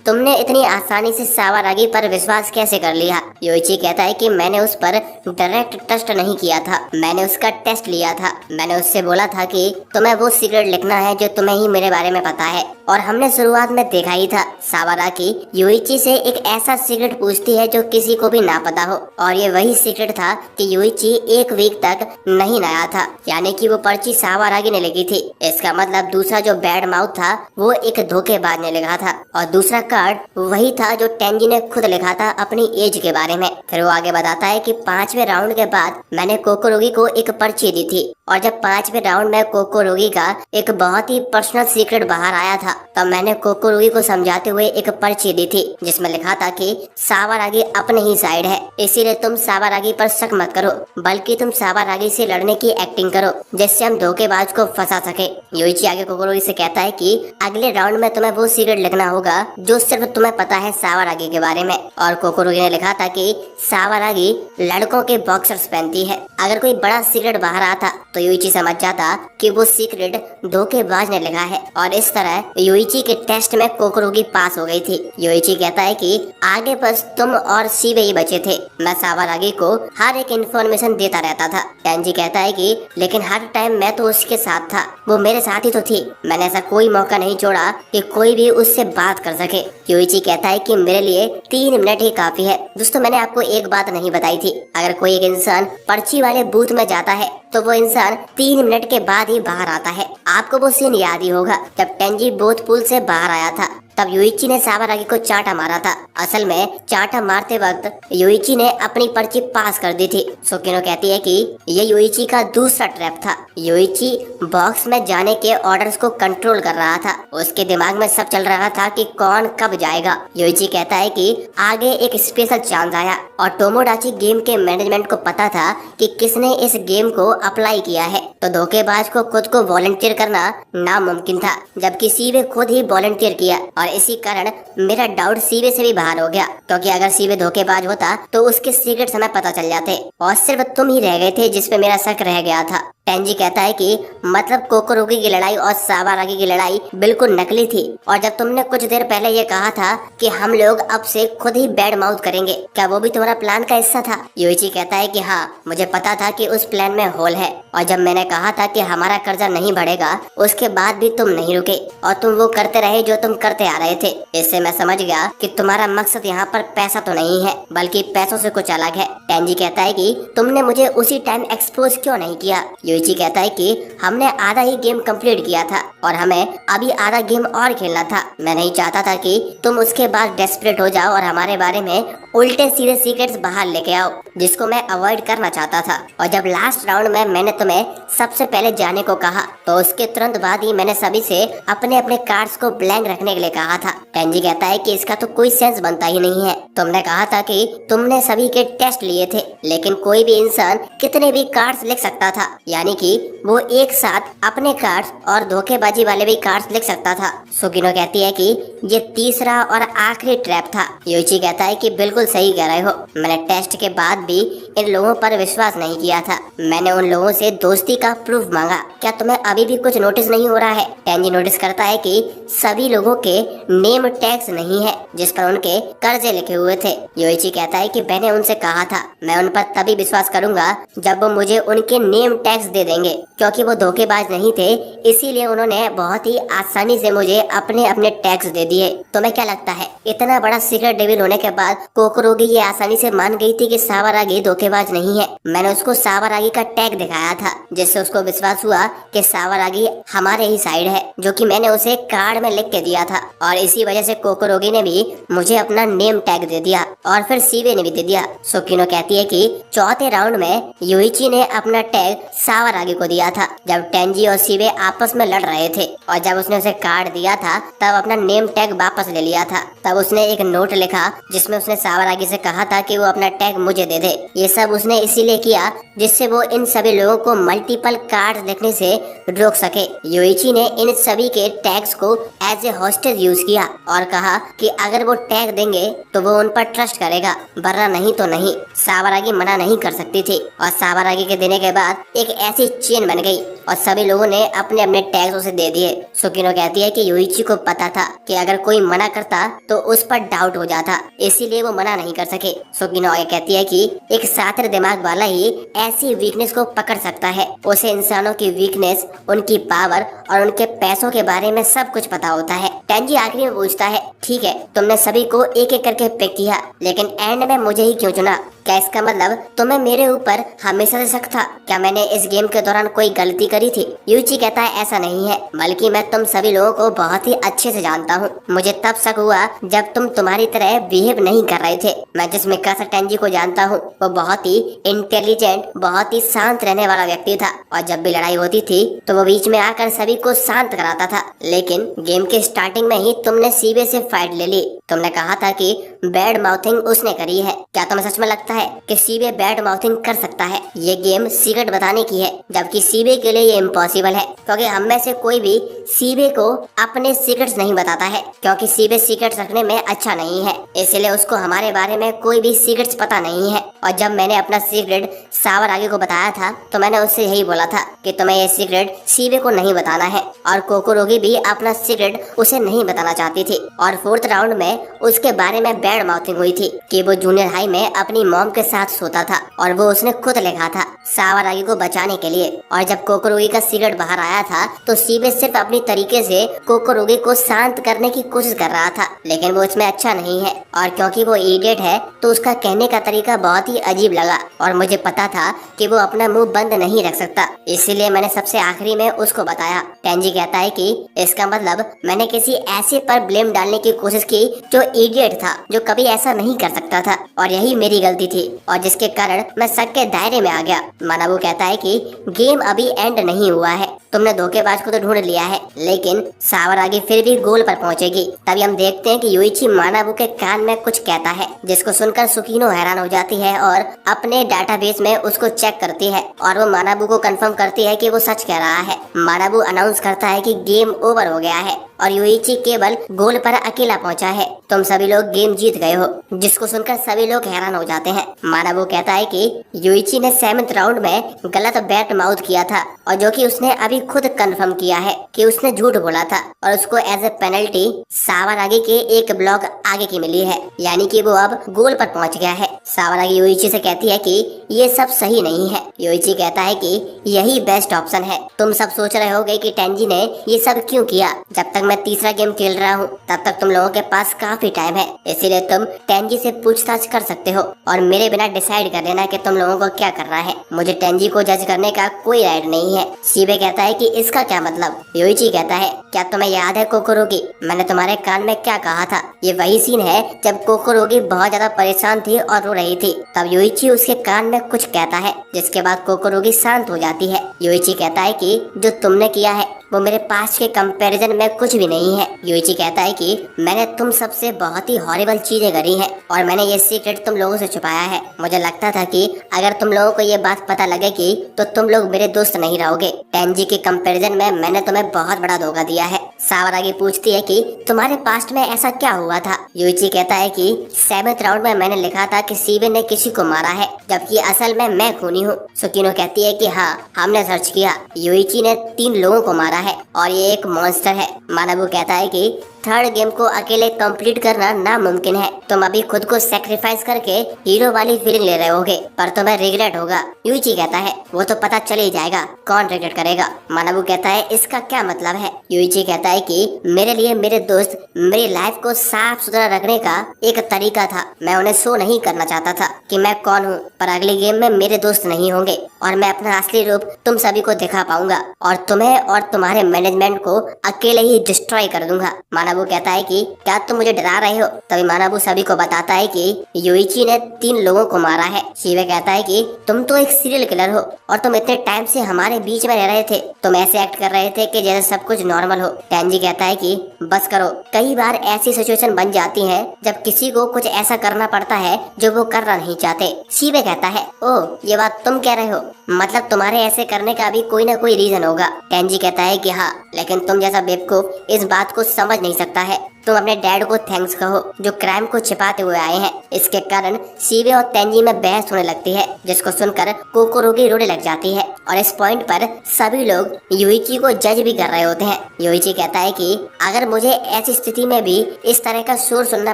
तुमने इतनी आसानी से सावारागी पर विश्वास कैसे कर लिया। यूइची कहता है कि मैंने उस पर डायरेक्ट ट्रस्ट नहीं किया था, मैंने उसका टेस्ट लिया था। मैंने उससे बोला था कि तुम्हें वो सीक्रेट लिखना है जो तुम्हें ही मेरे बारे में पता है और हमने शुरुआत में देखा ही था। सावारागी यूइची से एक ऐसा सीक्रेट पूछती है जो किसी को भी ना पता हो और ये वही सीक्रेट था कि यूइची 1 वीक तक नहीं नया था, यानी कि वो पर्ची सावारागी ने लिखी थी। इसका मतलब दूसरा जो बैड माउथ था वो एक धोखेबाज ने लिखा था और दूसरा कार्ड वही था जो टेंजी ने खुद लिखा था अपनी एज के बारे में। फिर वो आगे बताता है कि 5वें राउंड के बाद मैंने कोकोरोगी को एक पर्ची दी थी और जब 5वें राउंड में कोकोरोगी का एक बहुत ही पर्सनल सीक्रेट बाहर आया था तब मैंने कोकोरोगी को समझाते हुए एक पर्ची दी थी जिसमें लिखा था कि सावारागी अपने ही साइड है, इसीलिए तुम सावारागी पर शक मत करो बल्कि तुम सावारागी से लड़ने की एक्टिंग करो जिससे हम धोखेबाज को फंसा सके। यूइची आगे कोकोरोगी से कहता है कि अगले राउंड में तुम्हें वो सीक्रेट लिखना होगा जो सिर्फ तुम्हें पता है सावारागी के बारे में। और कोकोरोगी ने लिखा था कि सावारागी लड़कों के बॉक्सर्स पहनती है। अगर कोई बड़ा सीक्रेट बाहर आता तो यूइची समझ जाता कि वो सीक्रेट धोखेबाज ने लिखा है और इस तरह यूइची के टेस्ट में कोकोरोगी पास हो गई थी। यूइची कहता है कि आगे बस तुम और सीबे ही बचे थे, मैं सावारागी को हर एक इन्फॉर्मेशन देता रहता था। टेंजी कहता है कि लेकिन हर टाइम मैं तो उसके साथ था, वो मेरे साथ ही तो थी, मैंने ऐसा कोई मौका नहीं छोड़ा कि कोई भी उससे बात कर सके। यूइची कहता है कि मेरे लिए 3 मिनट ही काफी है। दोस्तों मैंने आपको एक बात नहीं बताई थी, अगर कोई एक इंसान पर्ची वाले बूथ में जाता है तो वो इंसान 3 मिनट के बाद ही बाहर आता है। आपको वो सीन याद ही होगा जब टेंजी बोथ पूल से बाहर आया था तब यूइची ने सावारागी को चांटा मारा था। असल में चांटा मारते वक्त यूइची ने अपनी पर्ची पास कर दी थी। सुकिनो कहती है कि ये यूइची का दूसरा ट्रैप था। यूइची बॉक्स में जाने के ऑर्डर्स को कंट्रोल कर रहा था, उसके दिमाग में सब चल रहा था कि कौन कब जाएगा। यूइची कहता है कि आगे एक स्पेशल चांस आया और टोमोडाची गेम के मैनेजमेंट को पता था कि किसने इस गेम को अप्लाई किया है, तो धोखेबाज को खुद को वॉलंटियर करना नामुमकिन था, जबकि सीबे खुद ही वॉलंटियर किया और इसी कारण मेरा डाउट सीबे से भी बाहर हो गया, क्योंकि अगर सीबे धोखेबाज होता तो उसके सीक्रेट हमें पता चल जाते और सिर्फ तुम ही रह गए थे जिसपे मेरा शक रह गया था। टेंजी कहता है कि मतलब कोकोरोगी की लड़ाई और सावारागी की लड़ाई बिल्कुल नकली थी और जब तुमने कुछ देर पहले ये कहा था कि हम लोग अब से खुद ही बैड माउथ करेंगे, क्या वो भी तुम्हारा प्लान का हिस्सा था? यूइची कहता है कि हाँ, मुझे पता था कि उस प्लान में होल है और जब मैंने कहा था कि हमारा कर्जा नहीं बढ़ेगा उसके बाद भी तुम नहीं रुके और तुम वो करते रहे जो तुम करते आ रहे थे। इससे मैं समझ गया कि तुम्हारा मकसद यहाँ पर पैसा तो नहीं है बल्कि पैसों से कुछ अलग है। टेंजी कहता है कि तुमने मुझे उसी टाइम एक्सपोज क्यों नहीं किया? यूइची कहता है कि हमने आधा ही गेम कंप्लीट किया था और हमें अभी आधा गेम और खेलना था। मैं नहीं चाहता था कि तुम उसके बाद डेस्परेट हो जाओ और हमारे बारे में उल्टे सीधे सीक्रेट्स बाहर लेके आओ, जिसको मैं अवॉइड करना चाहता था। और जब लास्ट राउंड में मैंने तुम्हें सबसे पहले जाने को कहा तो उसके तुरंत बाद ही मैंने सभी से अपने अपने कार्ड्स को ब्लैंक रखने के लिए कहा था। टेंजी कहता है कि इसका तो कोई सेंस बनता ही नहीं है। तुमने कहा था कि तुमने सभी के टेस्ट लिए थे, लेकिन कोई भी इंसान कितने भी कार्ड्स लिख सकता था, यानी कि वो एक साथ अपने कार्ड्स और धोखेबाजी वाले भी कार्ड्स लिख सकता था। सुकिनो कहती है कि ये तीसरा और आखिरी ट्रैप था। यूइची कहता है कि बिल्कुल सही कह रहे हो, मैंने टेस्ट के बाद भी इन लोगों पर विश्वास नहीं किया था। मैंने उन लोगों से दोस्ती का प्रूफ मांगा। क्या तुम्हें अभी भी कुछ नोटिस नहीं हो रहा है? टेंजी नोटिस करता है कि सभी लोगों के नेम टैग्स नहीं है जिस पर उनके कर्जे लिखे हुए थे। यूइची कहता है कि मैंने उनसे कहा था मैं उन पर तभी विश्वास करूंगा जब वो मुझे उनके नेम टैग्स दे देंगे, क्योंकि वो धोखेबाज नहीं थे, इसीलिए उन्होंने बहुत ही आसानी से मुझे अपने अपने टैग्स दे दिए। तुम्हें क्या लगता है इतना बड़ा सीक्रेट डेविल होने के बाद कोकोरोगी ये आसानी से मान गई थी कि सावारागी धोखेबाज नहीं है? मैंने उसको सावारागी का टैग दिखाया था जिससे उसको विश्वास हुआ कि सावारागी हमारे ही साइड है, जो कि मैंने उसे कार्ड में लिख के दिया था। और इसी वजह से कोकोरोगी ने भी मुझे अपना नेम टैग दे दिया और फिर सीबे ने भी दे दिया। सुकिनो कहती है कि चौथे राउंड में यूइची ने अपना टैग सावारागी को दिया था जब टेंजी और सीबे आपस में लड़ रहे थे, और जब उसने उसे कार्ड दिया था तब अपना नेम टैग वापस ले लिया था। तब उसने एक नोट लिखा जिसमें उसने सावारागी से कहा था कि वो अपना टैग मुझे दे दे। ये सब उसने इसीलिए किया जिससे वो इन सभी लोगों को मल्टीपल कार्ड लिखने से रोक सके। यूइची ने इन सभी के टैग्स को एज ए हॉस्टेज यूज किया और कहा कि अगर वो टैग देंगे तो वो उन पर ट्रस्ट करेगा, वरना नहीं तो नहीं। सावारागी मना नहीं कर सकती थी और सावारागी के देने के बाद एक ऐसी चेन बन गई और सभी लोगों ने अपने अपने टैग्स उसे दे दिए। सुकिनो कहती है कि यूइची को पता था कि अगर कोई मना करता तो उस पर डाउट हो जाता, इसीलिए वो मना नहीं कर सके। सुकिनो कहती है कि एक सातिर दिमाग वाला ही ऐसी वीकनेस को पकड़ सकता है। उसे इंसानों की वीकनेस, उनकी पावर और उनके पैसों के बारे में सब कुछ पता होता है। टेंजी आखिरी में पूछता है ठीक है तुमने सभी को एक एक करके पिक किया, लेकिन एंड में मुझे ही क्यों चुना? क्या इसका मतलब तुम्हें मेरे ऊपर हमेशा से शक था? क्या मैंने इस गेम के दौरान कोई गलती करी थी? यूची कहता है ऐसा नहीं है, बल्कि मैं तुम सभी लोगों को बहुत ही अच्छे से जानता हूँ। मुझे तब शक हुआ जब तुम तुम्हारी तरह बिहेव नहीं कर रहे थे। मैं जिस मिकासा टेंजी को जानता हूँ वो बहुत ही इंटेलिजेंट, बहुत ही शांत रहने वाला व्यक्ति था, और जब भी लड़ाई होती थी तो वो बीच में आकर सभी को शांत कराता था। लेकिन गेम के स्टार्टिंग में ही तुमने सीबे से फाइट ले ली। तुमने कहा था कि बैड माउथिंग उसने करी है। क्या तुम्हें सच में लगता है कि सीबे बैड माउथिंग कर सकता है? ये गेम सीक्रेट बताने की है, जबकि सीबे के लिए ये इम्पॉसिबल है, क्योंकि हम में से कोई भी सीबे को अपने सीक्रेट्स नहीं बताता है, क्योंकि सीबे सीक्रेट्स रखने में अच्छा नहीं है, इसलिए उसको हमारे बारे में कोई भी सीक्रेट्स पता नहीं है। और जब मैंने अपना सीक्रेट सावारागी को बताया था तो मैंने उससे यही बोला था कि तुम्हें ये सीक्रेट सीबे को नहीं बताना है, और कोकोरोगी भी अपना सीक्रेट उसे नहीं बताना चाहती थी। और फोर्थ राउंड में उसके बारे में बैड माउथिंग हुई थी कि वो जूनियर हाई में अपनी मॉम के साथ सोता था, और वो उसने खुद लिखा था सावारागी को बचाने के लिए। और जब कोकोरोगी का सीक्रेट बाहर आया था तो सीबे सिर्फ अपनी तरीके से कोकोरोगी को शांत करने की कोशिश कर रहा था, लेकिन वो इसमें अच्छा नहीं है, और क्योंकि वो इडियट है तो उसका कहने का तरीका बहुत ही अजीब लगा, और मुझे पता था कि वो अपना मुंह बंद नहीं रख सकता, इसीलिए मैंने सबसे आखिरी में उसको बताया। टेंजी कहता है कि इसका मतलब मैंने किसी ऐसे पर ब्लेम डालने की कोशिश की जो इडियट था, जो कभी ऐसा नहीं कर सकता था, और यही मेरी गलती थी, और जिसके कारण मैं शक के दायरे में आ गया। मानाबू कहता है कि गेम अभी एंड नहीं हुआ है, तुमने धोखेबाज को तो ढूंढ लिया है, लेकिन सावारागी फिर भी गोल पर पहुंचेगी। तभी हम देखते हैं कि यूइची मानाबू के कान में कुछ कहता है, जिसको सुनकर सुकिनो हैरान हो जाती है और अपने डाटाबेस में उसको चेक करती है, और वो मानाबू को कंफर्म करती है कि वो सच कह रहा है। मानाबू अनाउंस करता है कि गेम ओवर हो गया है और यूइची केवल गोल पर अकेला पहुंचा है, तुम सभी लोग गेम जीत गए हो, जिसको सुनकर सभी लोग हैरान हो जाते हैं। मानाबू कहता है कि यूइची ने 7th राउंड में गलत बैट माउथ किया था, और जो कि उसने अभी खुद कंफर्म किया है कि उसने झूठ बोला था और उसको एज ए पेनल्टी सावारागी के एक ब्लॉक आगे की मिली है, यानी कि वो अब गोल पर पहुंच गया है। सावारागी योइची से कहती है कि ये सब सही नहीं है। योइची कहता है कि यही बेस्ट ऑप्शन है। तुम सब सोच रहे होगे कि टेंजी ने ये सब क्यों किया। जब तक मैं तीसरा गेम खेल रहा हूँ तब तक तुम लोगों के पास काफी टाइम है, इसीलिए तुम टेंजी से पूछताछ कर सकते हो और मेरे बिना डिसाइड कर लेना कि तुम लोगों को क्या करना है। मुझे टेंजी को जज करने का कोई राइट नहीं है। शीबे कहता है कि इसका क्या मतलब। योइची कहता है क्या तुम्हें याद है कोकोरोगी, मैंने तुम्हारे कान में क्या कहा था। ये वही सीन है जब कोकोरोगी बहुत ज्यादा परेशान थी और रो रही थी। तब योइची उसके कान में कुछ कहता है जिसके बाद कोकोरोगी शांत हो जाती है। योइची कहता है कि जो तुमने किया है वो मेरे पास के कंपैरिजन में कुछ भी नहीं है। योइची कहता है कि मैंने तुम सबसे बहुत ही हॉरिबल चीजें करी हैं और मैंने ये सीक्रेट तुम लोगों से छुपाया है। मुझे लगता था कि अगर तुम लोगों को ये बात पता लगेगी तो तुम लोग मेरे दोस्त नहीं रहोगे। टेंजी के कंपैरिजन में मैंने तुम्हें बहुत बड़ा धोखा दिया है। सावारागी पूछती है कि तुम्हारे पास्ट में ऐसा क्या हुआ था। योइची कहता है कि 7th राउंड में मैंने लिखा था कि शीबे ने किसी को मारा है जबकि असल में मैं खूनी हूँ। सुकीनो कहती है कि हाँ हमने सर्च किया, योइची ने 3 लोगों को मारा है और ये एक मॉन्स्टर है। मानाबू कहता है कि थर्ड गेम को अकेले कंप्लीट करना नामुमकिन है। तुम अभी खुद को सेक्रीफाइस करके हीरो वाली फीलिंग ले रहे होगे पर तुम्हें रिग्रेट होगा। योइची कहता है वो तो पता चल ही जाएगा कौन रिग्रेट करेगा। मानाबू कहता है इसका क्या मतलब है। योइची कहता है कि मेरे लिए मेरे दोस्त मेरी लाइफ को साफ सुथरा रखने का एक तरीका था। मैं उन्हें शो नहीं करना चाहता था कि मैं कौन हूँ, पर अगले गेम में मेरे दोस्त नहीं होंगे और मैं अपना असली रूप तुम सभी को दिखा पाऊंगा और तुम्हें और तुम्हारे मैनेजमेंट को अकेले ही डिस्ट्रॉय कर दूंगा। मानाबू कहता है कि क्या तुम मुझे डरा रहे हो। तभी मानाबू सभी को बताता है कि योइची ने 3 लोगों को मारा है। शीबे कहता है कि तुम तो एक सीरियल किलर हो और तुम इतने टाइम से हमारे बीच में रह रहे थे, तुम ऐसे एक्ट कर रहे थे कि जैसे सब कुछ नॉर्मल हो। टेंजी कहता है कि बस करो, कई बार ऐसी सिचुएशन बन जाती है जब किसी को कुछ ऐसा करना पड़ता है जो वो करना नहीं चाहते। शीबे कहता है ओह ये बात तुम कह रहे हो, मतलब तुम्हारे ऐसे करने का भी कोई ना कोई रीजन होगा। टेंजी कहता है कि हाँ, लेकिन तुम जैसा बेवकूफ इस बात को समझ नहीं सकता है। तुम अपने डैड को थैंक्स कहो जो क्राइम को छिपाते हुए आए हैं। इसके कारण शीबे और तेंजी में बहस होने लगती है जिसको सुनकर कोकोरोगी रोने लग जाती है और इस पॉइंट पर सभी लोग योइची को जज भी कर रहे होते हैं। योइची कहता है कि अगर मुझे ऐसी स्थिति में भी इस तरह का शोर सुनना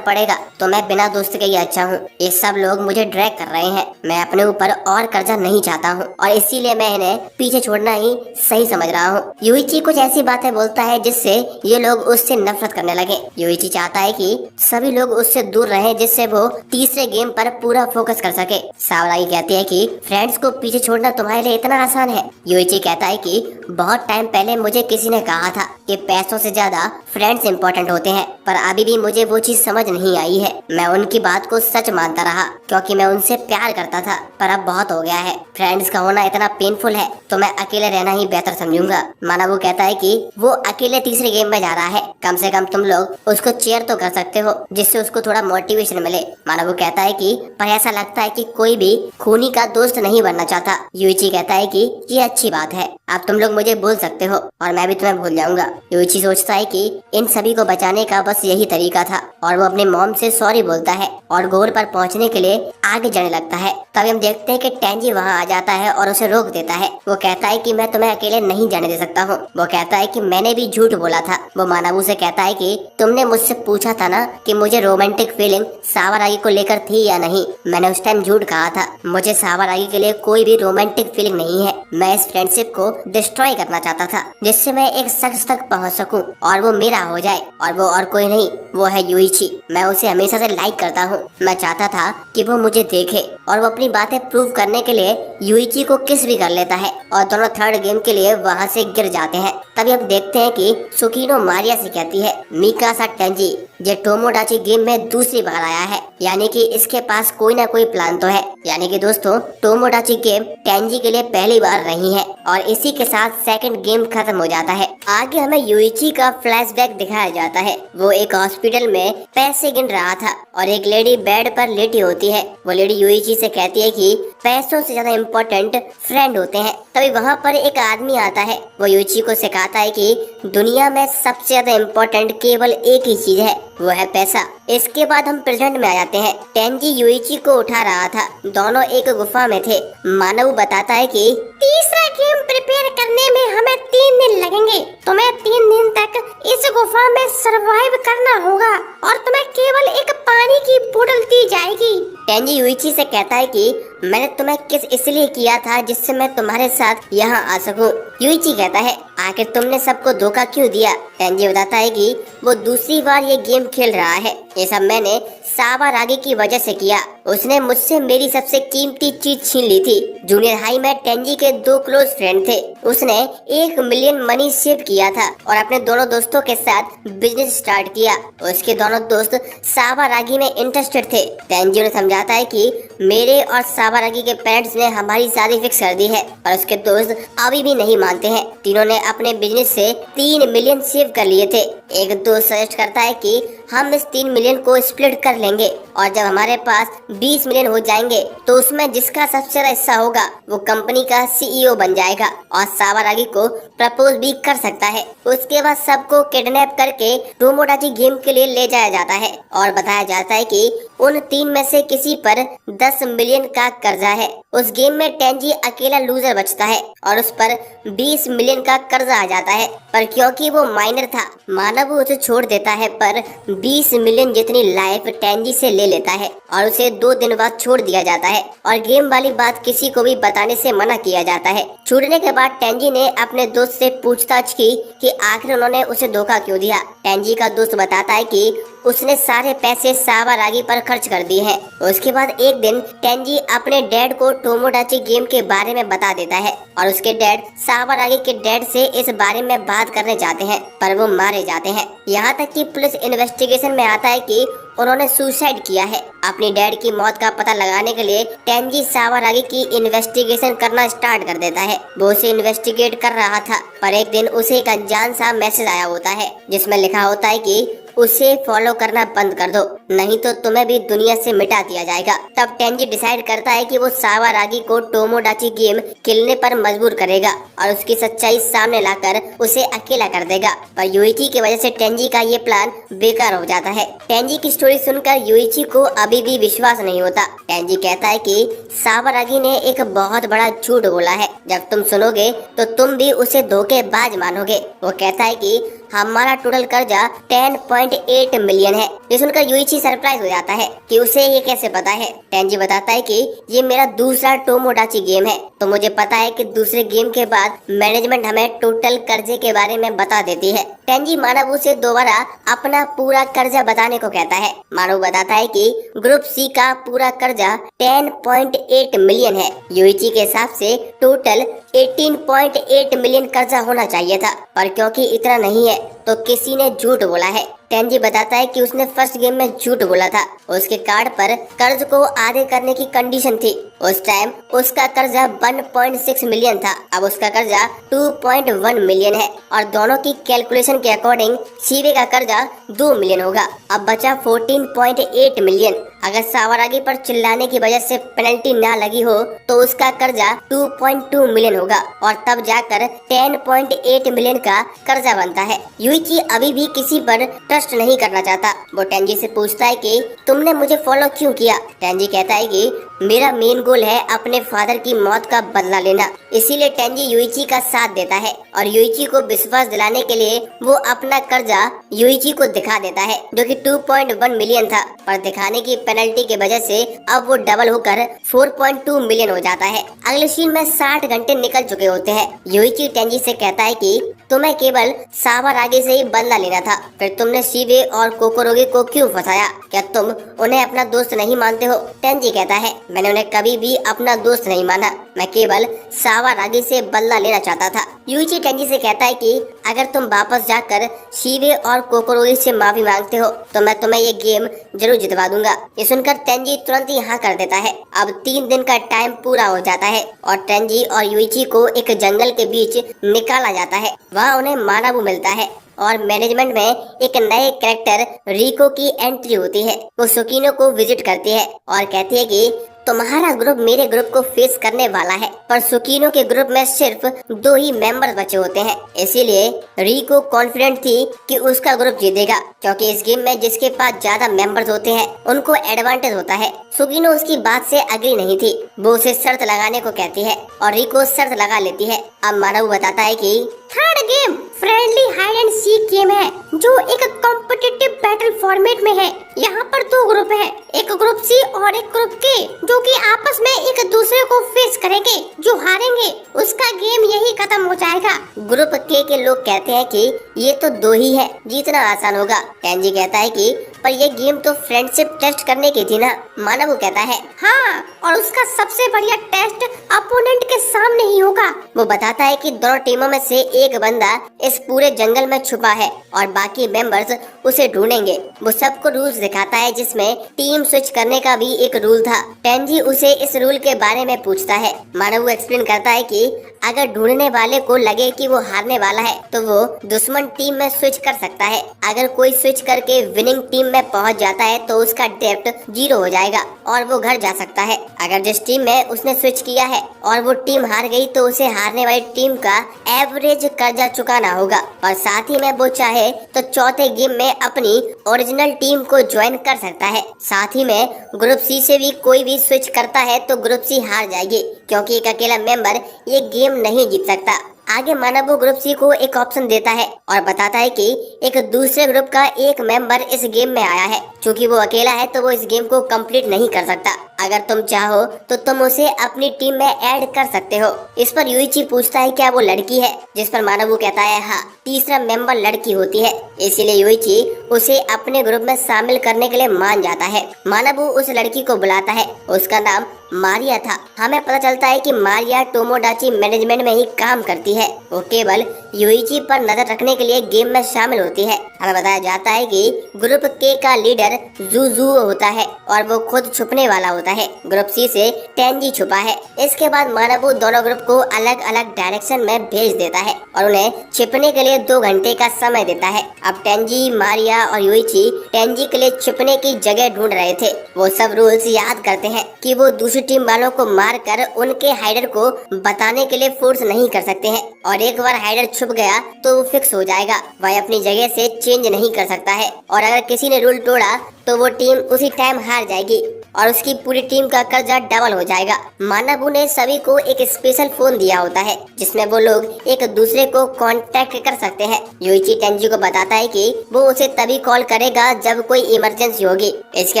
पड़ेगा तो मैं बिना दोस्त के ही अच्छा हूँ। ये सब लोग मुझे ड्रैग कर रहे हैं, मैं अपने ऊपर और कर्जा नहीं चाहता हूँ और इसीलिए मैं इन्हें पीछे छोड़ना ही सही समझ रहा हूँ। योइची कुछ ऐसी बातें बोलता है जिससे ये लोग उससे नफरत करने लगे। योइची चाहता है कि सभी लोग उससे दूर रहें जिससे वो तीसरे गेम पर पूरा फोकस कर सके। सावरागी कहती है कि फ्रेंड्स को पीछे छोड़ना तुम्हारे लिए इतना आसान है। योइची कहता है कि बहुत टाइम पहले मुझे किसी ने कहा था कि पैसों से ज्यादा फ्रेंड्स इम्पोर्टेंट होते हैं, पर अभी भी मुझे वो चीज समझ नहीं आई है। मैं उनकी बात को सच मानता रहा क्योंकि मैं उनसे प्यार करता था, पर अब बहुत हो गया है। फ्रेंड्स का होना इतना पेनफुल है तो मैं अकेले रहना ही बेहतर समझूंगा। मानाबू कहता है कि वो अकेले तीसरे गेम में जा रहा है, कम से कम तुम लोग उसको चेयर तो कर सकते हो जिससे उसको थोड़ा मोटिवेशन मिले। मानाबू कहता है कि पर ऐसा लगता है कि कोई भी खूनी का दोस्त नहीं बनना चाहता। योइची कहता है कि ये अच्छी बात है, अब तुम लोग मुझे भूल सकते हो और मैं भी तुम्हें भूल जाऊंगा। योइची सोचता है कि इन सभी को बचाने का बस यही तरीका था और वो अपने मॉम से सॉरी बोलता है और गोल पर पहुंचने के लिए आगे जाने लगता है। तभी हम देखते हैं कि टेंजी वहां आ जाता है और उसे रोक देता है। वो कहता है कि मैं तुम्हें अकेले नहीं जाने दे सकता हूँ। वो कहता है कि मैंने भी झूठ बोला था। वो मानाबू से कहता है कि तुमने मुझसे पूछा था ना कि मुझे रोमांटिक फीलिंग सावरागी को लेकर थी या नहीं। मैंने उस टाइम झूठ कहा था। मुझे सावरागी के लिए कोई भी रोमांटिक फीलिंग नहीं है। मैं इस फ्रेंडशिप को डिस्ट्रॉय करना चाहता था जिससे मैं एक शख्स तक पहुंच सकूं और वो मेरा हो जाए, और वो और कोई नहीं, वो है योइची। मैं उसे हमेशा से लाइक करता हूँ। मैं चाहता था कि वो मुझे देखे और वो अपनी बातें प्रूव करने के लिए योइची को किस भी कर लेता है और दोनों थर्ड गेम के लिए वहाँ से गिर जाते हैं। तभी हम देखते हैं कि सुकीनो मारिया से कहती है मिकासा टेंजी ये टोमोडाची गेम में दूसरी बार आया है, यानी कि इसके पास कोई ना कोई प्लान तो है। यानी कि दोस्तों टोमोडाची गेम टेंजी के लिए पहली बार नहीं है और इसी के साथ सेकंड गेम खत्म हो जाता है। आगे हमें योइची का फ्लैशबैक दिखाया जाता है। वो एक हॉस्पिटल में पैसे गिन रहा था और एक लेडी बेड पर लेटी होती है। वो लेडी योइची से कहती है कि पैसों से ज्यादा इम्पोर्टेंट फ्रेंड होते हैं। तभी वहाँ पर एक आदमी आता है। वो योइची को सिखाता है कि दुनिया में सबसे ज्यादा इम्पोर्टेंट केवल एक ही चीज है, वो है पैसा। इसके बाद हम प्रेजेंट में आ जाते हैं। टेंजी योइची को उठा रहा था, दोनों एक गुफा में थे। मानव बताता है कि तीसरा गेम प्रिपेयर करने में हमें 3 दिन लगेंगे। तुम्हें 3 दिन तक इस गुफा में सरवाइव करना होगा और तुम्हें केवल एक पानी की बोतल दी जाएगी। टेंजी युइची से कहता है कि मैंने तुम्हें किस इसलिए किया था जिससे मैं तुम्हारे साथ यहाँ आ सकूं। युइची कहता है आखिर तुमने सबको धोखा क्यों दिया। टेंजी बताता है कि वो दूसरी बार ये गेम खेल रहा है, ये सब मैंने सावारागी की वजह से किया। उसने मुझसे मेरी सबसे कीमती चीज छीन ली थी। जूनियर हाई में टेंजी के 2 क्लोज फ्रेंड थे। उसने 1 मिलियन मनी सेव किया था और अपने दोनों दोस्तों के साथ बिजनेस स्टार्ट किया। उसके दोनों दोस्त सावारागी में इंटरेस्टेड थे। टेंजी ने समझाता है कि मेरे और सावारागी के पेरेंट्स ने हमारी शादी फिक्स कर दी है और उसके दोस्त अभी भी नहीं मानते हैं। तीनों ने अपने बिजनेस से 3 मिलियन सेव कर लिए थे। एक दोस्त सजेस्ट करता है कि हम इस 3 मिलियन को स्प्लिट कर लेंगे और जब हमारे पास 20 मिलियन हो जाएंगे तो उसमें जिसका सबसे ज्यादा हिस्सा होगा वो कंपनी का सीईओ बन जाएगा और सावारागी को प्रपोज भी कर सकता है। उसके बाद सबको किडनैप करके टोमोडाची गेम के लिए ले जाया जाता है और बताया जाता है कि उन 3 में से किसी पर 10 मिलियन का कर्जा है। उस गेम में टेंजी अकेला लूजर बचता है और उस पर 20 मिलियन का कर्जा आ जाता है, पर क्योंकि वो माइनर था मानव उसे छोड़ देता है, पर 20 मिलियन जितनी लाइफ टेंजी से ले लेता है और उसे 2 दिन बाद छोड़ दिया जाता है और गेम वाली बात किसी को भी बताने से मना किया जाता है। छूटने के बाद टेंजी ने अपने दोस्त से पूछताछ की कि आखिर उन्होंने उसे धोखा क्यों दिया। टेंजी का दोस्त बताता है कि उसने सारे पैसे सावारागी पर खर्च कर दिए हैं। उसके बाद एक दिन टेंजी अपने डैड को टोमोडाची गेम के बारे में बता देता है और उसके डैड सावारागी के डैड से इस बारे में बात करने जाते हैं, पर वो मारे जाते हैं। यहाँ तक कि पुलिस इन्वेस्टिगेशन में आता है कि उन्होंने सुसाइड किया है। अपनी डैड की मौत का पता लगाने के लिए टेंजी सावारागी की इन्वेस्टिगेशन करना स्टार्ट कर देता है। वो उसे इन्वेस्टिगेट कर रहा था, पर एक दिन उसे एक अनजान सा मैसेज आया होता है जिसमें लिखा होता है कि उसे फॉलो करना बंद कर दो, नहीं तो तुम्हें भी दुनिया से मिटा दिया जाएगा। तब टेंजी डिसाइड करता है कि वो सावारागी को टोमोडाची गेम खेलने पर मजबूर करेगा और उसकी सच्चाई सामने लाकर उसे अकेला कर देगा, पर युइची की वजह से टेंजी का ये प्लान बेकार हो जाता है। टेंजी की स्टोरी सुनकर युइची को अभी भी विश्वास नहीं होता। टेंजी कहता है कि सावारागी ने एक बहुत बड़ा झूठ बोला है, जब तुम सुनोगे तो तुम भी उसे धोखेबाज मानोगे। वो कहता है कि हमारा टोटल कर्जा 10.8 मिलियन है। ये सुनकर युइची सरप्राइज हो जाता है कि उसे ये कैसे पता है। टेंजी बताता है कि ये मेरा दूसरा टोमोडाची गेम है, तो मुझे पता है कि दूसरे गेम के बाद मैनेजमेंट हमें टोटल कर्जे के बारे में बता देती है। टेंजी मानव से दोबारा अपना पूरा कर्जा बताने को कहता है। मानव बताता है कि ग्रुप सी का पूरा कर्जा 10.8 मिलियन है। युइची के हिसाब से टोटल 18.8 मिलियन कर्जा होना चाहिए था, पर क्योंकि इतना नहीं है तो किसी ने झूठ बोला है। टेंजी बताता है कि उसने फर्स्ट गेम में झूठ बोला था। उसके कार्ड पर कर्ज को आधे करने की कंडीशन थी। उस टाइम उसका कर्जा 1.6 मिलियन था, अब उसका कर्जा 2.1 मिलियन है और दोनों की कैलकुलेशन के अकॉर्डिंग शीवे का कर्जा 2 मिलियन होगा। अब बचा 14.8 मिलियन। अगर सावारागी पर चिल्लाने की वजह से पेनल्टी ना लगी हो तो उसका कर्जा 2.2 मिलियन होगा और तब जाकर 10.8 मिलियन का कर्जा बनता है। युइची अभी भी किसी पर ट्रस्ट नहीं करना चाहता। वो टेंजी से पूछता है कि तुमने मुझे फॉलो क्यों किया। टेंजी कहता है कि मेरा मेन गोल है अपने फादर की मौत का बदला लेना। इसीलिए टेंजी युइची का साथ देता है और युइची को विश्वास दिलाने के लिए वो अपना कर्जा युइची को दिखा देता है, जो कि 2.1 मिलियन था, पर दिखाने की पेनल्टी की वजह से अब वो डबल होकर 4.2 मिलियन हो जाता है। अगले सीन में 60 घंटे निकल चुके होते हैं। युइची टेंजी से कहता है कि तुम्हें केवल सावारागी से ही बदला लेना था, फिर तुमने शीवे और कोकोरोगी को क्यों फंसाया? क्या तुम उन्हें अपना दोस्त नहीं मानते हो? टेंजी कहता है मैंने उन्हें कभी भी अपना दोस्त नहीं माना, मैं केवल सावारागी से बदला लेना चाहता था। युइची टेंजी से कहता है कि अगर तुम वापस जाकर शीवे और कोकोरोगी से माफी मांगते हो तो मैं तुम्हें ये गेम जरूर जितवा दूंगा। ये सुनकर टेंजी तुरंत ही हाँ कर देता है। अब 3 दिन का टाइम पूरा हो जाता है और टेंजी और युइची को एक जंगल के बीच निकाला जाता है। वहाँ उन्हें मानाबू मिलता है और मैनेजमेंट में एक नए कैरेक्टर रिको की एंट्री होती है। वो सुकीनो को विजिट करती है और कहती है कि तुम्हारा ग्रुप मेरे ग्रुप को फेस करने वाला है, पर सुकीनो के ग्रुप में सिर्फ 2 ही मेंबर बचे होते हैं। इसीलिए रिको कॉन्फिडेंट थी कि उसका ग्रुप जीतेगा, क्योंकि इस गेम में जिसके पास ज्यादा मेंबर्स होते हैं उनको एडवांटेज होता है। सुकीनो उसकी बात से एग्री नहीं थी। वो उसे शर्त लगाने को कहती है और रिको शर्त लगा लेती है। अब मानव बताता है कि third game friendly hide and seek game है, जो एक कॉम्पिटिटिव बैटल फॉर्मेट में है। यहाँ पर 2 ग्रुप है, एक ग्रुप सी और एक ग्रुप के, जो कि आपस में एक दूसरे को फेस करेंगे। जो हारेंगे उसका गेम यही खत्म हो जाएगा। ग्रुप के लोग कहते हैं कि ये तो 2 ही है, जीतना आसान होगा। टेंजी कहता है कि पर ये गेम तो फ्रेंडशिप टेस्ट करने की थी ना। मानव कहता है हाँ, और उसका सबसे बढ़िया टेस्ट अपोनेंट के सामने ही होगा। वो बताता है कि दोनों टीमों में से एक बंदा इस पूरे जंगल में छुपा है और बाकी मेंबर्स उसे ढूंढेंगे। वो सबको रूल्स दिखाता है, जिसमें टीम स्विच करने का भी एक रूल था। टेंजी उसे इस रूल के बारे में पूछता है। मानव एक्सप्लेन करता है कि अगर ढूंढने वाले को लगे कि वो हारने वाला है तो वो दुश्मन टीम में स्विच कर सकता है। अगर कोई स्विच करके विनिंग टीम में पहुंच जाता है तो उसका डेप्थ 0 हो जाएगा और वो घर जा सकता है। अगर जिस टीम में उसने स्विच किया है और वो टीम हार गई तो उसे हारने वाली टीम का एवरेज कर्जा चुकाना होगा, और साथ ही में वो चाहे तो चौथे गेम में अपनी ओरिजिनल टीम को ज्वाइन कर सकता है। साथ ही में ग्रुप सी से भी कोई भी स्विच करता है तो ग्रुप सी हार जाएगी, क्योंकि एक अकेला मेंबर ये गेम नहीं जीत सकता। आगे मानव ग्रुप सी को एक ऑप्शन देता है और बताता है कि एक दूसरे ग्रुप का एक मेंबर इस गेम में आया है। क्योंकि वो अकेला है तो वो इस गेम को कंप्लीट नहीं कर सकता। अगर तुम चाहो तो तुम उसे अपनी टीम में ऐड कर सकते हो। इस पर यूइची पूछता है क्या वो लड़की है, जिस पर मानव कहता है हाँ, तीसरा मेंबर लड़की होती है। इसीलिए यूइची उसे अपने ग्रुप में शामिल करने के लिए मान जाता है। मानव उस लड़की को बुलाता है। उसका नाम मारिया था। हमें पता चलता है कि मारिया टोमोडाची मैनेजमेंट में ही काम करती है। वो केवल यूइची पर नजर रखने के लिए गेम में शामिल होती है। हमें बताया जाता है कि ग्रुप के का लीडर जूजू होता है और वो खुद छुपने वाला होता है। ग्रुप सी से टेंजी छुपा है। इसके बाद मानव दोनों ग्रुप को अलग अलग डायरेक्शन में भेज देता है और उन्हें छिपने के लिए 2 घंटे का समय देता है। अब टेंजी, मारिया और यूइची टेंजी के लिए छिपने की जगह ढूंढ रहे थे। वो सब रूल्स याद करते हैं कि वो दूसरी टीम वालों को मारकर उनके हाइडर को बताने के लिए फोर्स नहीं कर सकते हैं, और एक बार हाइडर छुप गया तो वो फिक्स हो जाएगा। वह अपनी जगह से चेंज नहीं कर सकता है, और अगर किसी ने रूल तोड़ा तो वो टीम उसी टाइम हार जाएगी और उसकी पूरी टीम का कर्जा डबल हो जाएगा। मानव ने सभी को एक स्पेशल फोन दिया होता है, जिसमें वो लोग एक दूसरे को कांटेक्ट कर सकते हैं। यूइची टेंजी को बताता है कि वो उसे तभी कॉल करेगा जब कोई इमरजेंसी होगी। इसके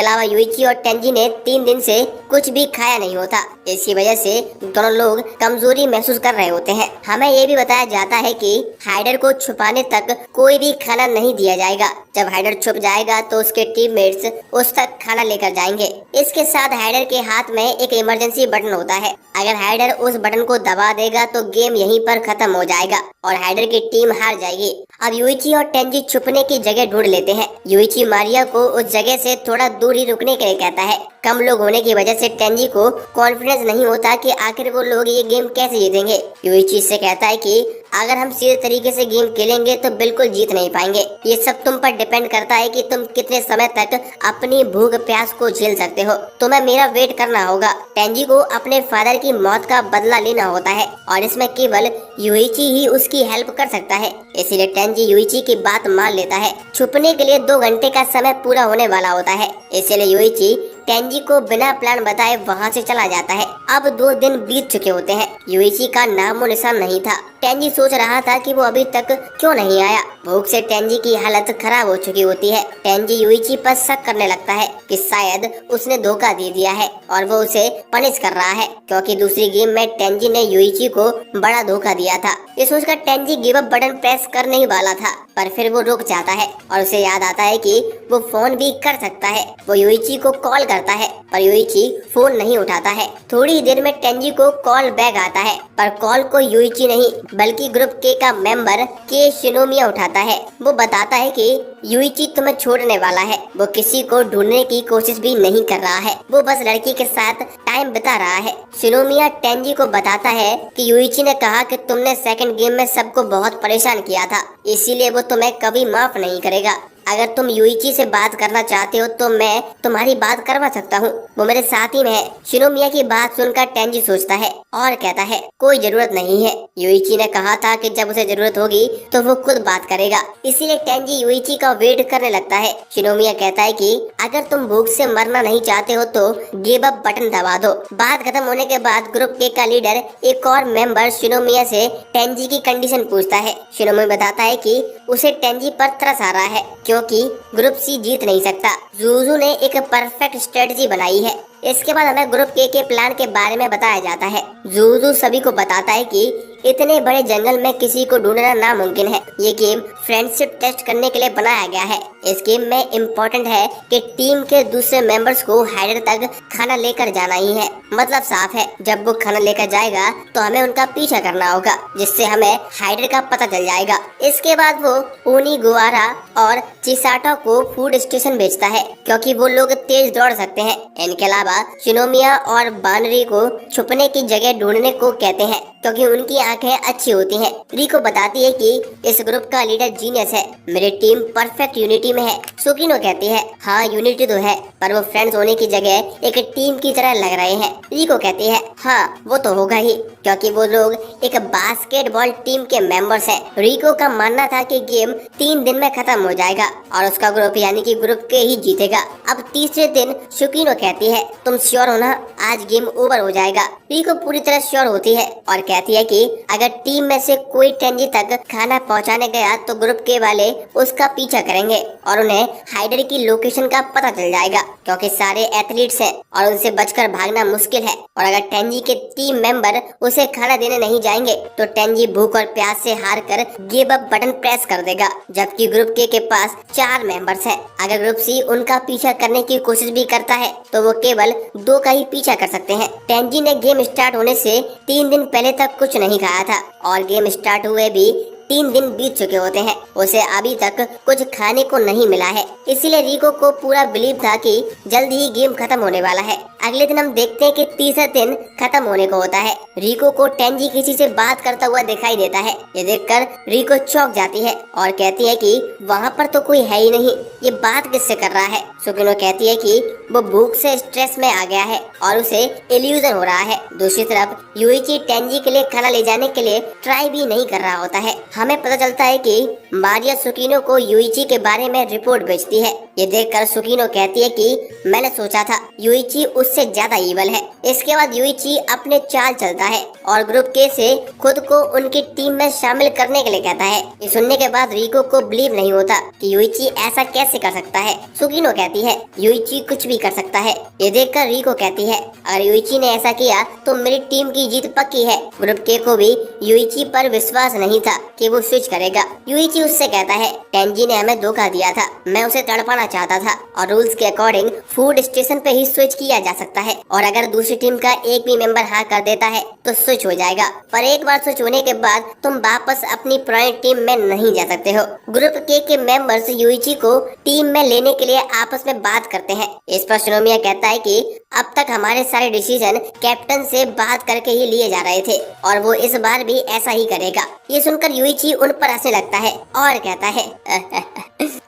अलावा यूइची और टेंजी ने 3 दिन से कुछ भी खाया नहीं होता। इसकी वजह से दोनों लोग कमजोरी महसूस कर रहे होते हैं। हमें ये भी बताया जाता है कि हाइडर को छुपाने तक कोई भी खाना नहीं दिया जाएगा। जब हाइडर छुप जाएगा तो उसके टीममेट्स उस तक खाना लेकर जाएंगे। इसके साथ हाइडर के हाथ में एक इमरजेंसी बटन होता है। अगर हाइडर उस बटन को दबा देगा तो गेम यहीं पर खत्म हो जाएगा और हाइडर की टीम हार जाएगी। अब यूइची और टेंजी छुपने की जगह ढूंढ लेते हैं। यूइची मारिया को उस जगह से थोड़ा दूर ही रुकने के लिए कहता है। कम लोग होने की वजह से टेंजी को कॉन्फिडेंस नहीं होता कि आखिर वो लोग ये गेम कैसे जीतेंगे। यूइची से कहता है कि अगर हम सीधे तरीके से गेम खेलेंगे तो बिल्कुल जीत नहीं पाएंगे। ये सब तुम पर डिपेंड करता है कि तुम कितने समय तक अपनी भूख प्यास को झेल सकते हो। तुम्हें मेरा वेट करना होगा। टेंजी को अपने फादर की मौत का बदला लेना होता है और इसमें केवल यूइची ही उसकी हेल्प कर सकता है। इसीलिए टेंजी यूइची की बात मान लेता है। छुपने के लिए 2 घंटे का समय पूरा होने वाला होता है, इसलिए यूइची टेंजी को बिना प्लान बताए वहाँ से चला जाता है। अब 2 दिन बीत चुके होते हैं। यूइची का नामो निशान नहीं था। टेंजी सोच रहा था कि वो अभी तक क्यों नहीं आया। भूख से टेंजी की हालत खराब हो चुकी होती है। टेंजी यूइची पर शक करने लगता है कि शायद उसने धोखा दे दिया है और वो उसे पनिश कर रहा है, क्योंकि दूसरी गेम में टेंजी ने यूइची को बड़ा धोखा दिया था। ये सोचकर tangy give up button press करने ही वाला था, पर फिर वो रुक जाता है और उसे याद आता है कि वो फोन भी कर सकता है। वो यूइची को कॉल करता है पर यूइची फोन नहीं उठाता है। थोड़ी देर में टेंजी को कॉल बैक आता है, पर कॉल को यूइची नहीं बल्कि ग्रुप के का मेंबर के शिनोमिया उठाता है। वो बताता है कि यूइची तुम्हें छोड़ने वाला है। वो किसी को ढूंढने की कोशिश भी नहीं कर रहा है, वो बस लड़की के साथ टाइम बिता रहा है। शिनोमिया टेंजी को बताता है कि यूइची ने कहा कि तुमने सेकंड गेम में सबको बहुत परेशान किया था, इसीलिए वो तुम्हें कभी माफ नहीं करेगा। अगर तुम युइची से बात करना चाहते हो तो मैं तुम्हारी बात करवा सकता हूँ, वो मेरे साथ ही में है। शिनोमिया की बात सुनकर टेंजी सोचता है और कहता है कोई जरूरत नहीं है, युइची ने कहा था कि जब उसे जरूरत होगी तो वो खुद बात करेगा। इसीलिए टेंजी युइची का वेट करने लगता है। शिनोमिया कहता है कि अगर तुम भूख से मरना नहीं चाहते हो तो गिव अप बटन दबा दो। बात खत्म होने के बाद ग्रुप के का लीडर एक और मेंबर शिनोमिया से टेंजी की कंडीशन पूछता है। शिनोमिया बताता है कि उसे टेंजी पर तरस आ रहा है क्योंकि ग्रुप सी जीत नहीं सकता। जूजू ने एक परफेक्ट स्ट्रेटजी बनाई है। इसके बाद हमें ग्रुप के प्लान के बारे में बताया जाता है। जूजू सभी को बताता है कि इतने बड़े जंगल में किसी को ढूंढना नामुमकिन है। ये गेम फ्रेंडशिप टेस्ट करने के लिए बनाया गया है। इस गेम में इम्पोर्टेंट है कि टीम के दूसरे मेंबर्स को हाइडर तक खाना लेकर जाना ही है। मतलब साफ है, जब वो खाना लेकर जाएगा तो हमें उनका पीछा करना होगा, जिससे हमें हाइडर का पता चल जाएगा। इसके बाद वो ओनीगुआरा और चिसाटो को फूड स्टेशन भेजता है क्योंकि वो लोग तेज दौड़ सकते हैं। इनके अलावा शिनोमिया और बानरी को छुपने की जगह ढूंढने को कहते हैं क्योंकि उनकी आंखें अच्छी होती हैं। रिको बताती है कि इस ग्रुप का लीडर जीनियस है, मेरी टीम परफेक्ट यूनिटी में है। सुकिनो कहती है हाँ यूनिटी तो है, पर वो फ्रेंड्स होने की जगह एक टीम की तरह लग रहे हैं। रिको कहती है हाँ वो तो होगा ही, क्योंकि वो लोग एक बास्केटबॉल टीम के मेंबर्स हैं। रिको का मानना था कि गेम 3 दिन में खत्म हो जाएगा और उसका ग्रुप यानी कि ग्रुप के ही जीतेगा। अब तीसरे दिन सुकिनो कहती है तुम श्योर हो ना, आज गेम ओवर हो जाएगा। रिको पूरी तरह श्योर होती है और कहती है कि अगर टीम में से कोई टेंजी तक खाना पहुंचाने गया तो ग्रुप के वाले उसका पीछा करेंगे और उन्हें हाइडर की लोकेशन का पता चल जाएगा क्योंकि सारे एथलीट्स हैं और उनसे बचकर भागना मुश्किल है। और अगर टेंजी के टीम मेंबर उसे खाना देने नहीं जाएंगे तो टेंजी भूख और प्यास से हार कर गिव अप बटन प्रेस कर देगा, जबकि ग्रुप के पास 4 मेंबर्स हैं। अगर ग्रुप सी उनका पीछा करने की कोशिश भी करता है तो वो केवल 2 का ही पीछा कर सकते हैं। टेंजी ने गेम स्टार्ट होने से 3 दिन पहले तक कुछ नहीं खाया था और गेम स्टार्ट हुए भी 3 दिन बीत चुके होते हैं। उसे अभी तक कुछ खाने को नहीं मिला है, इसीलिए रिको को पूरा बिलीव था कि जल्द ही गेम खत्म होने वाला है। अगले दिन हम देखते हैं कि तीसरा दिन खत्म होने को होता है। रिको को टेंजी किसी से बात करता हुआ दिखाई देता है। ये देखकर रिको चौंक जाती है और कहती है कि वहाँ पर तो कोई है ही नहीं, ये बात किससे कर रहा है। सुकिनो कहती है कि वो भूख से स्ट्रेस में आ गया है और उसे इल्यूजन हो रहा है। दूसरी तरफ युइची टेंजी के लिए खाना ले जाने के लिए ट्राई भी नहीं कर रहा होता है। हमें पता चलता है कि मारिया सुकिनो को युइची के बारे में रिपोर्ट भेजती है। ये देखकर सुकिनो कहती है कि मैंने सोचा था युइची उससे ज्यादा ईवल है। इसके बाद युइची अपने चाल चलता है और ग्रुप के से खुद को उनकी टीम में शामिल करने के लिए कहता है। ये सुनने के बाद रिको को बिलीव नहीं होता कि युइची ऐसा कैसे कर सकता है। सुकिनो कहती है युइची कुछ भी कर सकता है। ये देखकर रिको कहती है अगर युइची ने ऐसा किया तो मेरी टीम की जीत पक्की है। ग्रुप के को भी युइची पर विश्वास नहीं था कि वो स्विच करेगा। युइची उससे कहता है टेंजी ने हमें धोखा दिया था, मैं उसे तड़पाना चाहता था और रूल्स के अकॉर्डिंग फूड स्टेशन पे ही स्विच किया जा सकता है और अगर दूसरी टीम का एक भी मेंबर हाँ कर देता है तो स्विच हो जाएगा, पर एक बार स्विच होने के बाद तुम वापस अपनी पुरानी टीम में नहीं जा सकते हो। ग्रुप के मेंबर्स युइची को टीम में लेने के लिए आपस में बात करते हैं। इस पर शिनोमिया कहता है कि अब तक हमारे सारे डिसीजन कैप्टन से बात करके ही लिए जा रहे थे और वो इस बार भी ऐसा ही करेगा। ये सुनकर युइची उन पर हंसने लगता है और कहता है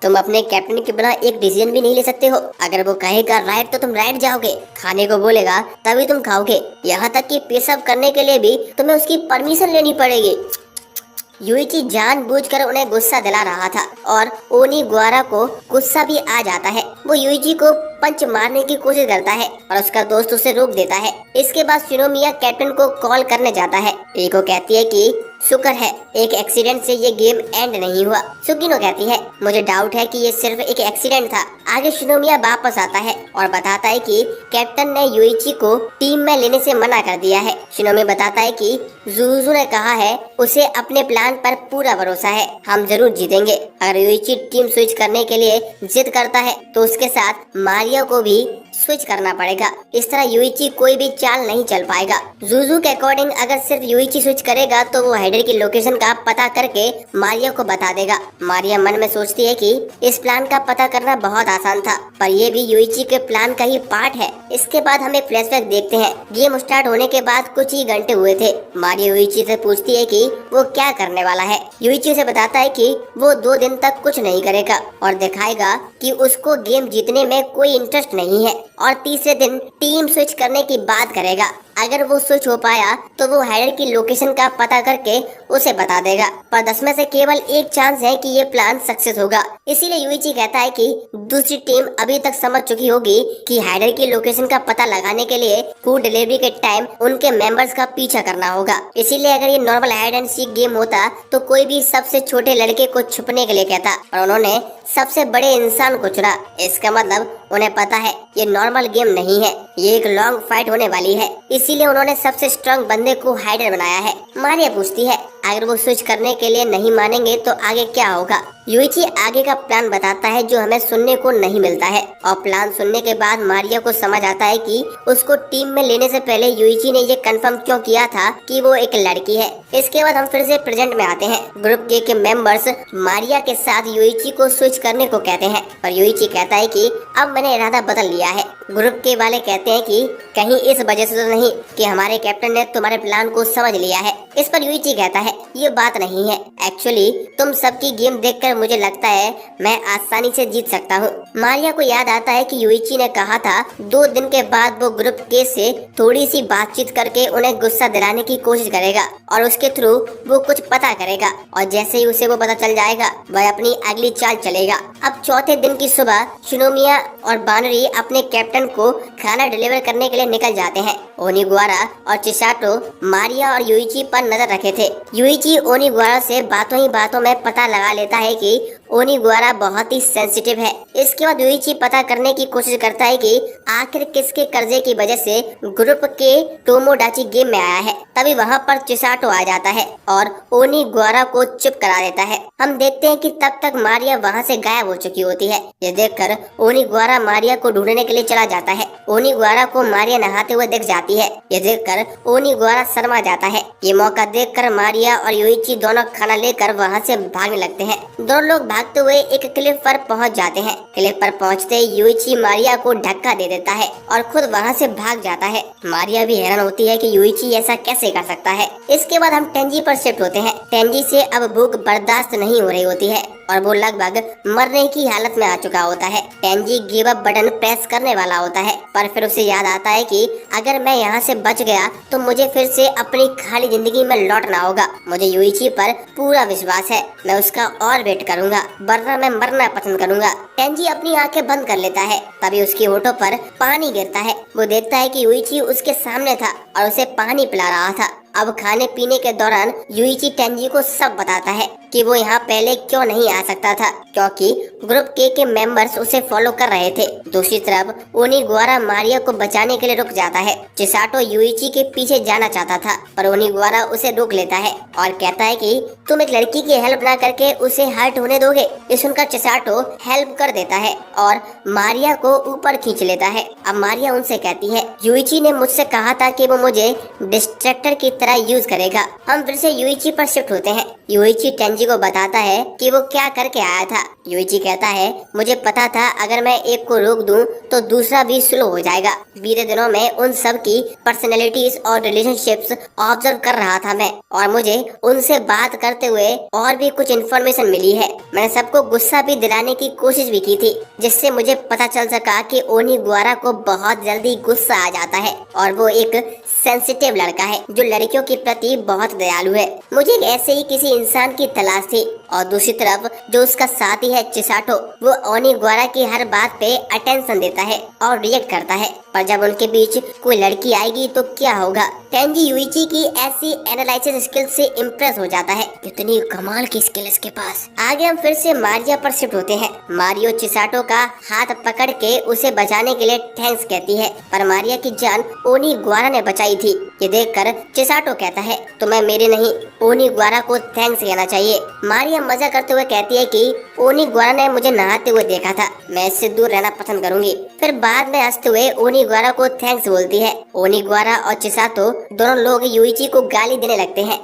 तुम अपने कैप्टन के बिना एक डिसीजन भी नहीं ले सकते हो। अगर वो कहेगा राइट तो तुम राइट जाओगे, खाने को बोलेगा तभी तुम खाओगे, यहाँ तक कि पेशाब करने के लिए भी तुम्हें उसकी परमिशन लेनी पड़ेगी। युइची जानबूझकर उन्हें गुस्सा दिला रहा था और ओनीगुआरा को गुस्सा भी आ जाता है। वो युइची को पंच मारने की कोशिश करता है और उसका दोस्त उसे रोक देता है। इसके बाद शिनोमिया कैप्टन को कॉल करने जाता है। रिको कहती है कि शुक्र है एक एक्सीडेंट से ये गेम एंड नहीं हुआ। सुकिनो कहती है मुझे डाउट है कि ये सिर्फ एक एक्सीडेंट था। आगे शिनोमिया वापस आता है और बताता है कि कैप्टन ने युइची को टीम में लेने से मना कर दिया है। शिनोमिया बताता है कि जुजुजू ने कहा है उसे अपने प्लान पर पूरा भरोसा है, हम जरूर जीतेंगे। अगर युइची टीम स्विच करने के लिए जिद करता है तो उसके साथ मारिया को भी स्विच करना पड़ेगा। इस तरह यूइची कोई भी चाल नहीं चल पाएगा। जुजू के अकॉर्डिंग अगर सिर्फ यूइची स्विच करेगा तो वो हाइडर की लोकेशन का पता करके मारिया को बता देगा। मारिया मन में सोचती है कि इस प्लान का पता करना बहुत आसान था, पर ये भी यूइची के प्लान का ही पार्ट है। इसके बाद हमें फ्लैशबैक देखते हैं। गेम स्टार्ट होने के बाद कुछ ही घंटे हुए थे। मारिया यूइची से पूछती है कि वो क्या करने वाला है। यूइची उसे बताता है कि वो 2 दिन तक कुछ नहीं करेगा और दिखाएगा कि उसको गेम जीतने में कोई इंटरेस्ट नहीं है और तीसरे दिन टीम स्विच करने की बात करेगा। अगर वो स्विच हो पाया तो वो हाइडर की लोकेशन का पता करके उसे बता देगा, पर 10 में से केवल 1 चांस है कि ये प्लान सक्सेस होगा। इसीलिए यूइची कहता है कि दूसरी टीम अभी तक समझ चुकी होगी कि हाइडर की लोकेशन का पता लगाने के लिए फूड डिलीवरी के टाइम उनके मेंबर्स का पीछा करना होगा। इसीलिए अगर ये normal hide and seek game होता तो कोई भी सबसे छोटे लड़के को छुपने के लिए कहता, और उन्होंने सबसे बड़े इंसान को चुना। इसका मतलब उन्हें पता है ये नॉर्मल गेम नहीं है, ये एक लॉन्ग फाइट होने वाली है। इसीलिए उन्होंने सबसे स्ट्रांग बंदे को हाइडर बनाया है। मारिया पूछती है अगर वो स्विच करने के लिए नहीं मानेंगे तो आगे क्या होगा। यूइची आगे का प्लान बताता है जो हमें सुनने को नहीं मिलता है, और प्लान सुनने के बाद मारिया को समझ आता है कि उसको टीम में लेने से पहले यूइची ने ये कंफर्म क्यों किया था कि वो एक लड़की है। इसके बाद हम फिर से प्रेजेंट में आते हैं। ग्रुप के मेंबर्स मारिया के साथ यूइची को स्विच करने को कहते हैं, पर यूइची कहता है कि अब मैंने इरादा बदल लिया है। ग्रुप के वाले कहते हैं कि कहीं इस वजह से तो नहीं कि हमारे कैप्टन ने तुम्हारे प्लान को समझ लिया है। इस पर यूइची कहता है ये बात नहीं है, एक्चुअली तुम सबकी गेम देखकर मुझे लगता है मैं आसानी से जीत सकता हूँ। मारिया को याद आता है कि यूइची ने कहा था 2 दिन के बाद वो ग्रुप के से थोड़ी सी बातचीत करके उन्हें गुस्सा दिलाने की कोशिश करेगा और उसके थ्रू वो कुछ पता करेगा, और जैसे ही उसे वो पता चल जाएगा वह अपनी अगली चाल चलेगा। अब चौथे दिन की सुबह शिनोमिया और बानरी अपने कैप्टन को खाना डिलीवर करने के लिए निकल जाते हैं। ओनिगुआरा और चिसाटो मारिया और यूइची पर नजर रखे थे। यूइची ओनिगुआरा से बातों ही बातों में पता लगा लेता है कि ओनिगुआरा बहुत ही सेंसिटिव है। इसके बाद यूइची पता करने की कोशिश करता है कि आखिर किसके कर्जे की वजह से ग्रुप के टोमोडाची गेम में आया है। तभी वहाँ पर चिसाटो आ जाता है और ओनिगुआरा को चुप करा देता है। हम देखते हैं कि तब तक मारिया वहाँ से गायब हो चुकी होती है। ये देखकर ओनिगुआरा मारिया को ढूंढने के लिए चला जाता है। ओनिगुआरा को मारिया नहाते हुए दिख जाती है। ये देखकर ओनिगुआरा शर्मा जाता है। ये मौका देखकर मारिया और यूइची दोनों खाना लेकर वहाँ से भागने लगते हैं। दोनों लोग भागते हुए एक क्लिफ पर पहुँच जाते हैं। क्लिफ पर पहुँचते यूइची मारिया को धक्का दे देता है और खुद वहाँ से भाग जाता है। मारिया भी हैरान होती है कि यूइची ऐसा कैसे कर सकता है। इसके बाद हम टेंजी पर शिफ्ट होते हैं। टेंजी से अब भूख बर्दाश्त नहीं हो रही होती है और वो लगभग मरने की हालत में आ चुका होता है। Tangy give up button press करने वाला होता है, पर फिर उसे याद आता है कि अगर मैं यहाँ से बच गया तो मुझे फिर से अपनी खाली जिंदगी में लौटना होगा। मुझे यूइची पर पूरा विश्वास है, मैं उसका और वेट करूंगा, वरना मैं मरना पसंद करूंगा। टेंजी अपनी आंखें बंद कर लेता है। तभी उसके होठों पर पानी गिरता है। वो देखता है कि यूइची उसके सामने था और उसे पानी पिला रहा था। अब खाने पीने के दौरान यूइची टेंजी को सब बताता है कि वो यहाँ पहले क्यों नहीं आ सकता था, क्योंकि ग्रुप के मेंबर्स उसे फॉलो कर रहे थे। दूसरी तरफ ओनिगुआरा मारिया को बचाने के लिए रुक जाता है। चिसाटो यूइची के पीछे जाना चाहता था, पर ओनिगुआरा उसे रोक लेता है और कहता है कि तुम एक लड़की की हेल्प ना करके उसे हर्ट होने दोगे। ये सुनकर चिसाटो हेल्प कर देता है और मारिया को ऊपर खींच लेता है। अब मारिया उनसे कहती है यूइची ने मुझसे कहा था कि वो मुझे डिस्ट्रैक्टर की तरह यूज करेगा। हम फिर से यूइची पर शिफ्ट होते हैं। यूइची टेंजी को बताता है कि वो क्या करके आया था। यूइची कहता है मुझे पता था अगर मैं एक को रोक दूं तो दूसरा भी स्लो हो जाएगा। बीते दिनों में उन सब की पर्सनैलिटीज और रिलेशनशिप्स ऑब्जर्व कर रहा था मैं, और मुझे उनसे बात करते हुए और भी कुछ इन्फॉर्मेशन मिली है। मैंने सबको गुस्सा भी दिलाने की कोशिश भी की थी, जिससे मुझे पता चल सका कि ओनिगुआरा को बहुत जल्दी गुस्सा आ जाता है और वो एक सेंसिटिव लड़का है जो लड़कियों के प्रति बहुत दयालु है। मुझे ऐसे ही किसी इंसान की तलाश थी। और दूसरी तरफ जो उसका साथी है चिसाटो, वो ओनिगुआरा की हर बात पे अटेंशन देता है और रिएक्ट करता है, पर जब उनके बीच कोई लड़की आएगी तो क्या होगा। टेंजी यूइची की ऐसी एनालिसिस स्किल से इम्प्रेस हो जाता है। कितनी कमाल की स्किल इसके पास। आगे हम फिर से मारिया पर शिफ्ट होते हैं। मारियो चिसाटो का हाथ पकड़ के उसे बचाने के लिए थैंक्स कहती है, पर मारिया की जान ओनिगुआरा ने बचाई थी। ये देखकर चिसाटो कहता है तुम्हें मेरे नहीं ओनिगुआरा को थैंक्स कहना चाहिए। मारिया शिनोमिया मजा करते हुए कहती है कि ओनिगारा ने मुझे नहाते हुए देखा था, मैं इससे दूर रहना पसंद करूंगी। फिर बाद में हंसते हुए ओनिगारा को थैंक्स बोलती है। ओनिगारा और चिसातो दोनों लोग यूइची को गाली देने लगते हैं।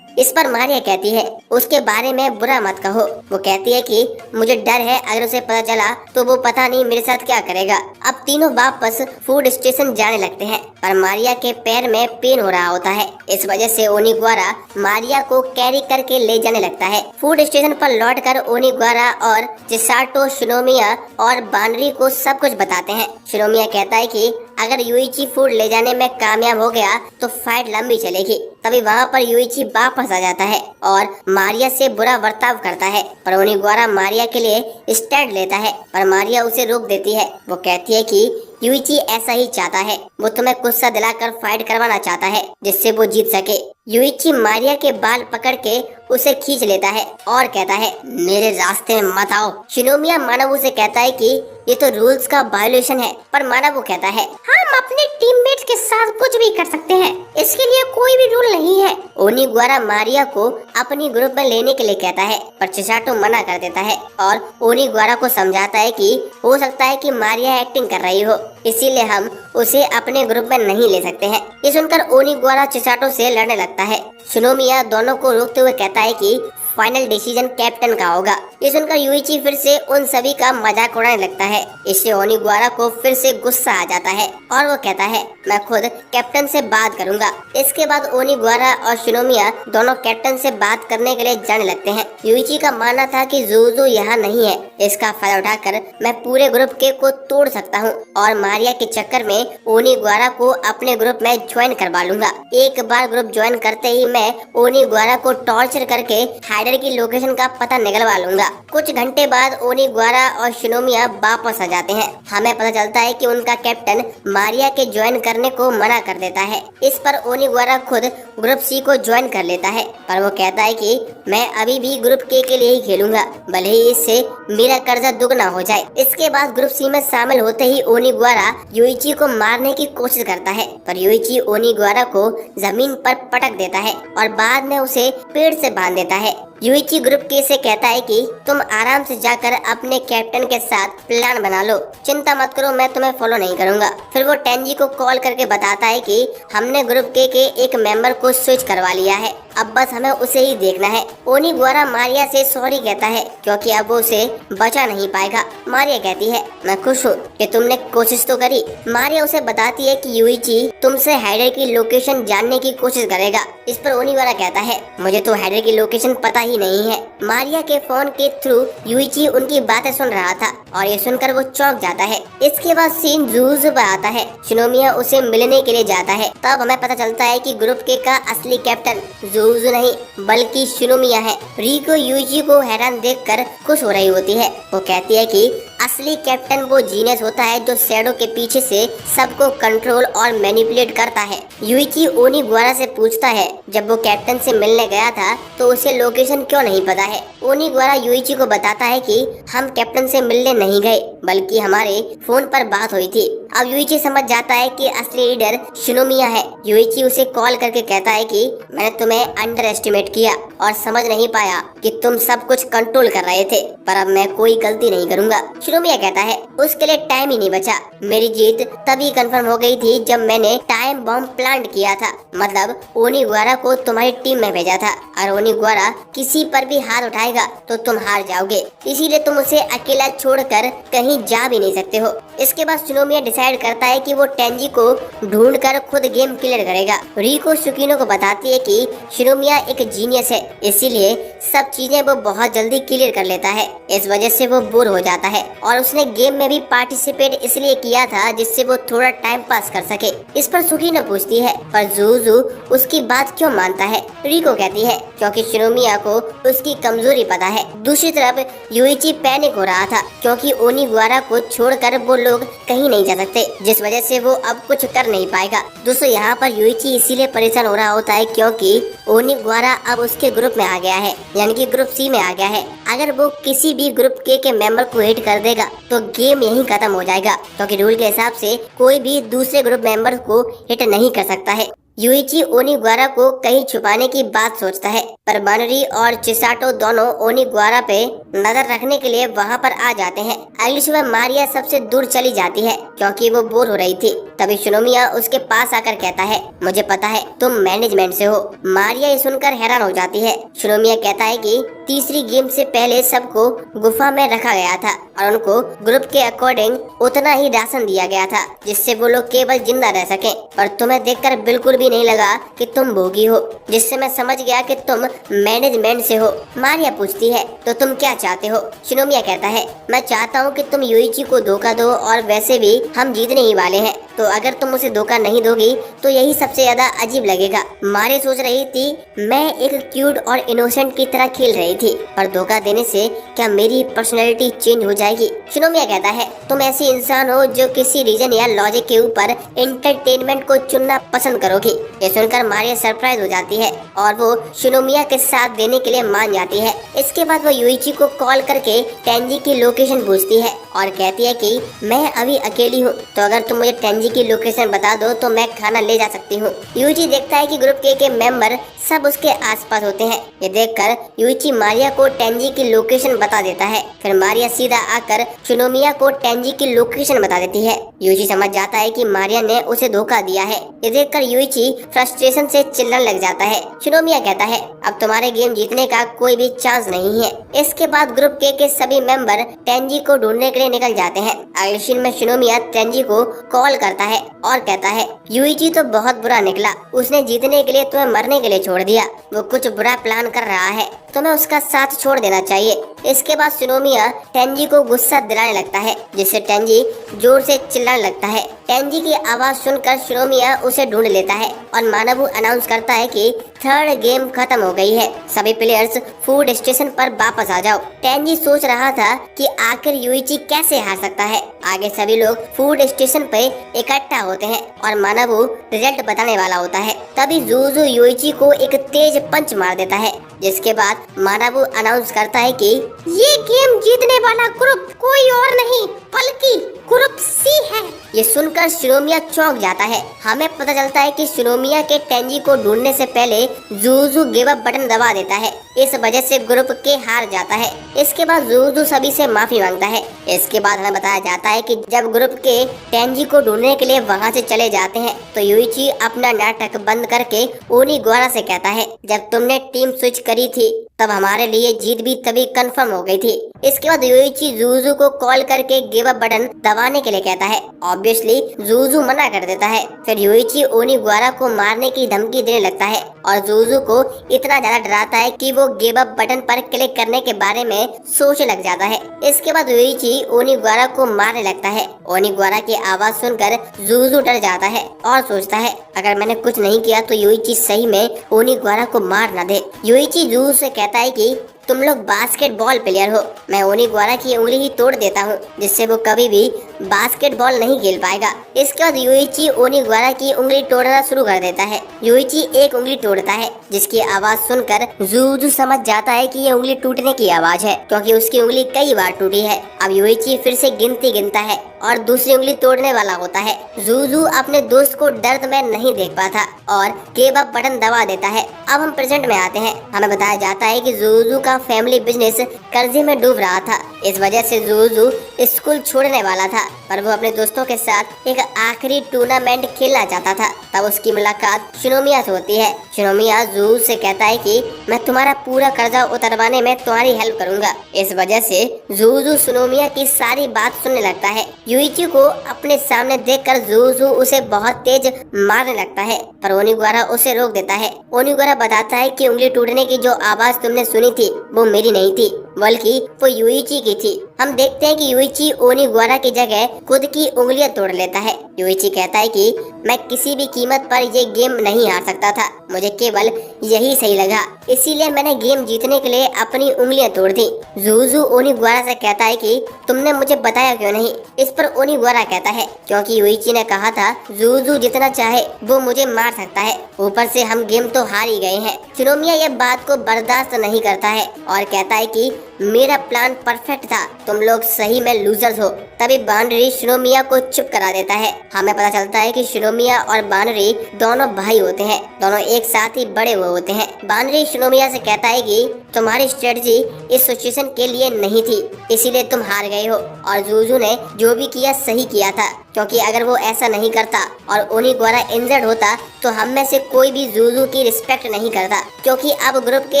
इस पर मारिया कहती है उसके बारे में बुरा मत कहो। वो कहती है कि मुझे डर है अगर उसे पता चला तो वो पता नहीं मेरे साथ क्या करेगा। अब तीनों वापस फूड स्टेशन जाने लगते हैं पर मारिया के पैर में पेन हो रहा होता है। इस वजह से ओनिगारा मारिया को कैरी करके ले जाने लगता है। फूड स्टेशन पर लौटकर ओनिगारा और चिसातो शिनोमिया और बानरी को सब कुछ बताते हैं। शिनोमिया कहता है कि अगर यूइची फूड ले जाने में कामयाब हो गया तो फाइट लंबी चलेगी। तभी वहाँ पर यूइची वापस आ जाता है और मारिया से बुरा बर्ताव करता है पर ओनिगारा मारिया के लिए स्टैंड लेता है पर मारिया उसे रोक देती है। वो कहती है कि यूइची ऐसा ही चाहता है, वो तुम्हें गुस्सा दिलाकर फाइट करवाना चाहता है जिससे वो जीत सके। यूइची मारिया के बाल पकड़ के उसे खींच लेता है और कहता है मेरे रास्ते में मत आओ। शिनोमिया मानवू से कहता है कि ये तो रूल्स का वायोलेशन है पर मानवू कहता है हम अपने टीममेट्स के साथ कुछ भी कर सकते हैं, इसके लिए कोई भी रूल नहीं है। ओनिगारा मारिया को अपनी ग्रुप में लेने के लिए कहता है पर चिसातो मना कर देता है और ओनिगारा को समझाता है कि हो सकता है कि मारिया एक्टिंग कर रही हो, इसीलिए हम उसे अपने ग्रुप में नहीं ले सकते हैं। ये सुनकर ओनिगारा चिसातो से लड़ने लगता है। शिनोमिया दोनों को रोकते हुए कहता है कि फाइनल डिसीजन कैप्टन का होगा। ये सुनकर यूइची फिर से उन सभी का मजाक उड़ाने लगता है। इससे ओनिगारा को फिर से गुस्सा आ जाता है और वो कहता है मैं खुद कैप्टन से बात करूंगा। इसके बाद ओनिगारा और शिनोमिया दोनों कैप्टन से बात करने के लिए जाने लगते हैं। यूइची का मानना था कि ज़ूज़ू यहाँ नहीं है, इसका फायदा उठाकर मैं पूरे ग्रुप के को तोड़ सकता हूँ और मारिया के चक्कर में ओनिगारा को अपने ग्रुप में ज्वाइन करवा लूंगा। एक बार ग्रुप ज्वाइन करते ही मैं ओनिगारा को टॉर्चर करके हाइडर की लोकेशन का पता निकलवा लूंगा। कुछ घंटे बाद ओनिगारा और शिनोमिया वापस आ जाते हैं। हमें पता चलता है कि उनका कैप्टन मारिया के ज्वाइन करने को मना कर देता है। इस पर ओनिगारा खुद ग्रुप सी को ज्वाइन कर लेता है पर वो कहता है कि मैं अभी भी ग्रुप के लिए ही खेलूंगा, भले ही इससे मेरा कर्जा दुगना हो जाए। इसके बाद ग्रुप सी में शामिल होते ही ओनिगारा यूइची को मारने की कोशिश करता है पर यूइची ओनिगारा को जमीन पर पटक देता है और बाद में उसे पेड़ से बांध देता है। यूइची ग्रुप के से कहता है कि तुम आराम से जाकर अपने कैप्टन के साथ प्लान बना लो, चिंता मत करो, मैं तुम्हें फॉलो नहीं करूंगा। फिर वो टेंजी को कॉल करके बताता है कि हमने ग्रुप के एक मेंबर को स्विच करवा लिया है, अब बस हमें उसे ही देखना है। ओनिगारा मारिया से सॉरी कहता है क्योंकि अब वो उसे बचा नहीं पाएगा। मारिया कहती है मैं खुश हूँ कि तुमने कोशिश तो करी। मारिया उसे बताती है कि यूइची तुमसे हाइडर की लोकेशन जानने की कोशिश करेगा। इस पर ओनिगारा कहता है मुझे तो हाइडर की लोकेशन पता ही नहीं है। मारिया के फोन के थ्रू यूइची उनकी बातें सुन रहा था और ये सुनकर वो चौंक जाता है। इसके बाद सीन ज़ूज़ू पर आता है। शिनोमिया उसे मिलने के लिए जाता है। तब हमें पता चलता है कि ग्रुप के का असली कैप्टन ज़ूज़ू नहीं बल्कि शिनोमिया है। रिको यूइची को हैरान देखकर खुश हो रही होती है। वो कहती है कि असली कैप्टन वो जीनियस होता है जो शैडो के पीछे से सबको कंट्रोल और मैनिपुलेट करता है। यूइची ओनिगारा से पूछता है जब वो कैप्टन से मिलने गया था तो उसे लोकेशन क्यों नहीं पता है। ओनिगारा यूइची को बताता है कि हम कैप्टन से मिलने नहीं गए बल्कि हमारे फोन पर बात हुई थी। अब यूइची समझ जाता है कि असली लीडर शिनोमिया है। यूइची उसे कॉल करके कहता है कि मैंने तुम्हें अंडर एस्टिमेट किया और समझ नहीं पाया कि तुम सब कुछ कंट्रोल कर रहे थे, पर अब मैं कोई गलती नहीं करूंगा। शिनोमिया कहता है उसके लिए टाइम ही नहीं बचा, मेरी जीत तभी कंफर्म हो गई थी जब मैंने टाइम बॉम्ब प्लांट किया था, मतलब ओनिगारा को तुम्हारी टीम में भेजा था और ओनिगारा किसी पर भी हाथ उठाएगा तो तुम हार जाओगे, इसीलिए तुम उसे अकेला छोड़कर कहीं जा भी नहीं सकते हो। इसके बाद शिनोमिया डिसाइड करता है कि वो टेंजी को ढूंढकर खुद गेम क्लियर करेगा। रिको सुकीनो को बताती है कि शिनोमिया एक जीनियस है, इसीलिए सब चीजें वो बहुत जल्दी क्लियर कर लेता है। इस वजह से वो बोर हो जाता है और उसने गेम में भी पार्टिसिपेट इसलिए किया था जिससे वो थोड़ा टाइम पास कर सके। इस पर सुकीनो पूछती है पर ज़ूज़ू उसकी बात क्यों मानता है। रिको कहती है क्योंकि शिनोमिया को उसकी कमजोरी पता है। दूसरी तरफ यूइची पैनिक हो रहा था क्योंकि ओनिगारा को छोड़कर वो लोग कहीं नहीं जा सकते, जिस वजह से वो अब कुछ कर नहीं पाएगा। दोस्तों यहाँ पर यूइची इसीलिए परेशान हो रहा होता है क्योंकि ओनिगारा अब उसके ग्रुप में आ गया है, यानी कि ग्रुप सी में आ गया है। अगर वो किसी भी ग्रुप के मेंबर को हिट कर देगा तो गेम यहीं खत्म हो जाएगा, क्योंकि रूल के हिसाब से कोई भी दूसरे ग्रुप मेंबर को हिट नहीं कर सकता है। यूइची ओनिगावा को कहीं छुपाने की बात सोचता है, पर बनरी और चिसाटो दोनों ओनिगावा पे नजर रखने के लिए वहाँ पर आ जाते हैं। अगली सुबह मारिया सबसे दूर चली जाती है क्योंकि वो बोर हो रही थी। तभी शिनोमिया उसके पास आकर कहता है, मुझे पता है तुम मैनेजमेंट से हो। मारिया ये सुनकर हैरान हो जाती है। शिनोमिया कहता है कि तीसरी गेम से पहले सबको गुफा में रखा गया था और उनको ग्रुप के अकॉर्डिंग उतना ही राशन दिया गया था जिससे वो लोग केवल जिंदा रह सके। पर तुम्हें देखकर बिल्कुल भी नहीं लगा कि तुम भोगी हो, जिससे मैं समझ गया कि तुम मैनेजमेंट से हो। मारिया पूछती है, तो तुम क्या चाहते हो? शिनोमिया कहता है, मैं चाहता हूँ कि तुम यूइची को धोखा दो और वैसे भी हम जीतने ही वाले हैं, तो अगर तुम उसे धोखा नहीं दोगी तो यही सबसे ज्यादा अजीब लगेगा। मारिया सोच रही थी मैं एक क्यूट और इनोसेंट की तरह खेल रही थी, पर धोखा देने से क्या मेरी पर्सनैलिटी चेंज हो जाएगी? शिनोमिया कहता है, तुम ऐसी इंसान हो जो किसी रीजन या लॉजिक के ऊपर एंटरटेनमेंट को चुनना पसंद करोगी। ये सुनकर मारिया सरप्राइज हो जाती है और वो शिनोमिया के साथ देने के लिए मान जाती है। इसके बाद वो यूइची को कॉल करके टेंजी की लोकेशन पूछती है और कहती है कि मैं अभी अकेली हूँ, तो अगर तुम मुझे टेंजी की लोकेशन बता दो तो मैं खाना ले जा सकती हूँ। यूइची देखता है कि ग्रुप के मेंबर सब उसके आसपास होते हैं। ये देखकर यूइची मारिया को टेंजी की लोकेशन बता देता है। फिर मारिया सीधा आकर शिनोमिया को टेंजी की लोकेशन बता देती है। यूइची समझ जाता है कि मारिया ने उसे धोखा दिया है। ये देखकर यूइची फ्रस्ट्रेशन से चिल्लाने लग जाता है। शिनोमिया कहता है, अब तुम्हारे गेम जीतने का कोई भी चांस नहीं है। इसके बाद ग्रुप के सभी मेंबर टेंजी को ढूंढने के लिए निकल जाते हैं। अगले सीन में शिनोमिया टेंजी को कॉल करता है और कहता है, यूइची तो बहुत बुरा निकला, उसने जीतने के लिए तुम्हें मरने के लिए छोड़ दिया। वो कुछ बुरा प्लान कर रहा है, तुम्हें उसका साथ छोड़ देना चाहिए। इसके बाद शिनोमिया टेंजी को गुस्सा दिलाने लगता है, जिससे टेंजी जोर से चिल्लाने लगता है। टेंजी की आवाज सुनकर शिनोमिया उसे ढूंढ लेता है और मानबू अनाउंस करता है कि थर्ड गेम खत्म हो गई है, सभी प्लेयर्स फूड स्टेशन पर वापस आ जाओ। टेंजी सोच रहा था कि आखिर यूइची कैसे हार सकता है। आगे सभी लोग फूड स्टेशन पे इकट्ठा होते हैं और मानबू रिजल्ट बताने वाला होता है। तभी जूजू यूइची को एक तेज पंच मार देता है, जिसके बाद मानबू अनाउंस करता है कि ये गेम जीतने वाला ग्रुप कोई और नहीं बल्कि ग्रुप सी है। ये सुनकर शिनोमिया चौंक जाता है। हमें पता चलता है कि शिनोमिया के टेंजी को ढूंढने से पहले जूजू गिव अप बटन दबा देता है, इस वजह से ग्रुप के हार जाता है। इसके बाद जूजू सभी से माफी मांगता है। इसके बाद हमें बताया जाता है कि जब ग्रुप के टेंजी को ढूंढने के लिए वहाँ से चले जाते हैं तो यूइची अपना नाटक बंद करके ओनिगावा से कहता है, जब तुमने टीम स्विच करी थी तब हमारे लिए जीत भी तभी कंफर्म हो गई थी। इसके बाद यूइची जूजू को कॉल करके गिव अप बटन दबाने के लिए कहता है। ऑब्वियसली जूजू मना कर देता है। फिर यूइची ओनिगावा को मारने की धमकी देने लगता है और जूजू को इतना ज्यादा डराता है कि वो गिव अप बटन पर क्लिक करने के बारे में सोचने लग जाता है। इसके बाद यूइची ओनिगावा को मारने लगता है। ओनिगावा की आवाज सुनकर जूजू डर जाता है और सोचता है, अगर मैंने कुछ नहीं किया तो यूइची सही में ओनिगावा को मार न दे। यूइची जूजू से कहता है कि तुम लोग बास्केटबॉल प्लेयर हो, मैं ओनिगावा की उंगली ही तोड़ देता हूँ, जिससे वो कभी भी बास्केटबॉल नहीं खेल पाएगा। इसके बाद यूइची ओनिगावा की उंगली तोड़ना शुरू कर देता है। यूइची एक उंगली तोड़ता है, जिसकी आवाज सुनकर जूजू समझ जाता है कि ये उंगली टूटने की आवाज है, क्योंकि उसकी उंगली कई बार टूटी है। अब यूइची फिर से गिनती गिनता है और दूसरी उंगली तोड़ने वाला होता है। जूजू अपने दोस्त को दर्द में नहीं देख पाता और गिव अप बटन दबा देता है। अब हम प्रेजेंट में आते हैं। हमें बताया जाता है कि जूजू का फैमिली बिजनेस कर्जे में डूब रहा था। इस वजह से जूजू स्कूल छोड़ने वाला था, पर वो अपने दोस्तों के साथ एक आखिरी टूर्नामेंट खेलना चाहता था। तब उसकी मुलाकात शिनोमिया से होती है। शिनोमिया जूजू से कहता है कि मैं तुम्हारा पूरा कर्जा उतरवाने में तुम्हारी हेल्प करूंगा। इस वजह से जूजू शिनोमिया की सारी बात सुनने लगता है। यूइची को अपने सामने देखकर जूजू उसे बहुत तेज मारने लगता है, पर ओनिगावा उसे रोक देता है। ओनिगावा बताता है कि उंगली टूटने की जो आवाज तुमने सुनी थी वो मेरी नहीं थी, बल्कि वो यूइची की थी। हम देखते हैं कि यूइची ओनिगावा की जगह खुद की उंगलियां तोड़ लेता है। यूइची कहता है कि मैं किसी भी कीमत पर ये गेम नहीं हार सकता था, मुझे केवल यही सही लगा, इसीलिए मैंने गेम जीतने के लिए अपनी उंगलियां तोड़ दी। जूजू ओनिगावा से कहता है कि तुमने मुझे बताया क्यों नहीं? इस पर ओनिगावा कहता है, क्योंकि यूइची ने कहा था जूजू जितना चाहे वो मुझे मार सकता है, ऊपर से हम गेम तो हार ही गए हैं। शिनोमिया यह बात को बर्दाश्त नहीं करता है और कहता है कि मेरा प्लान परफेक्ट था, तुम लोग सही में लूजर्स हो। तभी बानरी शिनोमिया को चुप करा देता है। हमें पता चलता है कि शिनोमिया और बानरी दोनों भाई होते हैं, दोनों एक साथ ही बड़े हुए होते हैं। बानरी शिनोमिया से कहता है कि तुम्हारी स्ट्रेटजी इस सिचुएशन के लिए नहीं थी, इसीलिए तुम हार गए हो। और जूजू ने जो भी किया सही किया था, क्योंकि अगर वो ऐसा नहीं करता और उन्हीं द्वारा इंजर्ड होता तो हम में से कोई भी जूजू की रिस्पेक्ट नहीं करता, क्योंकि अब ग्रुप के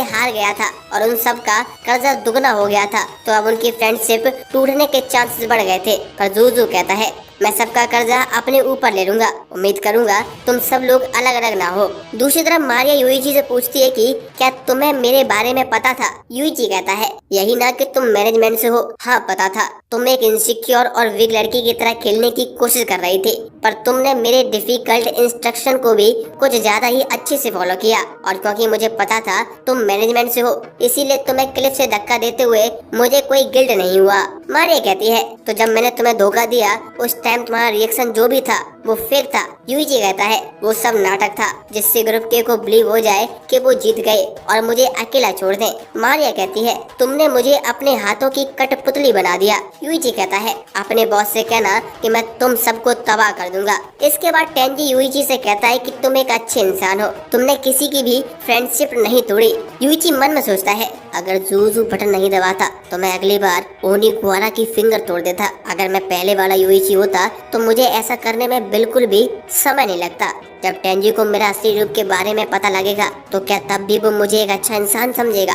हार गया था और उन सब का कर्जा दुगना हो गया था। तो अब उनकी फ्रेंडशिप टूटने के चांसेस बढ़ गए थे। पर जूजू कहता है मैं सबका कर्जा अपने ऊपर ले लूंगा, उम्मीद करूंगा तुम सब लोग अलग अलग ना हो। दूसरी तरफ मारिया युइची से पूछती है कि क्या तुम्हें मेरे बारे में पता था? युइची कहता है यही ना कि तुम मैनेजमेंट से हो। हाँ पता था, तुम एक इनसिक्योर और वीक लड़की की तरह खेलने की कोशिश कर रही थी, पर तुमने मेरे डिफिकल्ट इंस्ट्रक्शन को भी कुछ ज्यादा ही अच्छे से फॉलो किया। और क्योंकि मुझे पता था तुम मैनेजमेंट से हो, इसीलिए तुम्हें क्लिफ से धक्का देते हुए मुझे कोई गिल्ट नहीं हुआ। मारिया कहती है तो जब मैंने तुम्हें धोखा दिया उस टाइम तुम्हारा रिएक्शन जो भी था वो फेक था। युइची कहता है वो सब नाटक था, जिससे ग्रुप के को बिलीव हो जाए कि वो जीत गए और मुझे अकेला छोड़ दें। मारिया कहती है तुमने मुझे अपने हाथों की कठपुतली बना दिया। युइची कहता है अपने बॉस से कहना कि मैं तुम सबको तबाह कर दूंगा। इसके बाद टेंजी युइची से कहता है कि तुम एक अच्छे इंसान हो, तुमने किसी की भी फ्रेंडशिप नहीं तोड़ी। युइची मन में सोचता है अगर जूजू बटन नहीं दबाता तो मैं अगली बार ओनिगवारा की फिंगर तोड़ देता। अगर मैं पहले वाला युइची होता तो मुझे ऐसा करने में बिल्कुल भी समय नहीं लगता। जब टेंजी को मेरा असली रूप के बारे में पता लगेगा तो क्या तब भी वो मुझे एक अच्छा इंसान समझेगा?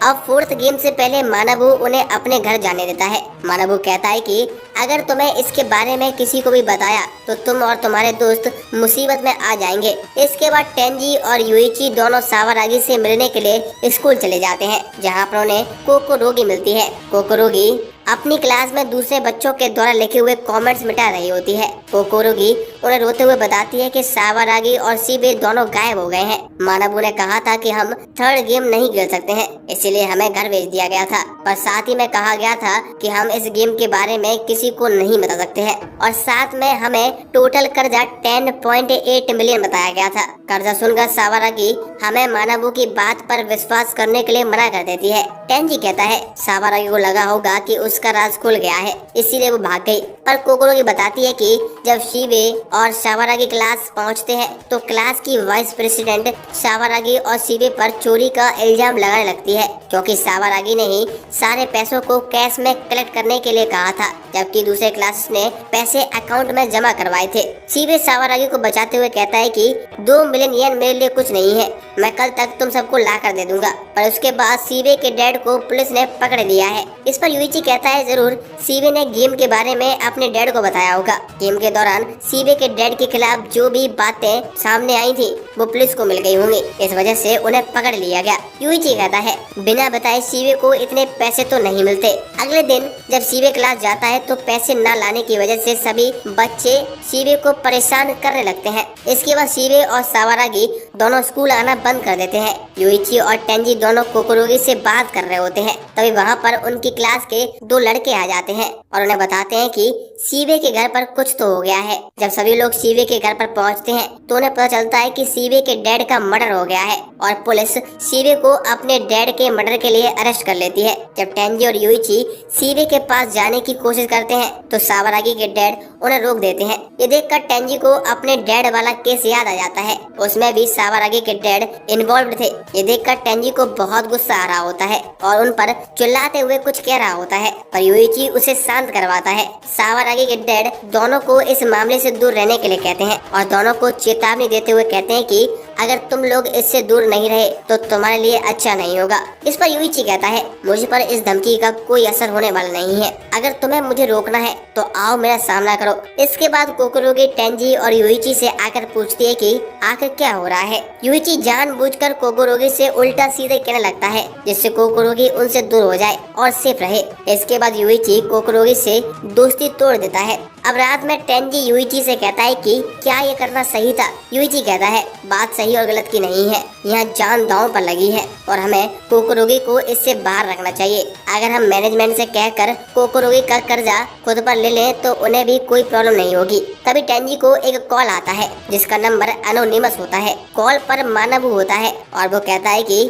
अब फोर्थ गेम से पहले मानाबू उन्हें अपने घर जाने देता है। मानाबू कहता है कि अगर तुम्हें इसके बारे में किसी को भी बताया तो तुम और तुम्हारे दोस्त मुसीबत में आ जाएंगे। इसके बाद टेंजी और युइची दोनों सावारागी से मिलने के लिए स्कूल चले जाते हैं, जहाँ पर उन्हें कोकोरोगी मिलती है। कोकोरोगी अपनी क्लास में दूसरे बच्चों के द्वारा लिखे हुए कमेंट्स मिटा रही होती है। कोकोरोगी उन्हें रोते हुए बताती है कि सावारागी और सीबे दोनों गायब हो गए हैं। मानाबू ने कहा था कि हम थर्ड गेम नहीं खेल सकते हैं, इसीलिए हमें घर भेज दिया गया था, पर साथ ही में कहा गया था कि हम इस गेम के बारे में किसी को नहीं बता सकते हैं। और साथ में हमें टोटल कर्जा 10.8 मिलियन बताया गया था। कर्जा सुनकर सावारागी हमें मानाबू की बात पर विश्वास करने के लिए मना कर देती है। टेंजी कहता है सावारागी को लगा होगा कि उसका राज खुल गया है, इसीलिए वो भाग गई। पर कोकोरोगी बताती है कि जब शिबे और सावारागी क्लास पहुंचते हैं तो क्लास की वाइस प्रेसिडेंट सावारागी और शिबे पर चोरी का इल्जाम लगाने लगती है, क्योंकि सावारागी ने ही सारे पैसों को कैश में कलेक्ट करने के लिए कहा था, जबकि दूसरे क्लास ने पैसे अकाउंट में जमा करवाए थे। शिबे सावारागी को बचाते हुए कहता है कि 2 मिलियन येन मेरे लिए कुछ नहीं है, मैं कल तक तुम सबको ला कर दे दूंगा। पर उसके बाद शिबे के डैड को पुलिस ने पकड़ लिया है। इस पर युइची कहता है जरूर शिबे ने गेम के बारे में अपने डैड को बताया होगा। गेम के दौरान शिबे के डैड के खिलाफ जो भी बातें सामने आई थी वो पुलिस को मिल गई होंगी, इस वजह से उन्हें पकड़ लिया गया। युइची कहता है बिना बताए शिबे को इतने पैसे तो नहीं मिलते। अगले दिन जब शिबे क्लास जाता है तो पैसे न लाने की वजह से सभी बच्चे शिबे को परेशान करने लगते हैं। इसके बाद शिबे और सावारागी दोनों स्कूल आना बंद कर देते हैं। युइची और टेंजी दोनों कोकोरोगी से बात कर रहे होते हैं, तभी वहाँ पर उनकी क्लास के 2 लड़के आ जाते हैं और उन्हें बताते हैं कि शिबे के घर पर कुछ तो हो गया है। जब सभी लोग शिबे के घर पर पहुंचते हैं तो उन्हें पता चलता है कि शिबे के डैड का मर्डर हो गया है और पुलिस शिबे को अपने डैड के मर्डर के लिए अरेस्ट कर लेती है। जब टेंजी और युइची शिबे के पास जाने की कोशिश करते हैं तो सावारागी के डैड उन्हें रोक देते हैं। ये देखकर टेंजी को अपने डैड वाला केस याद आ जाता है, उसमें भी सावारागी के डैड इन्वॉल्व थे। ये देखकर टेंजी को बहुत गुस्सा आ रहा होता है और उन पर चिल्लाते हुए कुछ कह रहा होता है, पर युइची उसे शांत करवाता है। सावारागी के डैड दोनों को इस मामले से दूर रहने के लिए कहते हैं और दोनों को चेतावनी देते हुए कहते हैं कि अगर तुम लोग इससे दूर नहीं रहे तो तुम्हारे लिए अच्छा नहीं होगा। इस पर युइची कहता है मुझ पर इस धमकी का कोई असर होने वाला नहीं है, अगर तुम्हें मुझे रोकना है तो आओ मेरा सामना करो। इसके बाद कोकोरोगी टेंजी और युइची से आकर पूछती है कि आखिर क्या हो रहा है। युइची जानबूझकर कोकोरोगी से उल्टा सीधे कहने लगता है जिससे कोकोरोगी उनसे दूर हो जाए और सेफ रहे। इसके बाद युइची कोकोरोगी से दोस्ती तोड़ देता है। अब रात में टेंजी युइची से कहता है कि क्या ये करना सही था। युइची कहता है बात सही और गलत की नहीं है, यहाँ जान दांव पर लगी है और हमें कोकोरोगी को इससे बाहर रखना चाहिए। अगर हम मैनेजमेंट से कहकर कोकोरोगी का कर्जा खुद पर ले लें तो उन्हें भी कोई प्रॉब्लम नहीं होगी। तभी टेंजी को एक कॉल आता है जिसका नंबर एनोनिमस होता है। कॉल पर मानाबू होता है और वो कहता है कि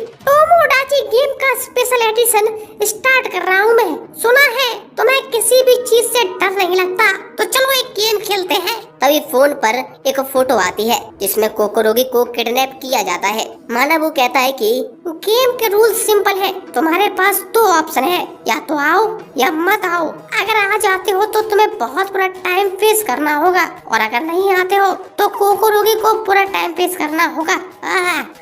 टोमोडाची गेम का स्पेशल एडिशन स्टार्ट कर रहा हूँ मैं। सुना है तुम्हें किसी भी चीज से डर नहीं लगता, तो चलो एक गेम खेलते हैं। तभी फोन पर एक फोटो आती है जिसमें कोकोरोगी को किडनैप किया जाता है। माना वो कहता है कि गेम के रूल सिंपल है, तुम्हारे पास दो ऑप्शन है, या तो आओ या मत आओ। अगर आ जाते हो तो तुम्हें बहुत पूरा टाइम वेस्ट करना होगा, और अगर नहीं आते हो तो कोकोरोगी को पूरा टाइम वेस्ट करना होगा।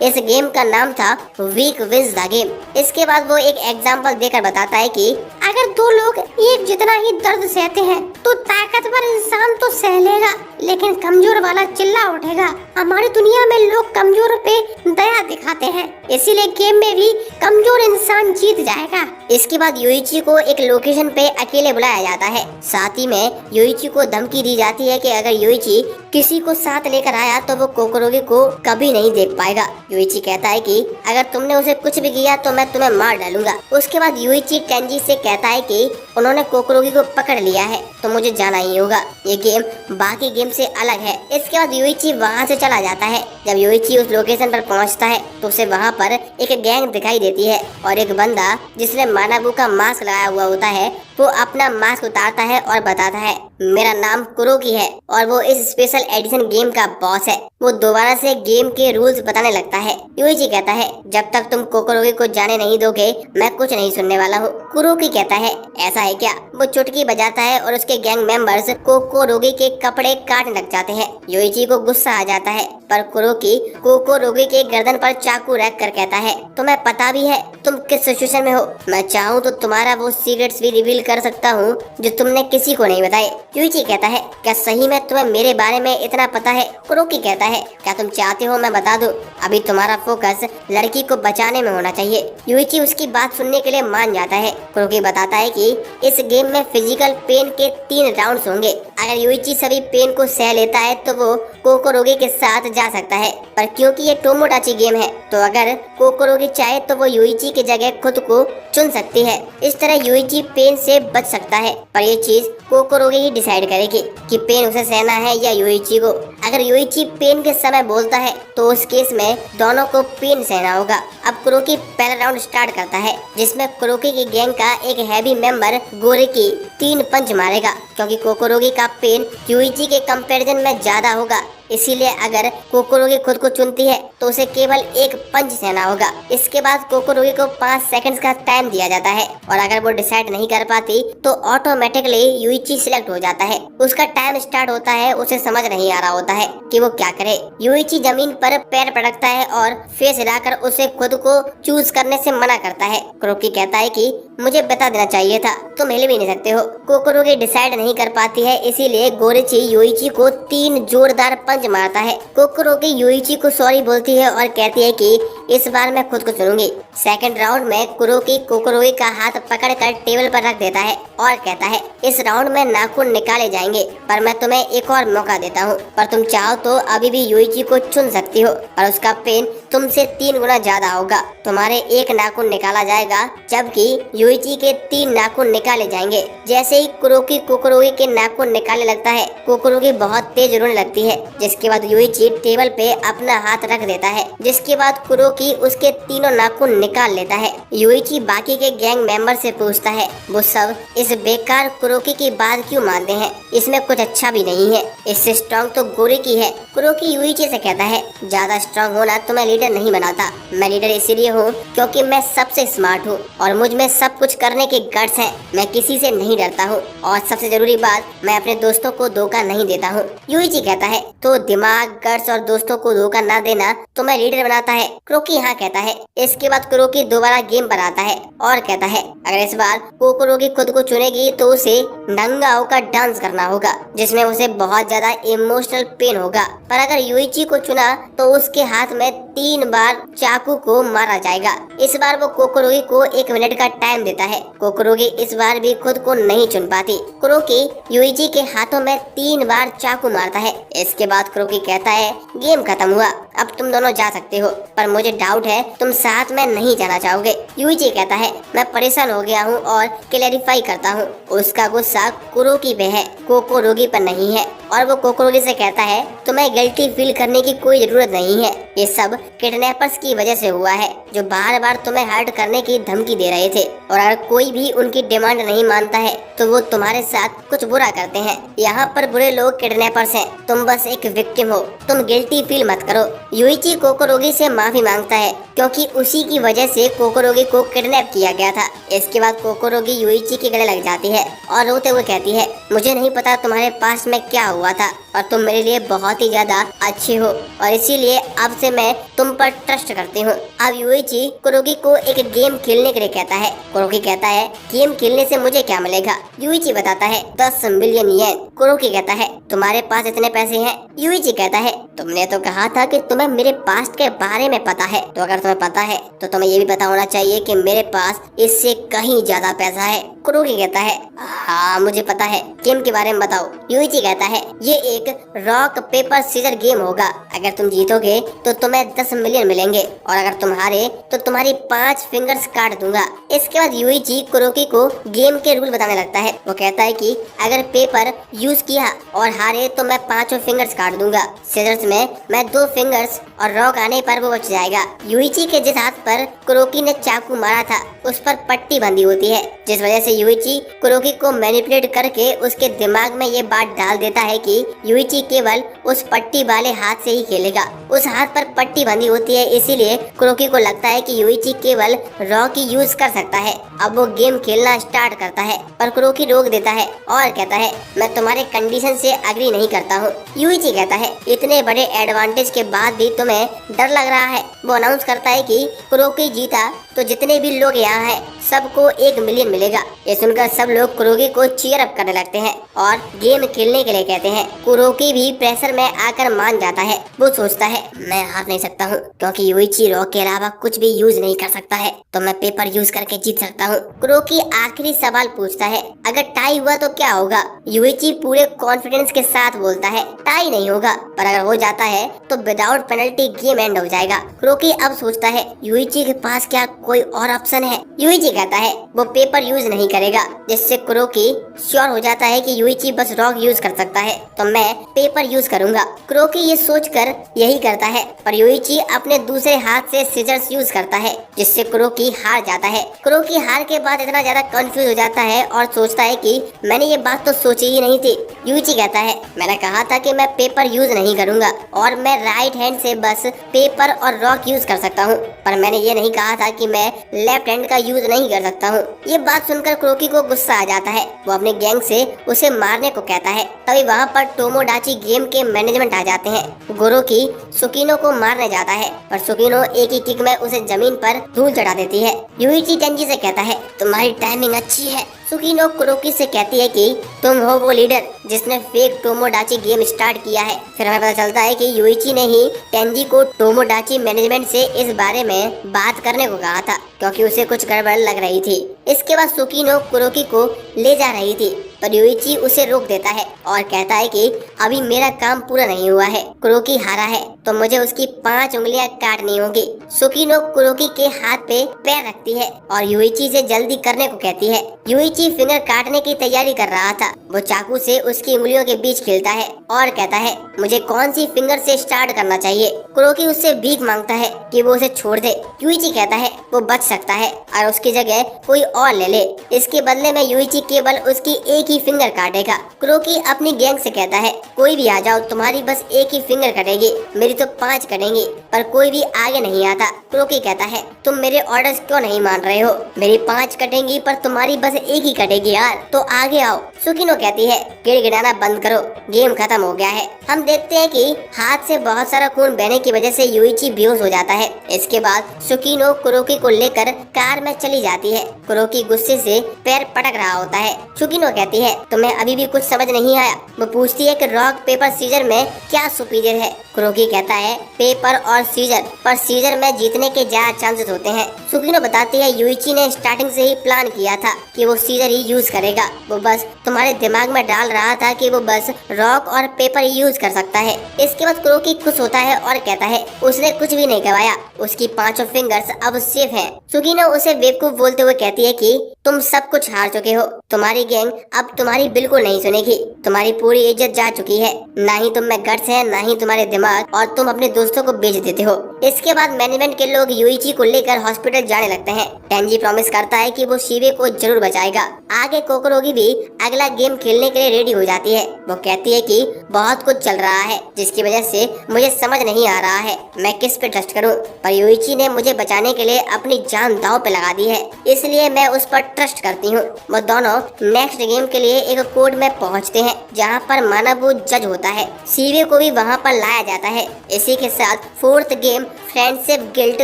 इस गेम का नाम था वीक विंस द गेम। इसके बाद वो एक एग्जांपल देकर बताता है कि अगर दो लोग एक जितना ही दर्द सहते हैं तो ताकतवर इंसान तो सह लेगा, लेकिन कमजोर वाला चिल्ला उठेगा। हमारी दुनिया में लोग कमजोर पे दया दिखाते हैं, इसीलिए गेम में भी कमजोर इंसान जीत जाएगा। इसके बाद यूइची को एक लोकेशन पे अकेले बुलाया जाता है। साथ ही में यूइची को धमकी दी जाती है कि अगर यूइची किसी को साथ लेकर आया तो वो कोकोरोगी को कभी नहीं देख पाएगा। यूइची कहता है कि अगर तुमने उसे कुछ भी किया तो मैं तुम्हें मार डालूंगा। उसके बाद यूइची टेंजी से कहता है कि उन्होंने कोकोरोगी को पकड़ लिया है तो मुझे जाना ही होगा, ये गेम बाकी गेम से अलग है। इसके बाद यूइची वहाँ से चला जाता है। जब यूइची उस लोकेशन पर पहुँचता है तो उसे वहाँ पर एक गैंग दिखाई देती है और एक बंदा जिसने मानाबू का मास्क लगाया हुआ होता है वो अपना मास्क उतारता है और बताता है मेरा नाम कुरोकी है और वो इस स्पेशल एडिशन गेम का बॉस है। वो दोबारा से गेम के रूल्स बताने लगता है। यूइची कहता है जब तक तुम कोकोरोगी को जाने नहीं दोगे मैं कुछ नहीं सुनने वाला हूँ। कुरोकी कहता है ऐसा है क्या? वो चुटकी बजाता है और उसके गैंग मेंबर्स कोकोरोगी के कपड़े काटने लग जाते हैं। यूइची को गुस्सा आ जाता है पर कुरोकी कोकोरोगी के गर्दन पर चाकू रख कर कहता है तुम्हें पता भी है तुम किस सिचुएशन में हो? मैं चाहूँ तो तुम्हारा वो सीक्रेट्स भी रिवील कर सकता हूँ जो तुमने किसी को नहीं बताए। यूइची कहता है क्या सही में तुम्हें मेरे बारे में इतना पता है? कुरोकी कहता है क्या तुम चाहते हो मैं बता दूं? अभी तुम्हारा फोकस लड़की को बचाने में होना चाहिए। यूइची उसकी बात सुनने के लिए मान जाता है। कुरोकी बताता है कि इस गेम में फिजिकल पेन के 3 राउंड्स होंगे। अगर यूइची सभी पेन को सह लेता है तो वो कोकोरोगी के साथ जा सकता है, पर क्योंकि ये टोमोडाची गेम है तो अगर कोकोरोगी चाहे तो वो यूइची की जगह खुद को चुन सकती है। इस तरह यूइची पेन से बच सकता है, पर ये चीज कोकोरोगी ही डिसाइड करेगी कि पेन उसे सहना है या यूइची को। अगर यूइची पेन के समय बोलता है तो उस केस में दोनों को पेन सहना होगा। अब कुरोकी पहला राउंड स्टार्ट करता है जिसमें कुरोकी की गैंग का एक हैवी मेंबर गोरेकी 3 पंच मारेगा, क्योंकि कोकोरोगी का पेन यूइची के कंपैरिजन में ज्यादा होगा। इसीलिए अगर कोकोरोगी खुद को चुनती है तो उसे केवल 1 पंच सहना होगा। इसके बाद कोकोरोगी को 5 सेकंड्स का टाइम दिया जाता है और अगर वो डिसाइड नहीं कर पाती तो ऑटोमेटिकली यूइची सिलेक्ट हो जाता है। उसका टाइम स्टार्ट होता है। उसे समझ नहीं आ रहा होता है कि वो क्या करे। यूइची जमीन पर पैर पटकता है और फेस हिलाकर उसे खुद को चूज करने से मना करता है। कुरोकी कहता है कि मुझे बता देना चाहिए था, तुम हिल भी नहीं सकते हो। कोकोरोगी डिसाइड नहीं कर पाती है, इसीलिए गोरेची यूइची को 3 जोरदार पंच मारता है। कोकोरोगी यूइची को सॉरी बोलती है और कहती है कि इस बार मैं खुद को चुनूंगी। सेकंड राउंड में कुरोकी कोकोरोगी का हाथ पकड़कर टेबल पर रख देता है और कहता है इस राउंड में नाखून निकाले जाएंगे, पर मैं तुम्हें एक और मौका देता हूँ, पर तुम चाहो तो अभी भी यूइची को चुन सकती हो और उसका पेन तुमसे 3 गुना ज्यादा होगा। तुम्हारे 1 नाखून निकाला जाएगा जबकि यूइची के 3 नाखून निकाले जाएंगे। जैसे ही कुरोकी कोकोरोगी के नाखून निकालने लगता है कोकोरोगी बहुत तेज रोने लगती है, जिसके बाद यूइची टेबल पे अपना हाथ रख देता है, जिसके बाद कुरोकी उसके तीनों नाखून निकाल लेता है। यूइची बाकी के गैंग मेंबर से पूछता है वो सब इस बेकार कुरोकी की बात क्यों मानते हैं? इसमें कुछ अच्छा भी नहीं है, इससे स्ट्रॉन्ग तो गोरेकी है। कुरोकी यूइची से कहता है ज्यादा स्ट्रॉन्ग होना तुम्हें लीडर नहीं बनाता। मैं लीडर इसीलिए हूँ क्योंकि मैं सबसे स्मार्ट हूँ और मुझ में सब कुछ करने के गट्स हैं। मैं किसी से नहीं डरता हूँ और सबसे जरूरी बात मैं अपने दोस्तों को धोखा नहीं देता हूँ। यूइची कहता है तो दिमाग, गट्स और दोस्तों को धोखा न देना तुम्हें लीडर बनाता है? कुरोकी हाँ कहता है। इसके बाद कुरोकी दोबारा गेम पर आता है और कहता है अगर इस बार कोकोरोगी खुद को चुनेगी तो उसे नंगा होकर डांस करना होगा, जिसमें उसे बहुत ज्यादा इमोशनल पेन होगा। पर अगर यूइची को चुना तो उसके हाथ में 3 बार चाकू को मारा जाएगा। इस बार वो कोकोरोगी को 1 मिनट का टाइम देता है। कोकोरोगी इस बार भी खुद को नहीं चुन पाती। कुरोकी यूइची के हाथों में 3 बार चाकू मारता है। इसके बाद कुरोकी कहता है गेम खत्म हुआ, अब तुम दोनों जा सकते हो, पर मुझे डाउट है तुम साथ में नहीं जाना चाहोगे। यूइची कहता है मैं परेशान हो गया हूँ और क्लैरिफाई करता हूँ। उसका गुस्सा कुरोकी पे है, कोकोरोगी पर नहीं है। और वो कोकोरोगी से कहता है तुम्हें गिल्टी फील करने की कोई जरूरत नहीं है, ये सब किडनैपर्स की वजह से हुआ है जो बार बार तुम्हें हर्ट करने की धमकी दे रहे थे। और अगर कोई भी उनकी डिमांड नहीं मानता है तो वो तुम्हारे साथ कुछ बुरा करते हैं। यहाँ पर बुरे लोग किडनैपर्स हैं, तुम बस एक विक्टिम हो, तुम गिल्टी फील मत करो। यूइची कोकोरोगी से माफी मांगता है क्योंकि उसी की वजह से कोकोरोगी को किडनैप किया गया था। इसके बाद कोकोरोगी यूइची के गले लग जाती है और रोते हुए कहती है मुझे नहीं पता तुम्हारे पास में क्या हुआ था और तुम मेरे लिए बहुत ही ज्यादा अच्छे हो और इसीलिए अब से मैं तुम पर ट्रस्ट करती हूँ। अब यूइची कुरोकी को एक गेम खेलने के लिए कहता है। कुरोकी कहता है गेम खेलने से मुझे क्या मिलेगा? यूइची बताता है 10 मिलियन येन। कुरोकी कहता है तुम्हारे पास इतने पैसे हैं? यूइची कहता है तुमने तो कहा था कि तुम्हें मेरे पास्ट के बारे में पता है, तो अगर तुम्हें पता है तो तुम्हें ये भी पता होना चाहिए कि मेरे पास इससे कहीं ज्यादा पैसा है। कुरोकी कहता है हाँ मुझे पता है, गेम के बारे में बताओ। यूइची कहता है ये एक रॉक पेपर सीजर गेम होगा, अगर तुम जीतोगे तो तुम्हें 10 मिलियन मिलेंगे और अगर तुम हारे तो तुम्हारी 5 फिंगर्स काट दूंगा। इसके बाद यूइची कुरोकी को गेम के रूल बताने लगता है। वो कहता है कि अगर पेपर यूज किया और हारे तो मैं 5 फिंगर्स काट दूंगा, सीजर्स में मैं 2 फिंगर्स और रॉक आने पर वो बच जाएगा। यूइची के जिस हाथ पर कुरोकी ने चाकू मारा था उस पर पट्टी बंधी होती है, जिस वजह से यूइची कुरोकी को मैनिपुलेट करके उसके दिमाग में ये बात डाल देता है कि यूइची केवल उस पट्टी वाले हाथ से ही खेलेगा। उस हाथ पर पट्टी बंधी होती है, इसीलिए कुरोकी को लगता है कि यूइची केवल रॉक ही यूज कर सकता है। अब वो गेम खेलना स्टार्ट करता है पर कुरोकी रोक देता है और कहता है मैं तुम्हारे कंडीशन से एग्री नहीं करता हूँ। यूइची कहता है इतने बड़े एडवांटेज के बाद भी तुम्हें डर लग रहा है। वो अनाउंस करता है कि कुरोकी जीता तो जितने भी लोग यहाँ हैं सबको 1 मिलियन मिलेगा। ये सुनकर सब लोग कुरोकी को चीयर अप करने लगते हैं और गेम खेलने के लिए कहते हैं। कुरोकी भी प्रेशर में आकर मान जाता है। वो सोचता है मैं हार नहीं सकता हूँ क्योंकि यूइची रॉक के अलावा कुछ भी यूज नहीं कर सकता है, तो मैं पेपर यूज करके जीत सकता हूँ। कुरोकी आखिरी सवाल पूछता है अगर टाई हुआ तो क्या होगा? यूइची पूरे कॉन्फिडेंस के साथ बोलता है टाई नहीं होगा, पर अगर हो जाता है तो विदाउट पेनल्टी गेम एंड हो जाएगा। कुरोकी अब सोचता है यूइची के पास क्या कोई और ऑप्शन है? यूइची कहता है वो पेपर यूज नहीं करेगा, जिससे कुरोकी श्योर हो जाता है कि यूइची बस रॉक यूज कर सकता है, तो मैं पेपर यूज करूंगा। कुरोकी ये सोचकर यही करता है, पर यूइची अपने दूसरे हाथ से सीजर्स यूज करता है, जिससे कुरोकी हार जाता है। कुरोकी हार के बाद इतना ज्यादा कंफ्यूज हो जाता है और सोचता है कि मैंने ये बात तो सोची ही नहीं थी। यूइची कहता है मैंने कहा था कि मैं पेपर यूज नहीं करूंगा और मैं राइट हैंड से बस पेपर और रॉक यूज कर सकता हूँ, पर मैंने ये नहीं कहा था कि मैं लेफ्ट हैंड का यूज नहीं कर सकता हूँ। ये बात सुनकर कुरोकी को गुस्सा आ जाता है। वो अपने गैंग से उसे मारने को कहता है। तभी वहाँ पर टोमोडाची गेम के मैनेजमेंट आ जाते हैं। कुरोकी सुकीनो को मारने जाता है, पर सुकीनो एक ही किक में उसे जमीन पर धूल चढ़ा देती है। यूइची टेंजी से कहता है तुम्हारी टाइमिंग अच्छी है। सुकीनो कुरोकी से कहती है कि तुम हो वो लीडर जिसने फेक टोमोडाची गेम स्टार्ट किया है। फिर हमें पता चलता है कि यूइची ने ही टेंजी को टोमोडाची मैनेजमेंट से इस बारे में बात करने को कहा था क्योंकि उसे कुछ गड़बड़ लग रही थी। इसके बाद सुकीनो कुरोकी को ले जा रही थी, पर यूइची उसे रोक देता है और कहता है कि अभी मेरा काम पूरा नहीं हुआ है। कुरोकी हारा है तो मुझे उसकी 5 उंगलियां काटनी होगी। सुकीनो कुरोकी के हाथ पे पैर रखती है और यूइची से जल्दी करने को कहती है। यूइची फिंगर काटने की तैयारी कर रहा था। वो चाकू से उसकी उंगलियों के बीच खेलता है और कहता है मुझे कौन सी फिंगर से स्टार्ट करना चाहिए। कुरोकी उससे भीख मांगता है कि वो उसे छोड़ दे। यूइची कहता है वो बच सकता है और उसकी जगह कोई और ले ले। इसके बदले में यूइची केवल उसकी एक ही फिंगर काटेगा। कुरोकी अपनी गैंग से कहता है कोई भी आ जाओ, तुम्हारी बस एक ही फिंगर कटेगी, मेरी तो 5 कटेंगी, पर कोई भी आगे नहीं आता। कुरोकी कहता है तुम मेरे ऑर्डर्स क्यों नहीं मान रहे हो? मेरी 5 कटेंगी पर तुम्हारी बस एक ही कटेगी यार, तो आगे आओ। सुकीनो कहती है गिड़गिड़ाना बंद करो, गेम खत्म हो गया है। हम देखते हैं कि हाथ से बहुत सारा खून बहने की वजह से यूइची बेहोश हो जाता है। इसके बाद सुकीनो कुरोकी को लेकर कार में चली जाती है। कुरोकी गुस्से से पैर पटक रहा होता है। सुकीनो कहती है तुम्हें अभी भी कुछ समझ नहीं आया? वो पूछती है कि रॉक पेपर सीजर में क्या सुपीरियर है। क्रोकी कहता है पेपर और सीजर, पर सीजर में जीतने के ज्यादा चांसेस होते हैं। सुकीनो बताती है यूइची ने स्टार्टिंग से ही प्लान किया था कि वो सीजर ही यूज करेगा, वो बस तुम्हारे दिमाग में डाल रहा था कि वो बस रॉक और पेपर यूज कर सकता है। इसके बाद क्रोकी खुश होता है और कहता है उसने कुछ भी नहीं गवाया, उसकी पांचों फिंगर्स अब सेफ हैं। सुकीनो उसे बेवकूफ बोलते हुए कहती है कि तुम सब कुछ हार चुके हो, तुम्हारी गैंग अब तुम्हारी बिल्कुल नहीं सुनेगी, तुम्हारी पूरी इज्जत जा चुकी है, ना ही तुम में गट्स है ना ही तुम्हारे दिमाग, और तुम अपने दोस्तों को बेच देते हो। इसके बाद मैनेजमेंट के लोग यूइची को लेकर हॉस्पिटल जाने लगते हैं। टेंजी प्रॉमिस करता है कि वो शिवे को जरूर बचाएगा। आगे कोकोरोगी भी अगला गेम खेलने के लिए रेडी हो जाती है। वो कहती है कि बहुत कुछ चल रहा है जिसकी वजह से मुझे समझ नहीं आ रहा है मैं किस पे ट्रस्ट करूं, पर यूइची ने मुझे बचाने के लिए अपनी जान दांव पे लगा दी है, इसलिए मैं उस पर ट्रस्ट करती हूँ। वो दोनों नेक्स्ट गेम के लिए एक कोर्ट में पहुँचते हैं जहाँ पर मानाबू जज होता है। शिवे को भी वहाँ पर लाया जाता है। इसी के साथ fourth game friendship guild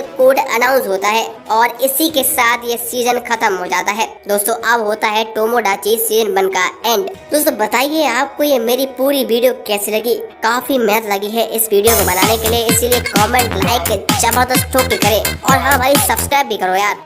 code announce होता है और इसी के साथ ये सीजन खत्म हो जाता है। दोस्तों अब होता है टोमोडाची सीजन 1 का एंड। दोस्तों बताइए आपको ये मेरी पूरी वीडियो कैसी लगी? काफी मेहनत लगी है इस वीडियो को बनाने के लिए, इसीलिए कमेंट लाइक जबरदस्त ठोक के करें और हाँ भाई सब्सक्राइब भी करो यार।